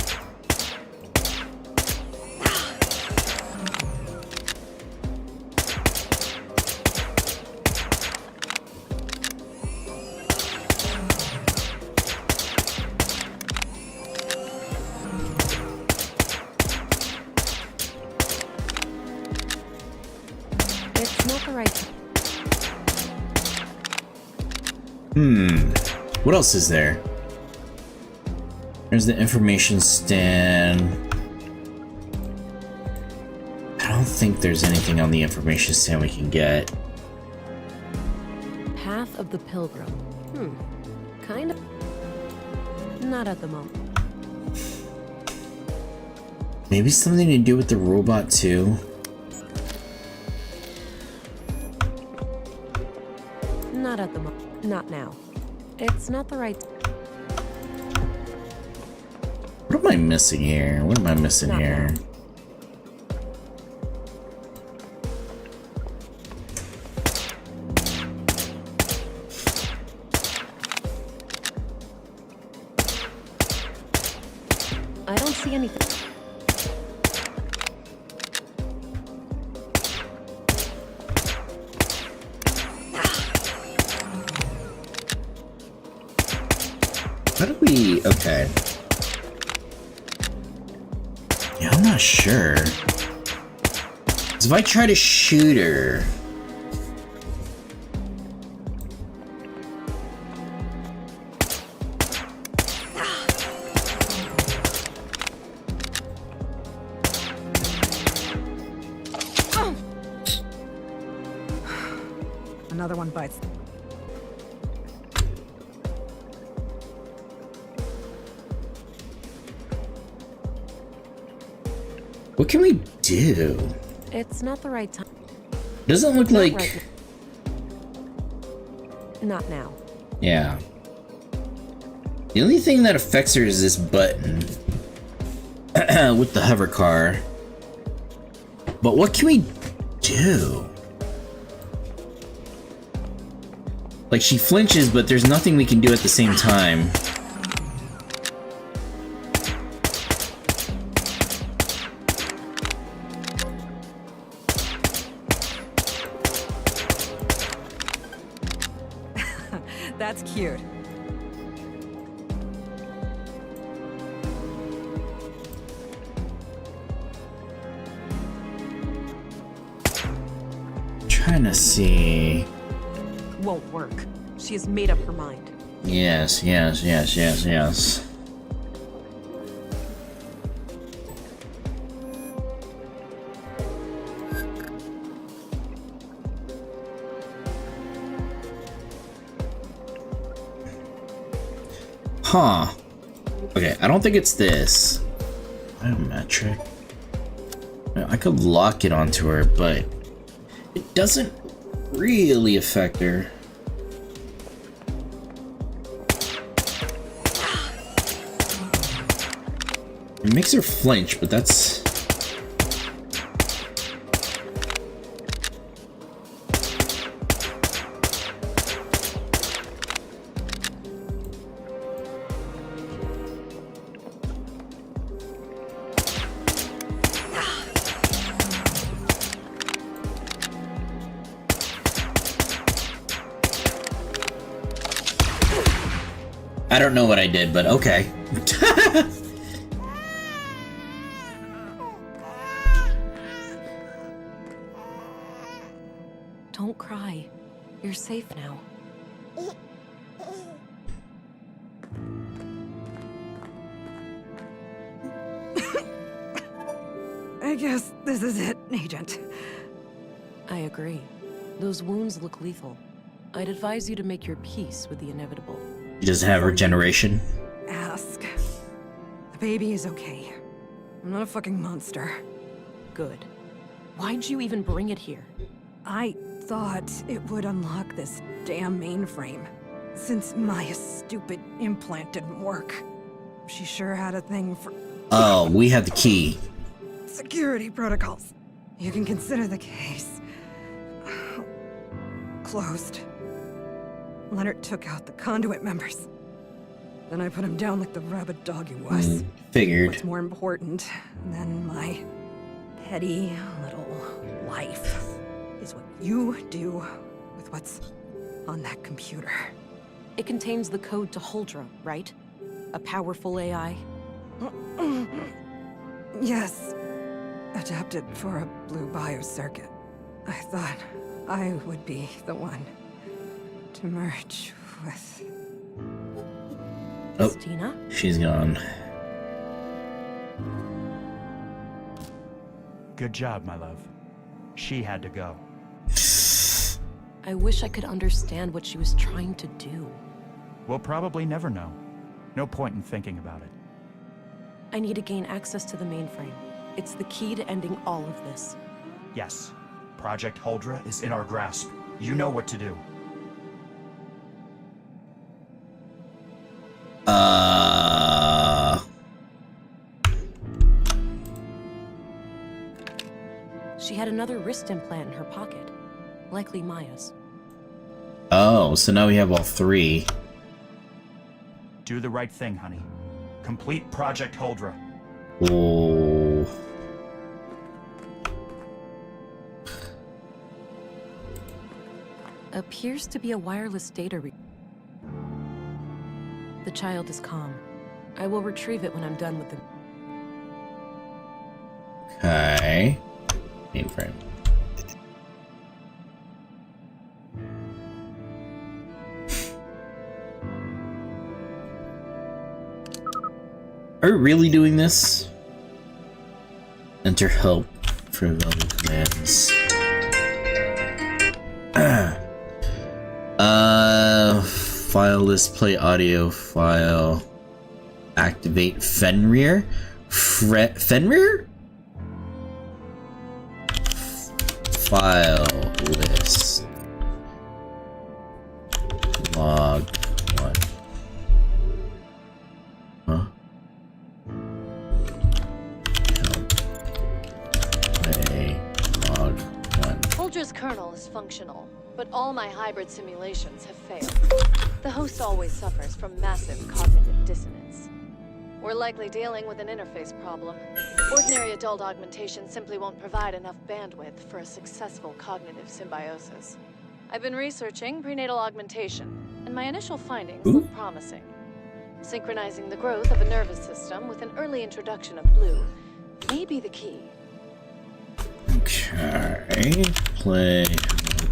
It's not the right time. What else is there? There's the information stand. I don't think there's anything on the information stand we can get. Path of the Pilgrim. Kind of. Not at the moment. Maybe something to do with the robot too? Not at the moment. Not now. It's not the right. What am I missing here? What am I missing Not here? now. I don't see anything. How do we... Okay. Yeah, I'm not sure. 'Cause if I try to shoot her... Another one bites. What can we do? It's not the right time. Doesn't look Not like... right now. Not now. Yeah. The only thing that affects her is this button. With the hover car. But what can we do? Like, she flinches, but there's nothing we can do at the same time. That's cute. Trying to see. Won't work. She has made up her mind. Yes, yes, yes, yes, yes. Huh. Okay, I don't think it's this. Biometric. I could lock it onto her, but it doesn't really affect her. It makes her flinch, but that's... I don't know what I did, but okay. Don't cry. You're safe now. I guess this is it, Agent. I agree. Those wounds look lethal. I'd advise you to make your peace with the inevitable. She doesn't have regeneration. Ask. The baby is okay. I'm not a fucking monster. Good. Why'd you even bring it here? I thought it would unlock this damn mainframe. Since my stupid implant didn't work. She sure had a thing for Oh, we have the key. Security protocols. You can consider the case closed. Leonard took out the conduit members. Then I put him down like the rabid dog he was. Figured. What's more important than my petty little life is what you do with what's on that computer. It contains the code to Huldra, right? A powerful AI? Yes. Adapted for a blue biocircuit. I thought I would be the one to merge with... Oh, Christina? she's gone. Good job, my love. She had to go. I wish I could understand what she was trying to do. We'll probably never know. No point in thinking about it. I need to gain access to the mainframe. It's the key to ending all of this. Yes. Project Huldra is in our grasp. You know what to do. She had another wrist implant in her pocket. Likely Maya's. Oh, so now we have all three. Do the right thing, honey. Complete Project Huldra. Oh. Appears to be a wireless data The child is calm. I will retrieve it when I'm done with the... Okay. Mainframe. Are we really doing this? Enter help for available commands. File list, play audio file. Activate Fenrir? Fenrir? File list. Log 1. Huh? Play log 1. Huldra's kernel is functional, but all my hybrid simulations have failed. The host always suffers from massive cognitive dissonance. We're likely dealing with an interface problem. Ordinary adult augmentation simply won't provide enough bandwidth for a successful cognitive symbiosis. I've been researching prenatal augmentation, and my initial findings look promising. Synchronizing the growth of a nervous system with an early introduction of blue may be the key. Okay, play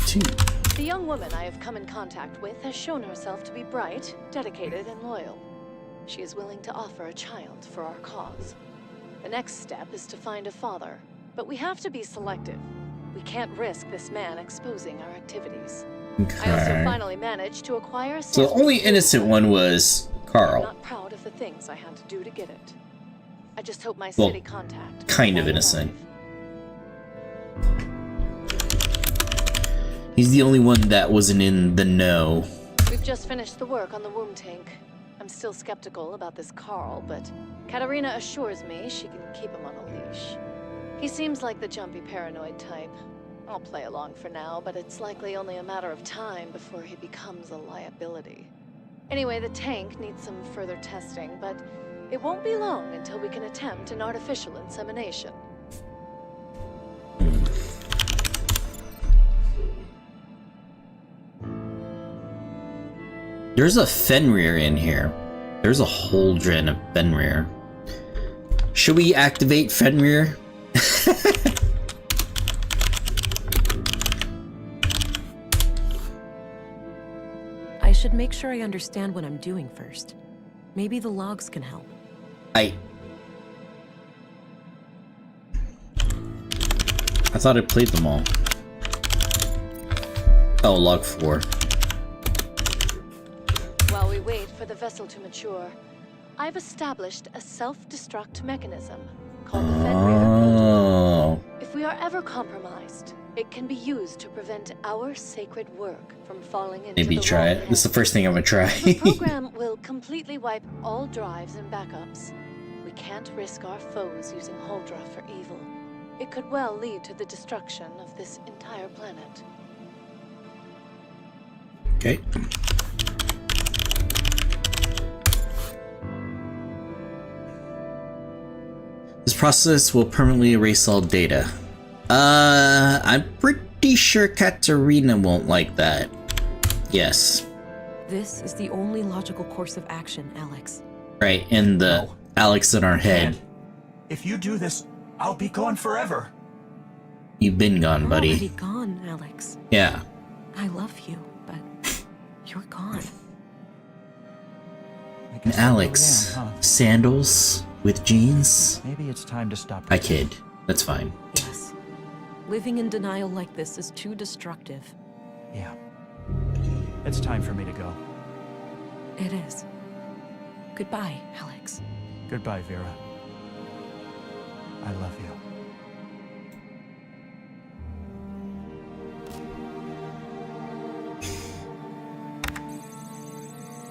2. The young woman I have come in contact with has shown herself to be bright, dedicated, and loyal. She is willing to offer a child for our cause. The next step is to find a father, but we have to be selective. We can't risk this man exposing our activities. Okay. I also finally managed to acquire a So the only innocent one was Carl. I'm not proud of the things I had to do to get it. I just hope my Well, city contact... kind of innocent. He's the only one that wasn't in the know. We've just finished the work on the womb tank. I'm still skeptical about this Carl, but Katarina assures me she can keep him on a leash. He seems like the jumpy paranoid type. I'll play along for now, but it's likely only a matter of time before he becomes a liability. Anyway, the tank needs some further testing, but it won't be long until we can attempt an artificial insemination. There's a Fenrir in here. There's a Huldra and a Fenrir. Should we activate Fenrir? I should make sure I understand what I'm doing first. Maybe the logs can help. I thought I played them all. Oh, log 4. While we wait for the vessel to mature, I've established a self-destruct mechanism called the Fenrir Oh. Protocol. If we are ever compromised, it can be used to prevent our sacred work from falling into Maybe the try wrong it. This is the first thing I'm gonna try. The program will completely wipe all drives and backups. We we can't risk our foes using Huldra for evil. It could well lead to the destruction of this entire planet. Okay. This process will permanently erase all data. I'm pretty sure Katarina won't like that. Yes. This is the only logical course of action, Alex. Right, and the Alex in our head. If you do this, I'll be gone forever. You've been gone, You're buddy. already gone, Alex. Yeah. I love you, but you're gone. And Alex, sandals with jeans? Maybe it's time to stop. I kid. That's fine. Yes. Living in denial like this is too destructive. Yeah. It's time for me to go. It is. Goodbye, Alex. Goodbye, Vera. I love you.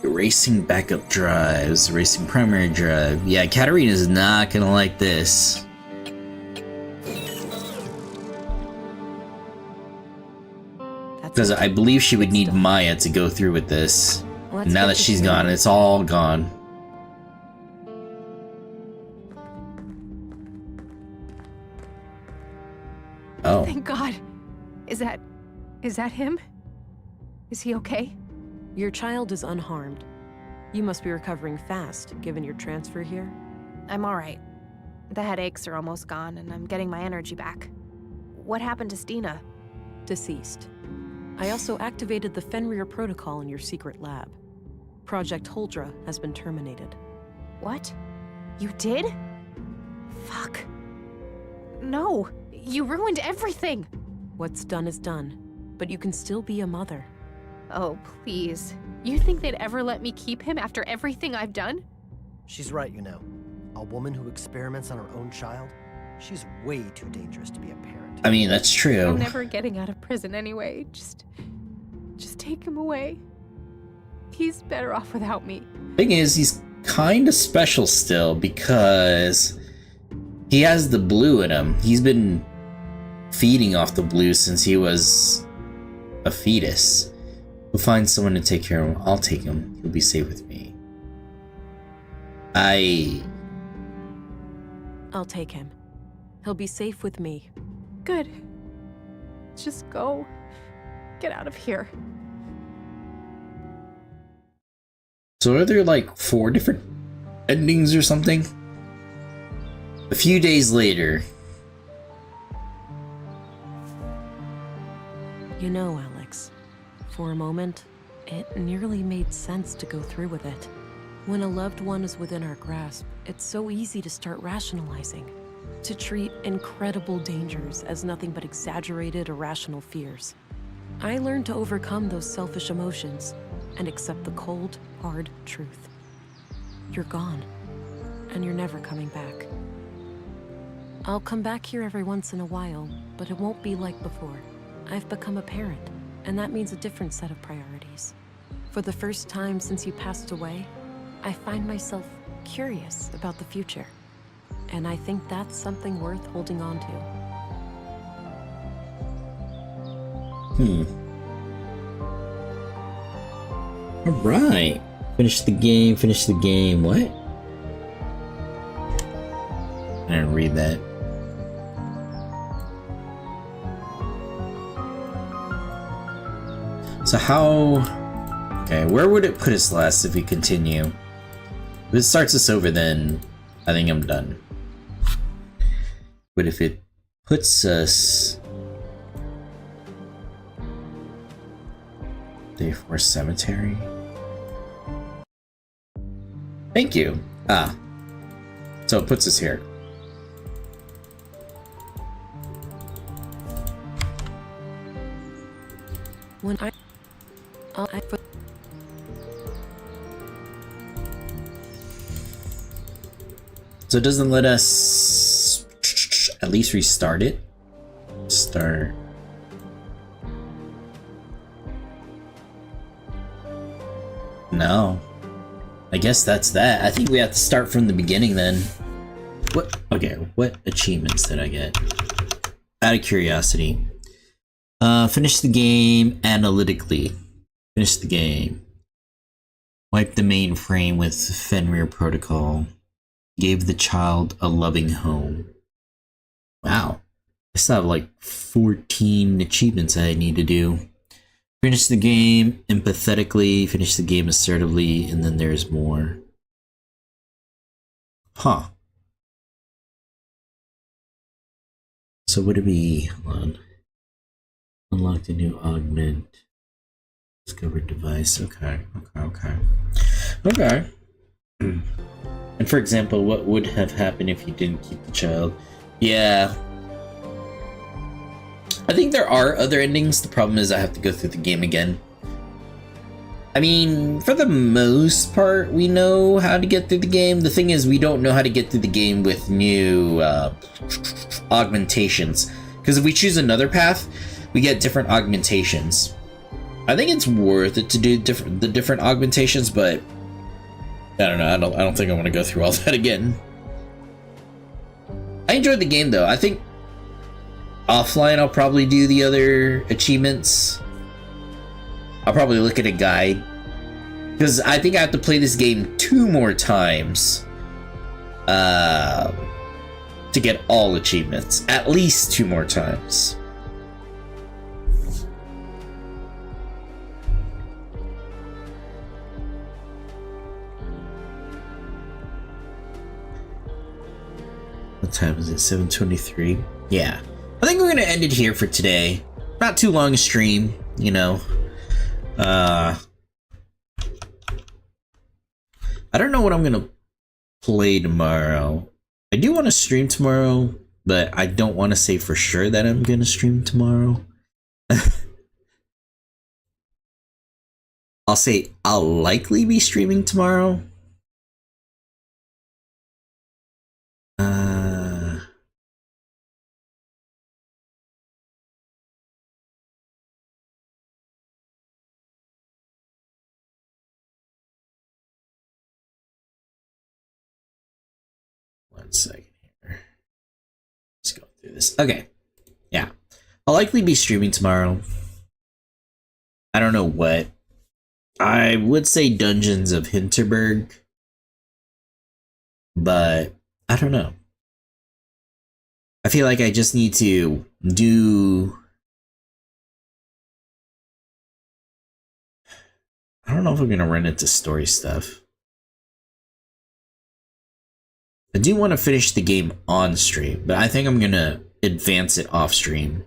Erasing backup drives, erasing primary drive. Yeah, Katarina's not gonna like this. Because I believe she would need Maya to go through with this. And now that she's gone, it's all gone. Oh. Thank God. Is that him? Is he okay? Your child is unharmed. You must be recovering fast, given your transfer here. I'm all right. The headaches are almost gone, and I'm getting my energy back. What happened to Stina? Deceased. I also activated the Fenrir protocol in your secret lab. Project Huldra has been terminated. What? You did? Fuck. No, you ruined everything. What's done is done, but you can still be a mother. Oh, please. You think they'd ever let me keep him after everything I've done? She's right, you know. A woman who experiments on her own child, she's way too dangerous to be a parent. I mean, that's true. I'm never getting out of prison anyway. Just take him away. He's better off without me. Thing is, he's kind of special still because he has the blue in him. He's been feeding off the blue since he was a fetus. We'll find someone to take care of him. I'll take him. He'll be safe with me. I'll take him. He'll be safe with me. Good. Just go. Get out of here. So are there like 4 different endings or something? A few days later. You know, Alex, for a moment, it nearly made sense to go through with it. When a loved one is within our grasp, it's so easy to start rationalizing, to treat incredible dangers as nothing but exaggerated, irrational fears. I learned to overcome those selfish emotions and accept the cold, hard truth. You're gone, and you're never coming back. I'll come back here every once in a while, but it won't be like before. I've become a parent, and that means a different set of priorities. For the first time since you passed away, I find myself curious about the future. And I think that's something worth holding on to. Alright. Finish the game, what? I didn't read that. So how... Okay, where would it put us last if we continue? If it starts us over, then I think I'm done. But if it puts us... Day 4 Cemetery? Thank you! Ah. So it puts us here. When So it doesn't let us at least restart it. Start. No. I guess that's that. I think we have to start from the beginning then. What? Okay, what achievements did I get? Out of curiosity. Finish the game analytically. Finish the game. Wipe the mainframe with Fenrir Protocol. Gave the child a loving home. Wow. I still have like 14 achievements I need to do. Finish the game empathetically, finish the game assertively, and then there's more. Huh. So what do we... Hold on. Unlock the new augment. Discover device. Okay. And for example, what would have happened if you didn't keep the child? Yeah. I think there are other endings. The problem is I have to go through the game again. I mean, for the most part, we know how to get through the game. The thing is, we don't know how to get through the game with new augmentations. Because if we choose another path, we get different augmentations. I think it's worth it to do the different augmentations, but I don't know. I don't think I want to go through all that again. I enjoyed the game though. I think offline I'll probably do the other achievements. I'll probably look at a guide, because I think I have to play this game 2 more times to get all achievements. At least 2 more times. What time is it? 7:23? Yeah. I think we're gonna end it here for today. Not too long a stream, you know. I don't know what I'm gonna play tomorrow. I do want to stream tomorrow, but I don't want to say for sure that I'm gonna stream tomorrow. I'll say I'll likely be streaming tomorrow. One second here. Let's go through this. Okay. Yeah. I'll likely be streaming tomorrow. I don't know what. I would say Dungeons of Hinterberg, but I don't know. I feel like I just need to do... I don't know if I'm gonna run into story stuff. I do want to finish the game on stream, but I think I'm gonna advance it off stream.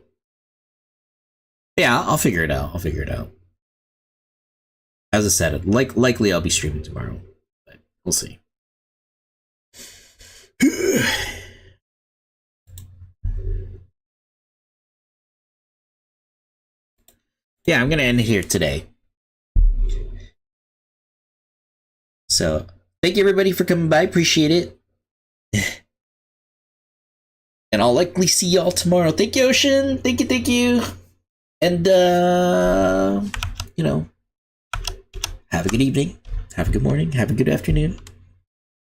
Yeah, I'll figure it out. As I said, likely I'll be streaming tomorrow, but we'll see. Yeah, I'm gonna end it here today. So, thank you everybody for coming by. Appreciate it. And I'll likely see y'all tomorrow. Thank you, Ocean. Thank you. And, you know, have a good evening, have a good morning, have a good afternoon.